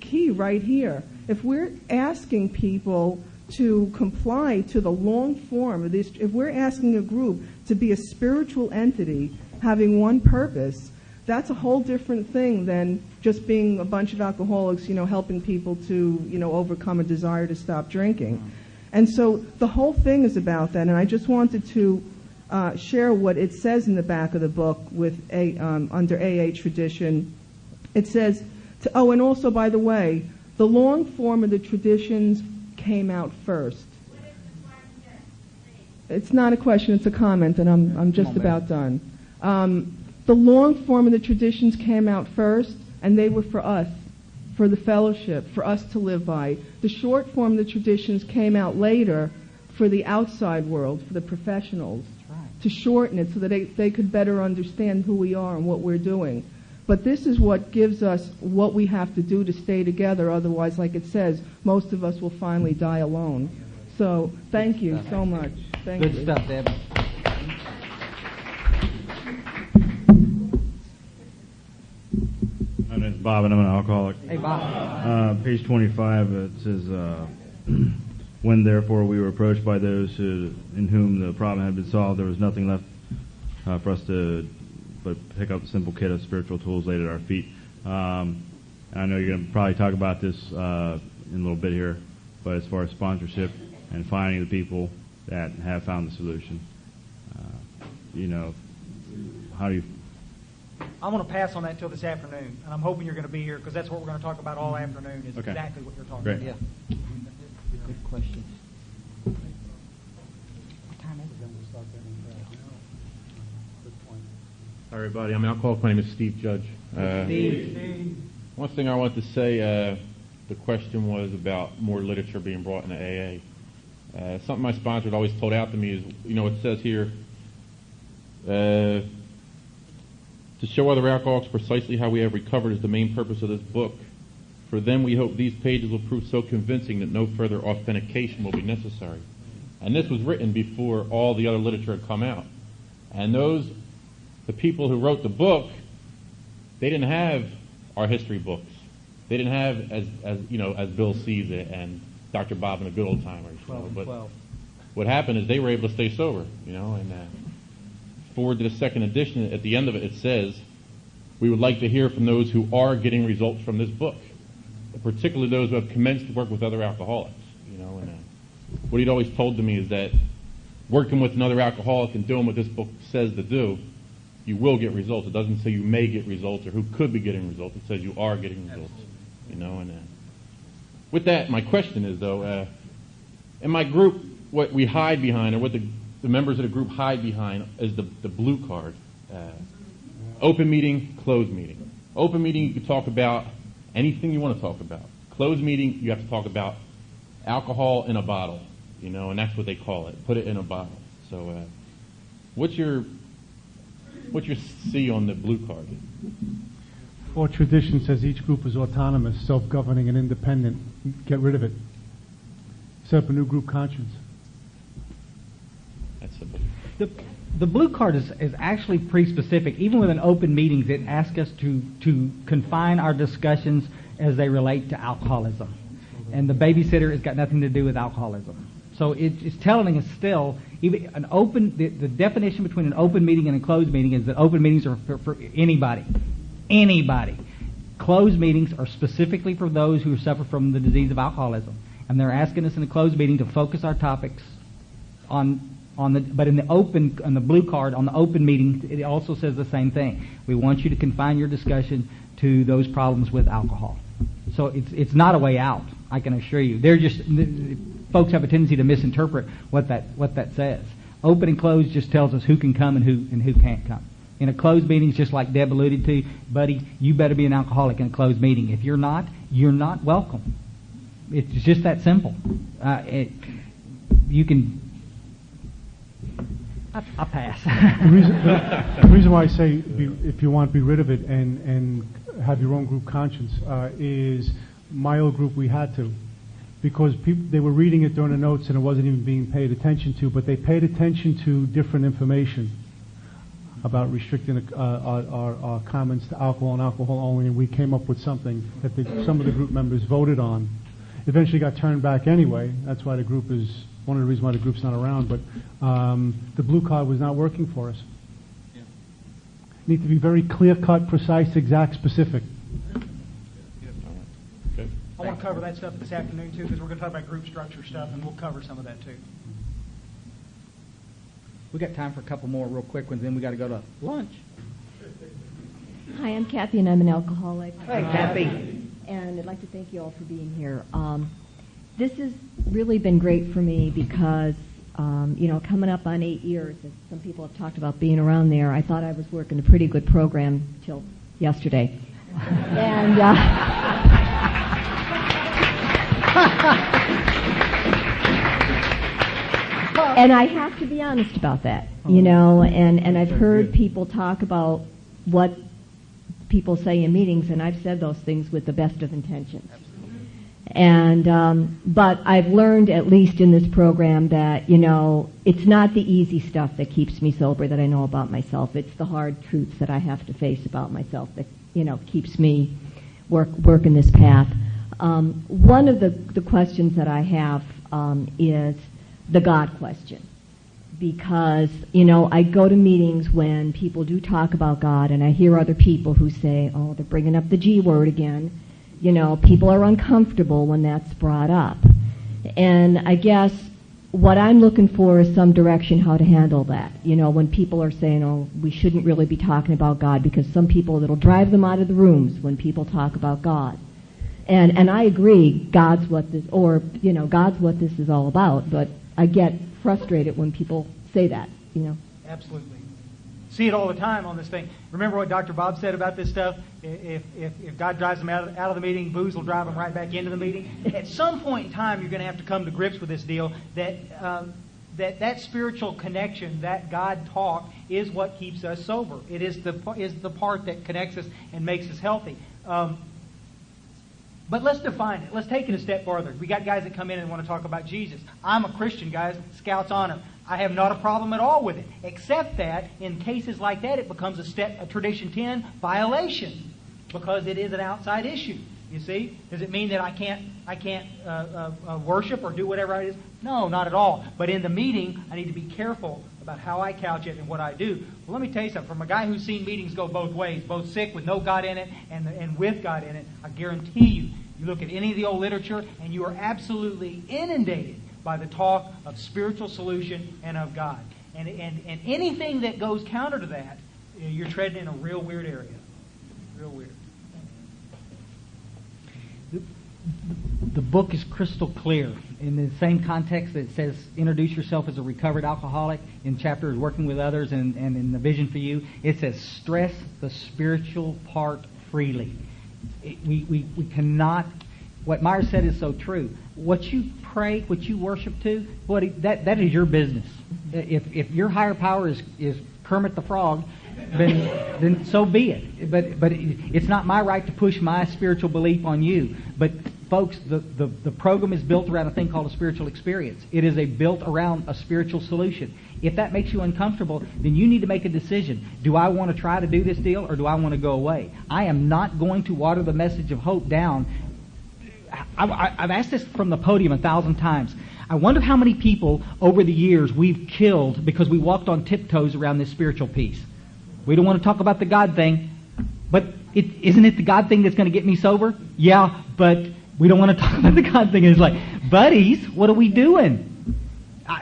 key right here. If we're asking people to comply to the long form of this, if we're asking a group to be a spiritual entity having one purpose, that's a whole different thing than just being a bunch of alcoholics, helping people to, overcome a desire to stop drinking. And so the whole thing is about that, and I just wanted to share what it says in the back of the book with under AA tradition. It says, and also, by the way, the long form of the traditions came out first. It's not a question, it's a comment, and I'm just about done. The long form of the traditions came out first, and they were for us, for the fellowship, for us to live by. The short form of the traditions came out later for the outside world, for the professionals, to shorten it so that they could better understand who we are and what we're doing. But this is what gives us what we have to do to stay together. Otherwise, like it says, most of us will finally die alone. So thank you so much. Thank you. Good stuff, Deb. My name's Bob, and I'm an alcoholic. Hey, Bob. Page 25, it says, when therefore we were approached by those in whom the problem had been solved, there was nothing left for us to but pick up a simple kit of spiritual tools laid at our feet. I know you're going to probably talk about this in a little bit here, but as far as sponsorship and finding the people that have found the solution, how do you... I'm going to pass on that until this afternoon, and I'm hoping you're going to be here, because that's what we're going to talk about all afternoon, is Okay. exactly what you're talking Great. about. Yeah. Good questions. Hi, everybody. I'm an alcoholic. My name is Steve Judge. Steve. One thing I want to say, the question was about more literature being brought into AA. Something my sponsor had always told out to me is, it says here, to show other alcoholics precisely how we have recovered is the main purpose of this book. For them, we hope these pages will prove so convincing that no further authentication will be necessary. And this was written before all the other literature had come out. And the people who wrote the book, they didn't have our history books. They didn't have, as Bill sees it, and Dr. Bob and the Good Old Timers. But what happened is they were able to stay sober, and forward to the second edition, at the end of it, it says, we would like to hear from those who are getting results from this book, particularly those who have commenced to work with other alcoholics, and what he'd always told to me is that working with another alcoholic and doing what this book says to do, you will get results. It doesn't say you may get results or who could be getting results. It says you are getting results, and with that, my question is, though, in my group, what we hide behind, or what the members of the group hide behind, is the blue card. Open meeting, closed meeting. Open meeting, you can talk about anything you want to talk about. Closed meeting, you have to talk about alcohol in a bottle, and that's what they call it. Put it in a bottle. So, what's your C on the blue card? Our tradition says each group is autonomous, self-governing, and independent. Get rid of it. Set up a new group conscience. That's simple. The blue card is actually pretty specific. Even within open meetings, it asks us to confine our discussions as they relate to alcoholism. And the babysitter has got nothing to do with alcoholism. So it's telling us still, even an open, the definition between an open meeting and a closed meeting is that open meetings are for anybody. Anybody. Closed meetings are specifically for those who suffer from the disease of alcoholism. And they're asking us in a closed meeting to focus our topics but in the open, on the blue card, on the open meeting, it also says the same thing. We want you to confine your discussion to those problems with alcohol. So it's not a way out, I can assure you. Folks have a tendency to misinterpret what that says. Open and closed just tells us who can come and who can't come. In a closed meeting, just like Deb alluded to, buddy, you better be an alcoholic in a closed meeting. If you're not, you're not welcome. It's just that simple. You can. I'll pass. The reason why I say if you want to be rid of it and have your own group conscience is my old group we had to. Because they were reading it during the notes and it wasn't even being paid attention to, but they paid attention to different information about restricting our comments to alcohol and alcohol only, and we came up with something that some of the group members voted on. Eventually got turned back anyway. That's why the group is one of the reasons why the group's not around. But the blue card was not working for us. Yeah. Need to be very clear-cut, precise, exact, specific. I want to cover that stuff this afternoon too, because we're going to talk about group structure stuff, and we'll cover some of that too. We got time for a couple more real quick ones, then we got to go to lunch. Hi, I'm Kathy, and I'm an alcoholic. Hey, Kathy. And I'd like to thank you all for being here. This has really been great for me because, coming up on 8 years, as some people have talked about being around there, I thought I was working a pretty good program till yesterday. And and I have to be honest about that, and I've heard people talk about what people say in meetings, and I've said those things with the best of intentions. And but I've learned, at least in this program, that it's not the easy stuff that keeps me sober that I know about myself. It's the hard truths that I have to face about myself that keeps me working this path. One of the questions that I have is the God question, because I go to meetings when people do talk about God, and I hear other people who say, "Oh, they're bringing up the G word again." People are uncomfortable when that's brought up. And I guess what I'm looking for is some direction how to handle that. When people are saying, oh, we shouldn't really be talking about God, because some people, it'll drive them out of the rooms when people talk about God. And I agree, God's what this is all about, but I get frustrated when people say that, Absolutely. See it all the time on this thing. Remember what Dr. Bob said about this stuff? If God drives them out of the meeting, booze will drive them right back into the meeting. At some point in time, you're going to have to come to grips with this deal that spiritual connection, that God talk, is what keeps us sober. It is the part that connects us and makes us healthy. But let's define it. Let's take it a step farther. We got guys that come in and want to talk about Jesus. I'm a Christian, guys. Scout's honor. I have not a problem at all with it, except that in cases like that, it becomes a Tradition 10 violation, because it is an outside issue. You see? Does it mean that I can't worship or do whatever it is? No, not at all. But in the meeting, I need to be careful about how I couch it and what I do. Well, let me tell you something. From a guy who's seen meetings go both ways, both sick with no God in it and with God in it, I guarantee you look at any of the old literature, and you are absolutely inundated by the talk of spiritual solution and of God. And anything that goes counter to that, you're treading in a real weird area. Real weird. The book is crystal clear. In the same context that it says, introduce yourself as a recovered alcoholic, in chapters working with others and in the vision for you, it says, stress the spiritual part freely. We cannot. What Myers said is so true. What you pray, what you worship to, that is your business. If your higher power is Kermit the Frog, then so be it. But it's not my right to push my spiritual belief on you. But folks, the program is built around a thing called a spiritual experience. It is built around a spiritual solution. If that makes you uncomfortable, then you need to make a decision. Do I want to try to do this deal, or do I want to go away? I am not going to water the message of hope down. I've asked this from the podium 1,000 times. I wonder how many people over the years we've killed because we walked on tiptoes around this spiritual piece. We don't want to talk about the God thing, but isn't it the God thing that's going to get me sober? Yeah, but we don't want to talk about the God thing. And it's like, buddies, what are we doing?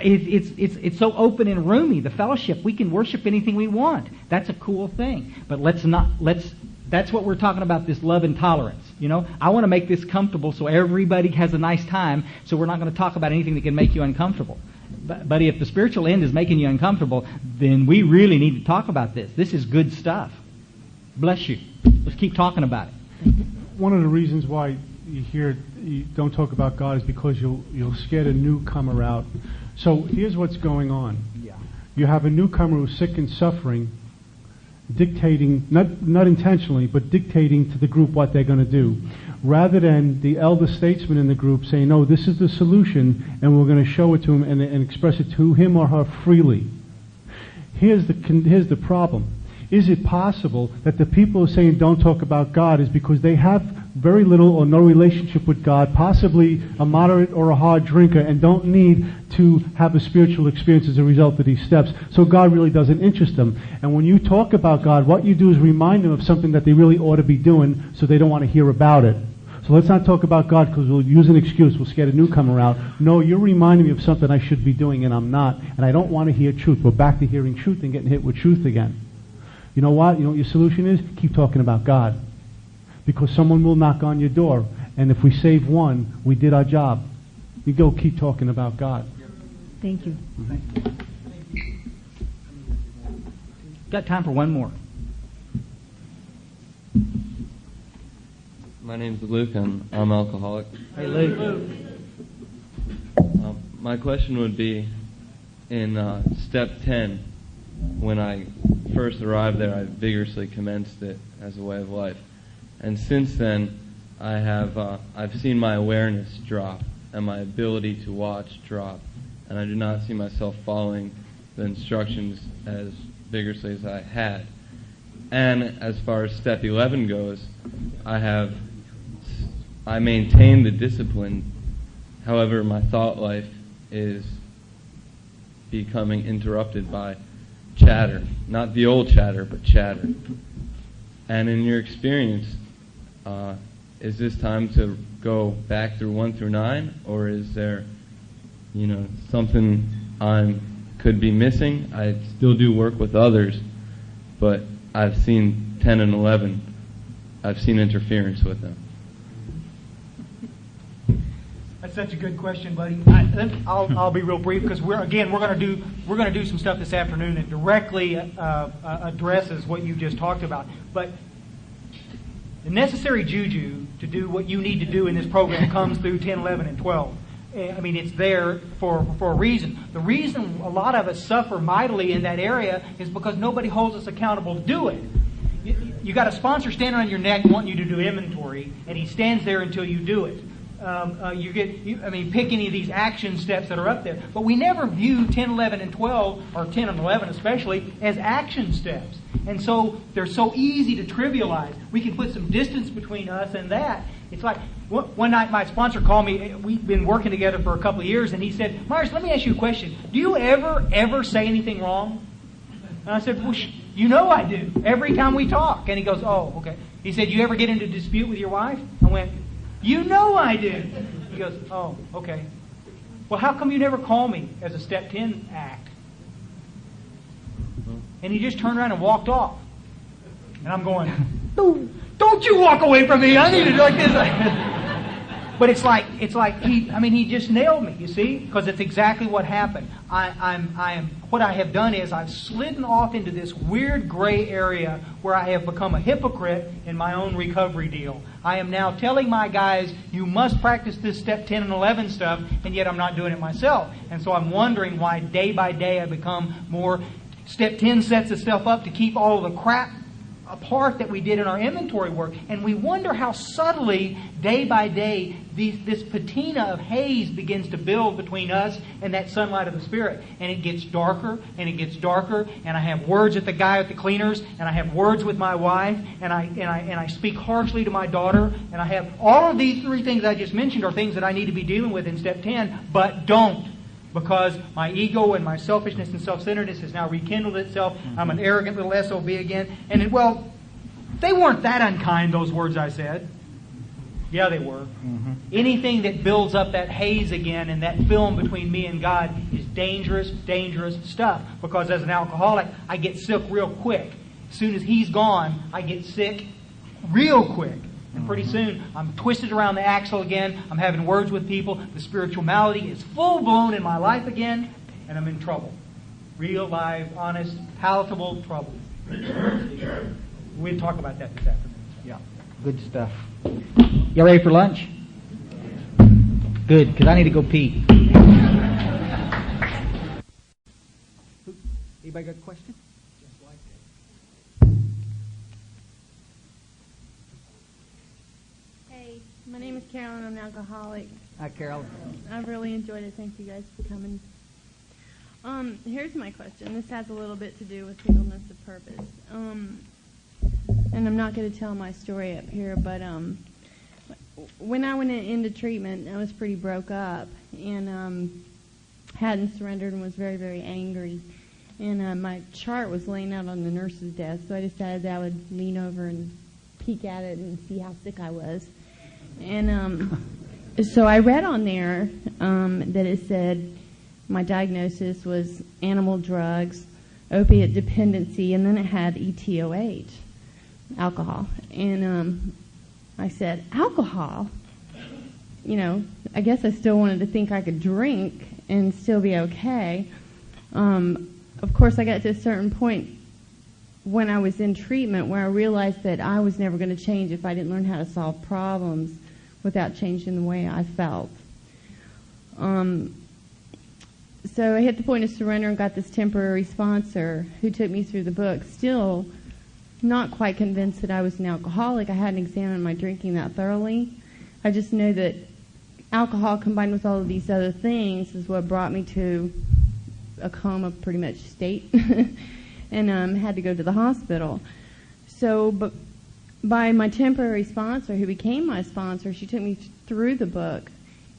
It's so open and roomy. The fellowship, we can worship anything we want. That's a cool thing. But that's what we're talking about, this love and tolerance. You know, I want to make this comfortable so everybody has a nice time, so we're not going to talk about anything that can make you uncomfortable. But if the spiritual end is making you uncomfortable, then we really need to talk about this. This is good stuff. Bless you. Let's keep talking about it. One of the reasons why you don't talk about God is because you'll scare a newcomer out. So here's what's going on. Yeah. You have a newcomer who's sick and suffering, dictating, not intentionally, but dictating to the group what they're going to do, rather than the elder statesman in the group saying, no, this is the solution, and we're going to show it to him and express it to him or her freely. Here's the problem. Is it possible that the people who are saying don't talk about God is because they have very little or no relationship with God, possibly a moderate or a hard drinker, and don't need to have a spiritual experience as a result of these steps? So God really doesn't interest them. And when you talk about God, what you do is remind them of something that they really ought to be doing, so they don't want to hear about it. So let's not talk about God because we'll use an excuse. We'll scare the newcomer out. No, you're reminding me of something I should be doing and I'm not. And I don't want to hear truth. We're back to hearing truth and getting hit with truth again. You know what? You know what your solution is? Keep talking about God. Because someone will knock on your door. And if we save one, we did our job. You go keep talking about God. Thank you. Got time for one more. My name's Luke. I'm alcoholic. Hey, Luke. My question would be, in step 10, when I first arrived there, I vigorously commenced it as a way of life. And since then, I've seen my awareness drop and my ability to watch drop. And I do not see myself following the instructions as vigorously as I had. And as far as step 11 goes, I maintain the discipline. However, my thought life is becoming interrupted by chatter. Not the old chatter, but chatter. And in your experience, is this time to go back through 1 through 9, or is there, something I could be missing? I still do work with others, but I've seen 10 and 11. I've seen interference with them. That's such a good question, buddy. I'll be real brief because we're going to do some stuff this afternoon that directly addresses what you just talked about. But the necessary juju to do what you need to do in this program comes through 10, 11, and 12. I mean, it's there for a reason. The reason a lot of us suffer mightily in that area is because nobody holds us accountable to do it. You got a sponsor standing on your neck wanting you to do inventory, and he stands there until you do it. Pick any of these action steps that are up there. But we never view 10, 11, and 12, or 10 and 11 especially, as action steps. And so they're so easy to trivialize. We can put some distance between us and that. It's like, one night my sponsor called me. We've been working together for a couple of years, and he said, Myers, let me ask you a question. Do you ever say anything wrong? And I said, well, you know I do. Every time we talk. And he goes, oh, okay. He said, you ever get into a dispute with your wife? I went, you know I do. He goes, oh, okay. Well, how come you never call me as a step 10 act? And he just turned around and walked off. And I'm going, don't you walk away from me. I need to do like this. But it's like he just nailed me, you see? Because it's exactly what happened. What I have done is I've slidden off into this weird gray area where I have become a hypocrite in my own recovery deal. I am now telling my guys, you must practice this step 10 and 11 stuff, and yet I'm not doing it myself. And so I'm wondering why day by day I become more. Step 10 sets itself up to keep all of the crap a part that we did in our inventory work, and we wonder how subtly, day by day, this patina of haze begins to build between us and that sunlight of the Spirit. And it gets darker, and it gets darker, and I have words at the guy at the cleaners, and I have words with my wife, and I speak harshly to my daughter, and I have all of these three things I just mentioned are things that I need to be dealing with in step 10, but don't. Because my ego and my selfishness and self-centeredness has now rekindled itself. I'm an arrogant little SOB again. And they weren't that unkind, those words I said. Yeah, they were. Anything that builds up that haze again and that film between me and God is dangerous, dangerous stuff. Because as an alcoholic, I get sick real quick. As soon as he's gone, I get sick real quick. And pretty soon, I'm twisted around the axle again. I'm having words with people. The spiritual malady is full-blown in my life again, and I'm in trouble. Real, live, honest, palatable trouble. We'll talk about that this afternoon. Yeah, good stuff. Y'all ready for lunch? Good, because I need to go pee. Anybody got a question? My name is Carolyn. I'm an alcoholic. Hi, Carolyn. I've really enjoyed it. Thank you guys for coming. Here's my question. This has a little bit to do with singleness of purpose. And I'm not going to tell my story up here, but when I went into treatment, I was pretty broke up and hadn't surrendered and was very, very angry. And my chart was laying out on the nurse's desk, so I decided that I would lean over and peek at it and see how sick I was. And so I read on there that it said my diagnosis was animal drugs, opiate dependency, and then it had ETOH, alcohol. And I said, alcohol? You know, I guess I still wanted to think I could drink and still be okay. Of course, I got to a certain point when I was in treatment where I realized that I was never going to change if I didn't learn how to solve problems without changing the way I felt. So I hit the point of surrender and got this temporary sponsor who took me through the book. Still not quite convinced that I was an alcoholic. I hadn't examined my drinking that thoroughly. I just know that alcohol combined with all of these other things is what brought me to a coma pretty much state and had to go to the hospital. So, but by my temporary sponsor, who became my sponsor, she took me through the book,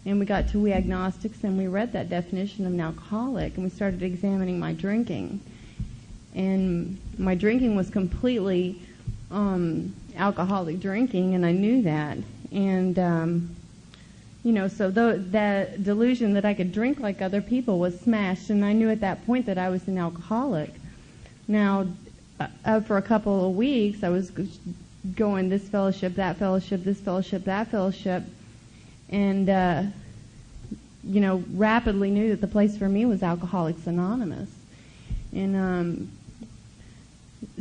and we got to We Agnostics, and we read that definition of an alcoholic, and we started examining my drinking. And my drinking was completely alcoholic drinking, and I knew that. And, you know, so that delusion that I could drink like other people was smashed, and I knew at that point that I was an alcoholic. Now, for a couple of weeks, I was going this fellowship, that fellowship, this fellowship, that fellowship, and, you know, rapidly knew that the place for me was Alcoholics Anonymous. And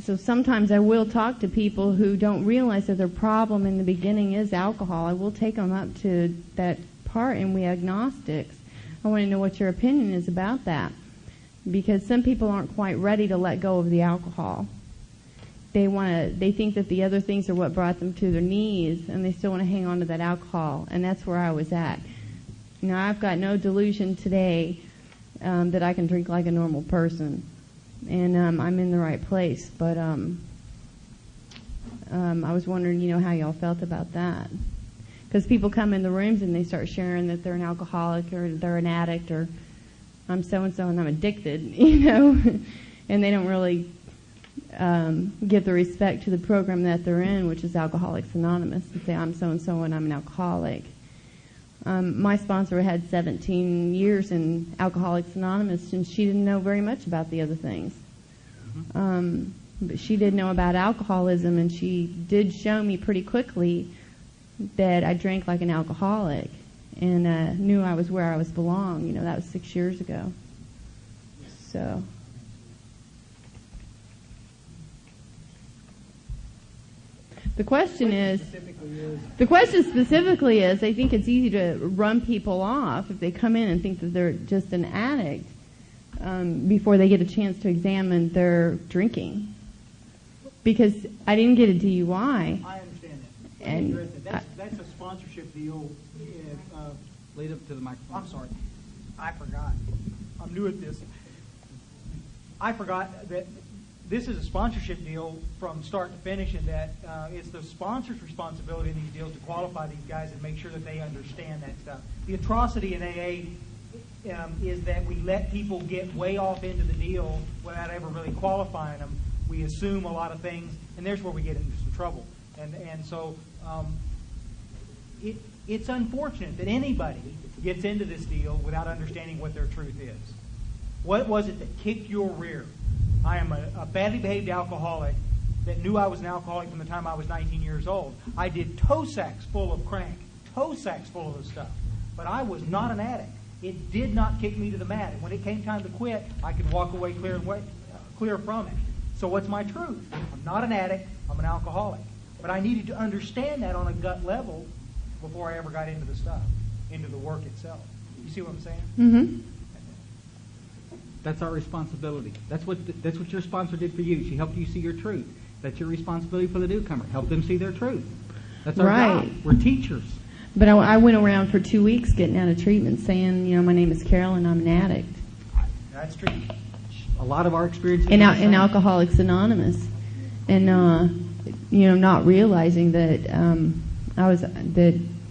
so sometimes I will talk to people who don't realize that their problem in the beginning is alcohol. I will take them up to that part in We Agnostics. I want to know what your opinion is about that, because some people aren't quite ready to let go of the alcohol. They think that the other things are what brought them to their knees, and they still want to hang on to that alcohol, and that's where I was at. Now, I've got no delusion today that I can drink like a normal person, and I'm in the right place, but I was wondering, you know, how y'all felt about that. Because people come in the rooms and they start sharing that they're an alcoholic or they're an addict or I'm so-and-so and I'm addicted, you know, and they don't really give the respect to the program that they're in, which is Alcoholics Anonymous, and say, I'm so-and-so and I'm an alcoholic. My sponsor had 17 years in Alcoholics Anonymous, and she didn't know very much about the other things. But she did know about alcoholism, and she did show me pretty quickly that I drank like an alcoholic and knew I was where I was belonged. You know, that was 6 years ago. So... The question specifically is, I think it's easy to run people off if they come in and think that they're just an addict before they get a chance to examine their drinking. because I didn't get a DUI. I understand that. And that's a sponsorship deal. Lead up to the microphone. I'm sorry. I forgot. I'm new at this. I forgot that this is a sponsorship deal from start to finish, and that it's the sponsor's responsibility in these deals to qualify these guys and make sure that they understand that stuff. The atrocity in AA is that we let people get way off into the deal without ever really qualifying them. We assume a lot of things, and there's where we get into some trouble. And so it's unfortunate that anybody gets into this deal without understanding what their truth is. What was it that kicked your rear? I am a badly behaved alcoholic that knew I was an alcoholic from the time I was 19 years old. I did toe sacks full of crank, toe sacks full of this stuff. But I was not an addict. It did not kick me to the mat. And when it came time to quit, I could walk away clear from it. So what's my truth? I'm not an addict. I'm an alcoholic. But I needed to understand that on a gut level before I ever got into the stuff, into the work itself. You see what I'm saying? Mm-hmm. That's our responsibility. That's what your sponsor did for you. She helped you see your truth. That's your responsibility for the newcomer. Help them see their truth. That's our job. We're teachers. But I went around for 2 weeks getting out of treatment saying, my name is Carol and I'm an addict. That's true. A lot of our experiences in Alcoholics Anonymous. And, not realizing that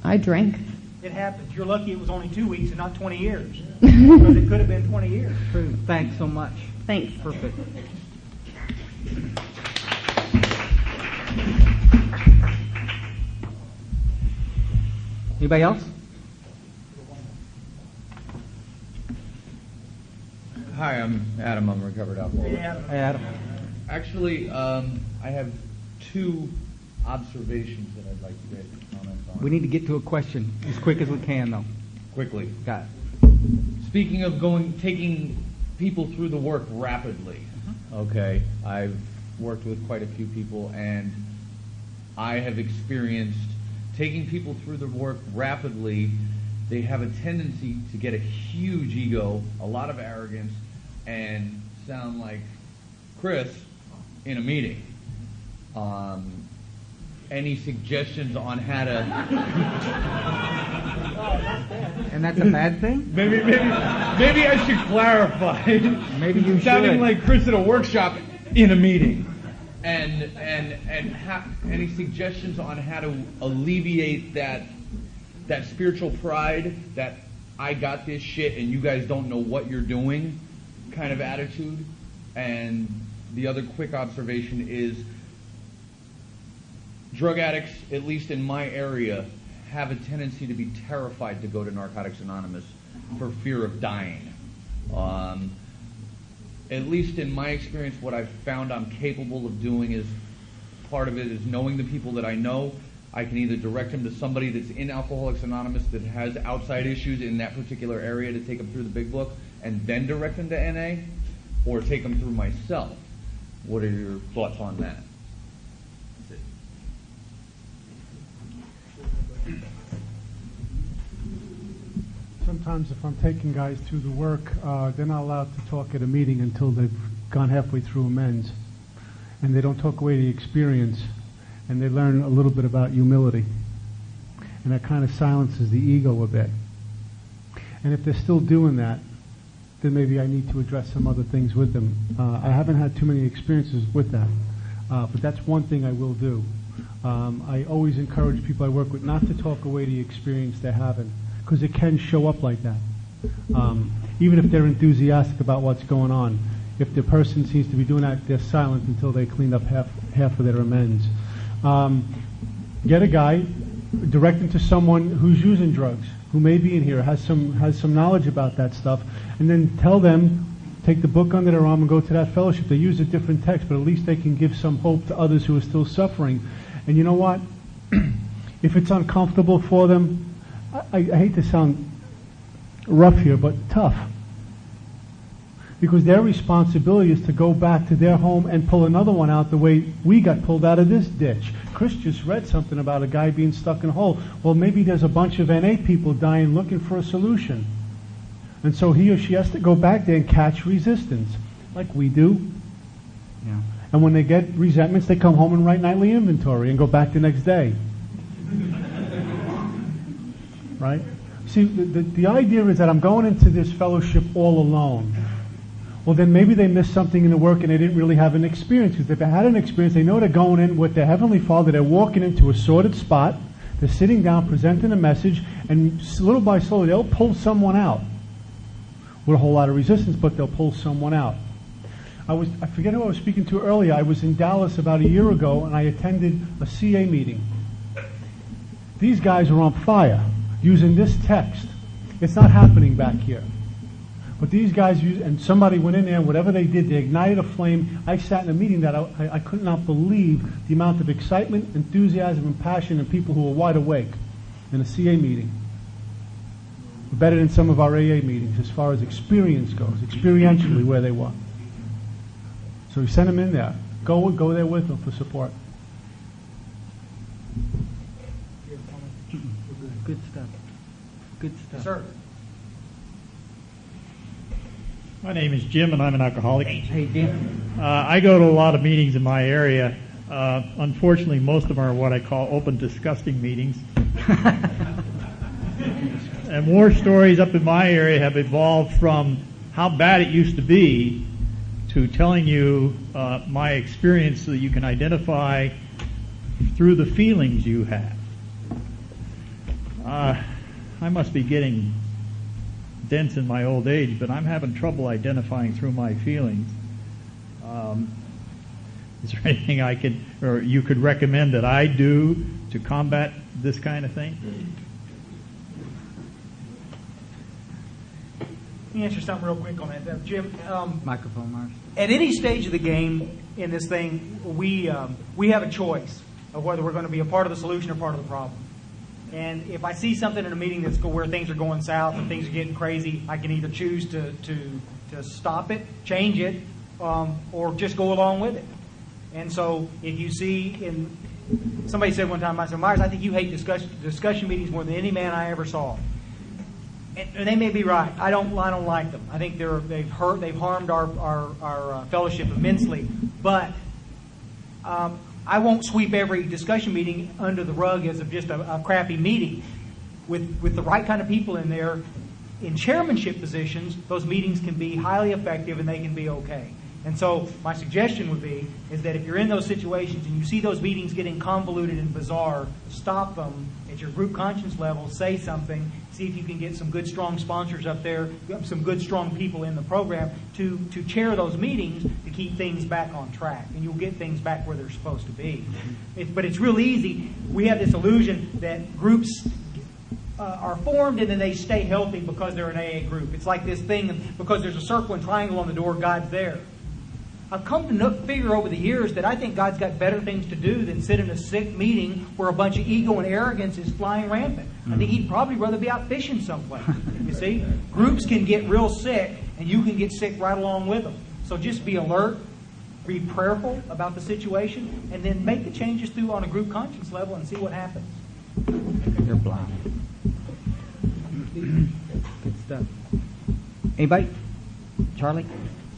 I drank. It happens. You're lucky it was only 2 weeks and not 20 years. Because it could have been 20 years. True. Thanks so much. Thanks. Perfect. Anybody else? Hi, I'm Adam. I'm a recovered alcoholic. Hey, Adam. Actually, I have two observations that I'd like to get comments on. We need to get to a question as quick as we can, though. Quickly. Got it. Speaking of taking people through the work rapidly, okay, I've worked with quite a few people, and I have experienced taking people through the work rapidly. They have a tendency to get a huge ego, a lot of arrogance, and sound like Chris in a meeting. Any suggestions on how to... And that's a bad thing? Maybe I should clarify. Maybe you Sounding should. like Chris at a workshop in a meeting. And any suggestions on how to alleviate that spiritual pride, that I got this shit and you guys don't know what you're doing kind of attitude? And the other quick observation is drug addicts, at least in my area, have a tendency to be terrified to go to Narcotics Anonymous for fear of dying. At least in my experience, what I've found I'm capable of doing is, part of it is knowing the people that I know. I can either direct them to somebody that's in Alcoholics Anonymous that has outside issues in that particular area to take them through the big book, and then direct them to NA, or take them through myself. What are your thoughts on that? Sometimes if I'm taking guys through the work, they're not allowed to talk at a meeting until they've gone halfway through amends. And they don't talk away the experience. And they learn a little bit about humility. And that kind of silences the ego a bit. And if they're still doing that, then maybe I need to address some other things with them. I haven't had too many experiences with that. But that's one thing I will do. I always encourage people I work with not to talk away the experience they're having, because it can show up like that. Even if they're enthusiastic about what's going on, if the person seems to be doing that, they're silent until they clean up half of their amends. Get a guy, direct him to someone who's using drugs, who may be in here, has some knowledge about that stuff, and then tell them, take the book under their arm and go to that fellowship. They use a different text, but at least they can give some hope to others who are still suffering. And you know what? If it's uncomfortable for them, I hate to sound rough here, but tough. Because their responsibility is to go back to their home and pull another one out the way we got pulled out of this ditch. Chris just read something about a guy being stuck in a hole. Well, maybe there's a bunch of NA people dying looking for a solution. And so he or she has to go back there and catch resistance, like we do. Yeah. And when they get resentments, they come home and write nightly inventory and go back the next day. Right? See, the idea is that I'm going into this fellowship all alone. Well, then maybe they missed something in the work and they didn't really have an experience. Because if they had an experience, they know they're going in with their Heavenly Father. They're walking into a sorted spot. They're sitting down, presenting a message, and little by little, they'll pull someone out. With a whole lot of resistance, but they'll pull someone out. I forget who I was speaking to earlier. I was in Dallas about a year ago, and I attended a CA meeting. These guys are on fire using this text. It's not happening back here. But these guys used, and somebody went in there, and whatever they did, they ignited a flame. I sat in a meeting that I could not believe the amount of excitement, enthusiasm, and passion and people who were wide awake in a CA meeting. Better than some of our AA meetings as far as experience goes, experientially where they were. So we sent them in there. Go there with them for support. Good stuff. Good stuff. Yes, sir. My name is Jim, and I'm an alcoholic. Hey, Jim. I go to a lot of meetings in my area. Unfortunately, most of them are what I call open disgusting meetings. And war stories up in my area have evolved from how bad it used to be to telling you my experience so that you can identify through the feelings you have. I must be getting dense in my old age, but I'm having trouble identifying through my feelings. Is there anything I could, or you could recommend that I do to combat this kind of thing? Let me answer something real quick on that, Jim. Microphone, Mars. At any stage of the game in this thing, we have a choice of whether we're going to be a part of the solution or part of the problem. And if I see something in a meeting that's where things are going south and things are getting crazy, I can either choose to stop it, change it, or just go along with it. And so if you see, somebody said one time, I said, Myers, I think you hate discussion meetings more than any man I ever saw. And they may be right. I don't like them. I think they've harmed our fellowship immensely. But I won't sweep every discussion meeting under the rug as of just a crappy meeting. With the right kind of people in there, in chairmanship positions, those meetings can be highly effective and they can be okay. And so my suggestion would be is that if you're in those situations and you see those meetings getting convoluted and bizarre, stop them at your group conscience level, say something, see if you can get some good, strong sponsors up there, some good, strong people in the program to chair those meetings to keep things back on track. And you'll get things back where they're supposed to be. But it's real easy. We have this illusion that groups are formed and then they stay healthy because they're an AA group. It's like this thing, because there's a circle and triangle on the door, God's there. I've come to figure over the years that I think God's got better things to do than sit in a sick meeting where a bunch of ego and arrogance is flying rampant. I think He'd probably rather be out fishing someplace. You see? Groups can get real sick, and you can get sick right along with them. So just be alert, be prayerful about the situation, and then make the changes through on a group conscience level and see what happens. You're blind. Good stuff. Anybody? Charlie?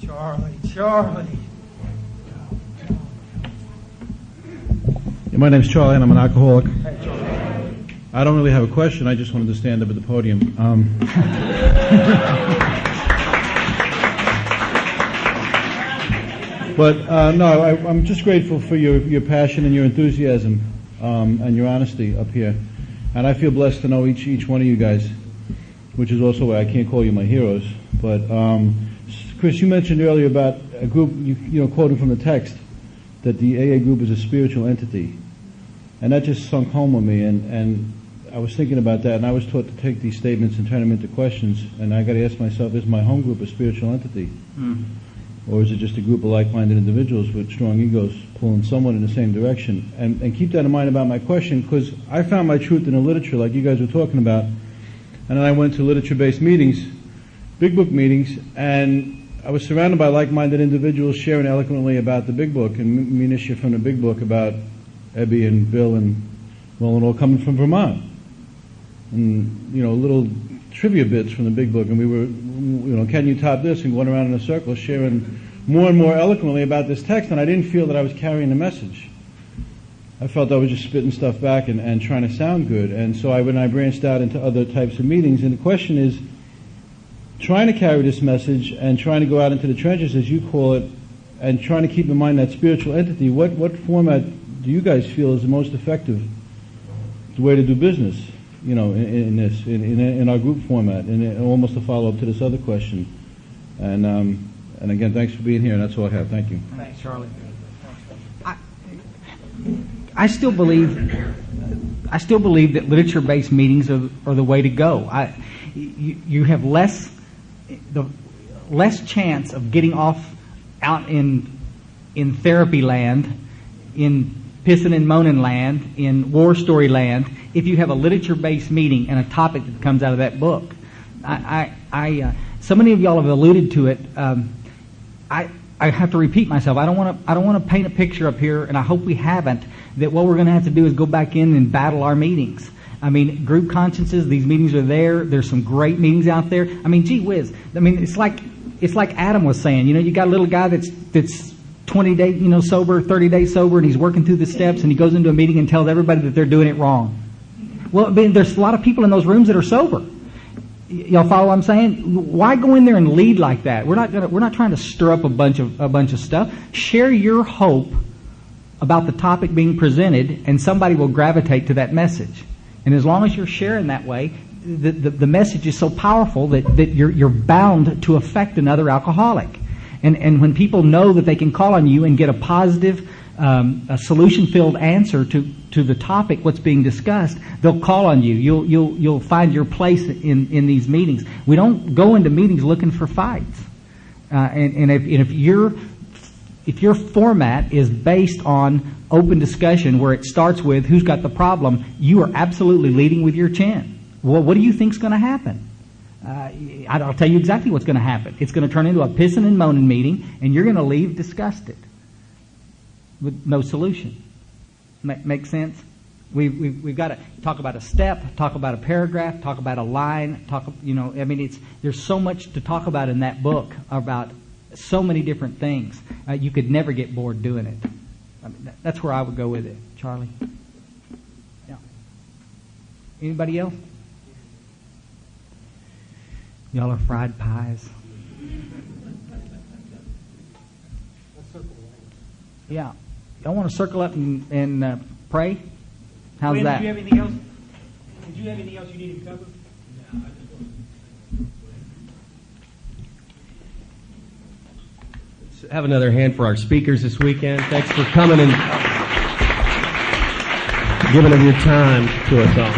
Charlie. Yeah, my name's Charlie, and I'm an alcoholic. I don't really have a question. I just wanted to stand up at the podium. No, I'm just grateful for your passion and your enthusiasm and your honesty up here. And I feel blessed to know each one of you guys, which is also why I can't call you my heroes. But Chris, you mentioned earlier about a group, you know, quoting from the text, that the AA group is a spiritual entity. And that just sunk home with me, and I was thinking about that, and I was taught to take these statements and turn them into questions, and I got to ask myself, is my home group a spiritual entity? Or is it just a group of like-minded individuals with strong egos pulling someone in the same direction? And keep that in mind about my question, because I found my truth in the literature, like you guys were talking about, and then I went to literature-based meetings, big book meetings, and I was surrounded by like-minded individuals sharing eloquently about the big book, and minutia from the big book about Ebby and Bill and Roland all coming from Vermont. And, you know, little trivia bits from the big book, and we were, you know, can you top this, and going around in a circle sharing more and more eloquently about this text, and I didn't feel that I was carrying the message. I felt I was just spitting stuff back and trying to sound good. And so when I branched out into other types of meetings, and the question is, trying to carry this message and trying to go out into the trenches, as you call it, and trying to keep in mind that spiritual entity, what format do you guys feel is the most effective, the way to do business, you know, in our group format, and almost a follow-up to this other question. And again, thanks for being here, and that's all I have. Thank you. Thanks, Charlie. I still believe that literature-based meetings are the way to go. You have less chance of getting off out in therapy land, in pissing and moaning land, in war story land, if you have a literature-based meeting and a topic that comes out of that book. So many of y'all have alluded to it. I have to repeat myself. I don't want to paint a picture up here, and I hope we haven't, that what we're going to have to do is go back in and battle our meetings. I mean, group consciences, these meetings are there. There's some great meetings out there. I mean, gee whiz. I mean, it's like Adam was saying. You know, you got a little guy that's 20 days, you know, sober, 30 days sober, and he's working through the steps, and he goes into a meeting and tells everybody that they're doing it wrong. Well, I mean, there's a lot of people in those rooms that are sober. Y'all follow what I'm saying? Why go in there and lead like that? We're not trying to stir up a bunch of stuff. Share your hope about the topic being presented, and somebody will gravitate to that message. And as long as you're sharing that way, the message is so powerful that you're bound to affect another alcoholic. And when people know that they can call on you and get a positive, a solution-filled answer to the topic, what's being discussed, they'll call on you. You'll find your place in these meetings. We don't go into meetings looking for fights. And if your format is based on open discussion where it starts with who's got the problem, you are absolutely leading with your chin. Well, what do you think's going to happen? I'll tell you exactly what's going to happen. It's going to turn into a pissing and moaning meeting, and you're going to leave disgusted with no solution. Make sense? We've got to talk about a step, talk about a paragraph, talk about a line, there's so much to talk about in that book about so many different things. You could never get bored doing it. I mean, that's where I would go with it. Charlie? Yeah. Anybody else? Y'all are fried pies. Yeah. Y'all want to circle up and pray? How's Wayne, that? Did you have anything else? Did you have anything else you needed to cover? Have another hand for our speakers this weekend. Thanks for coming and giving of your time to us all.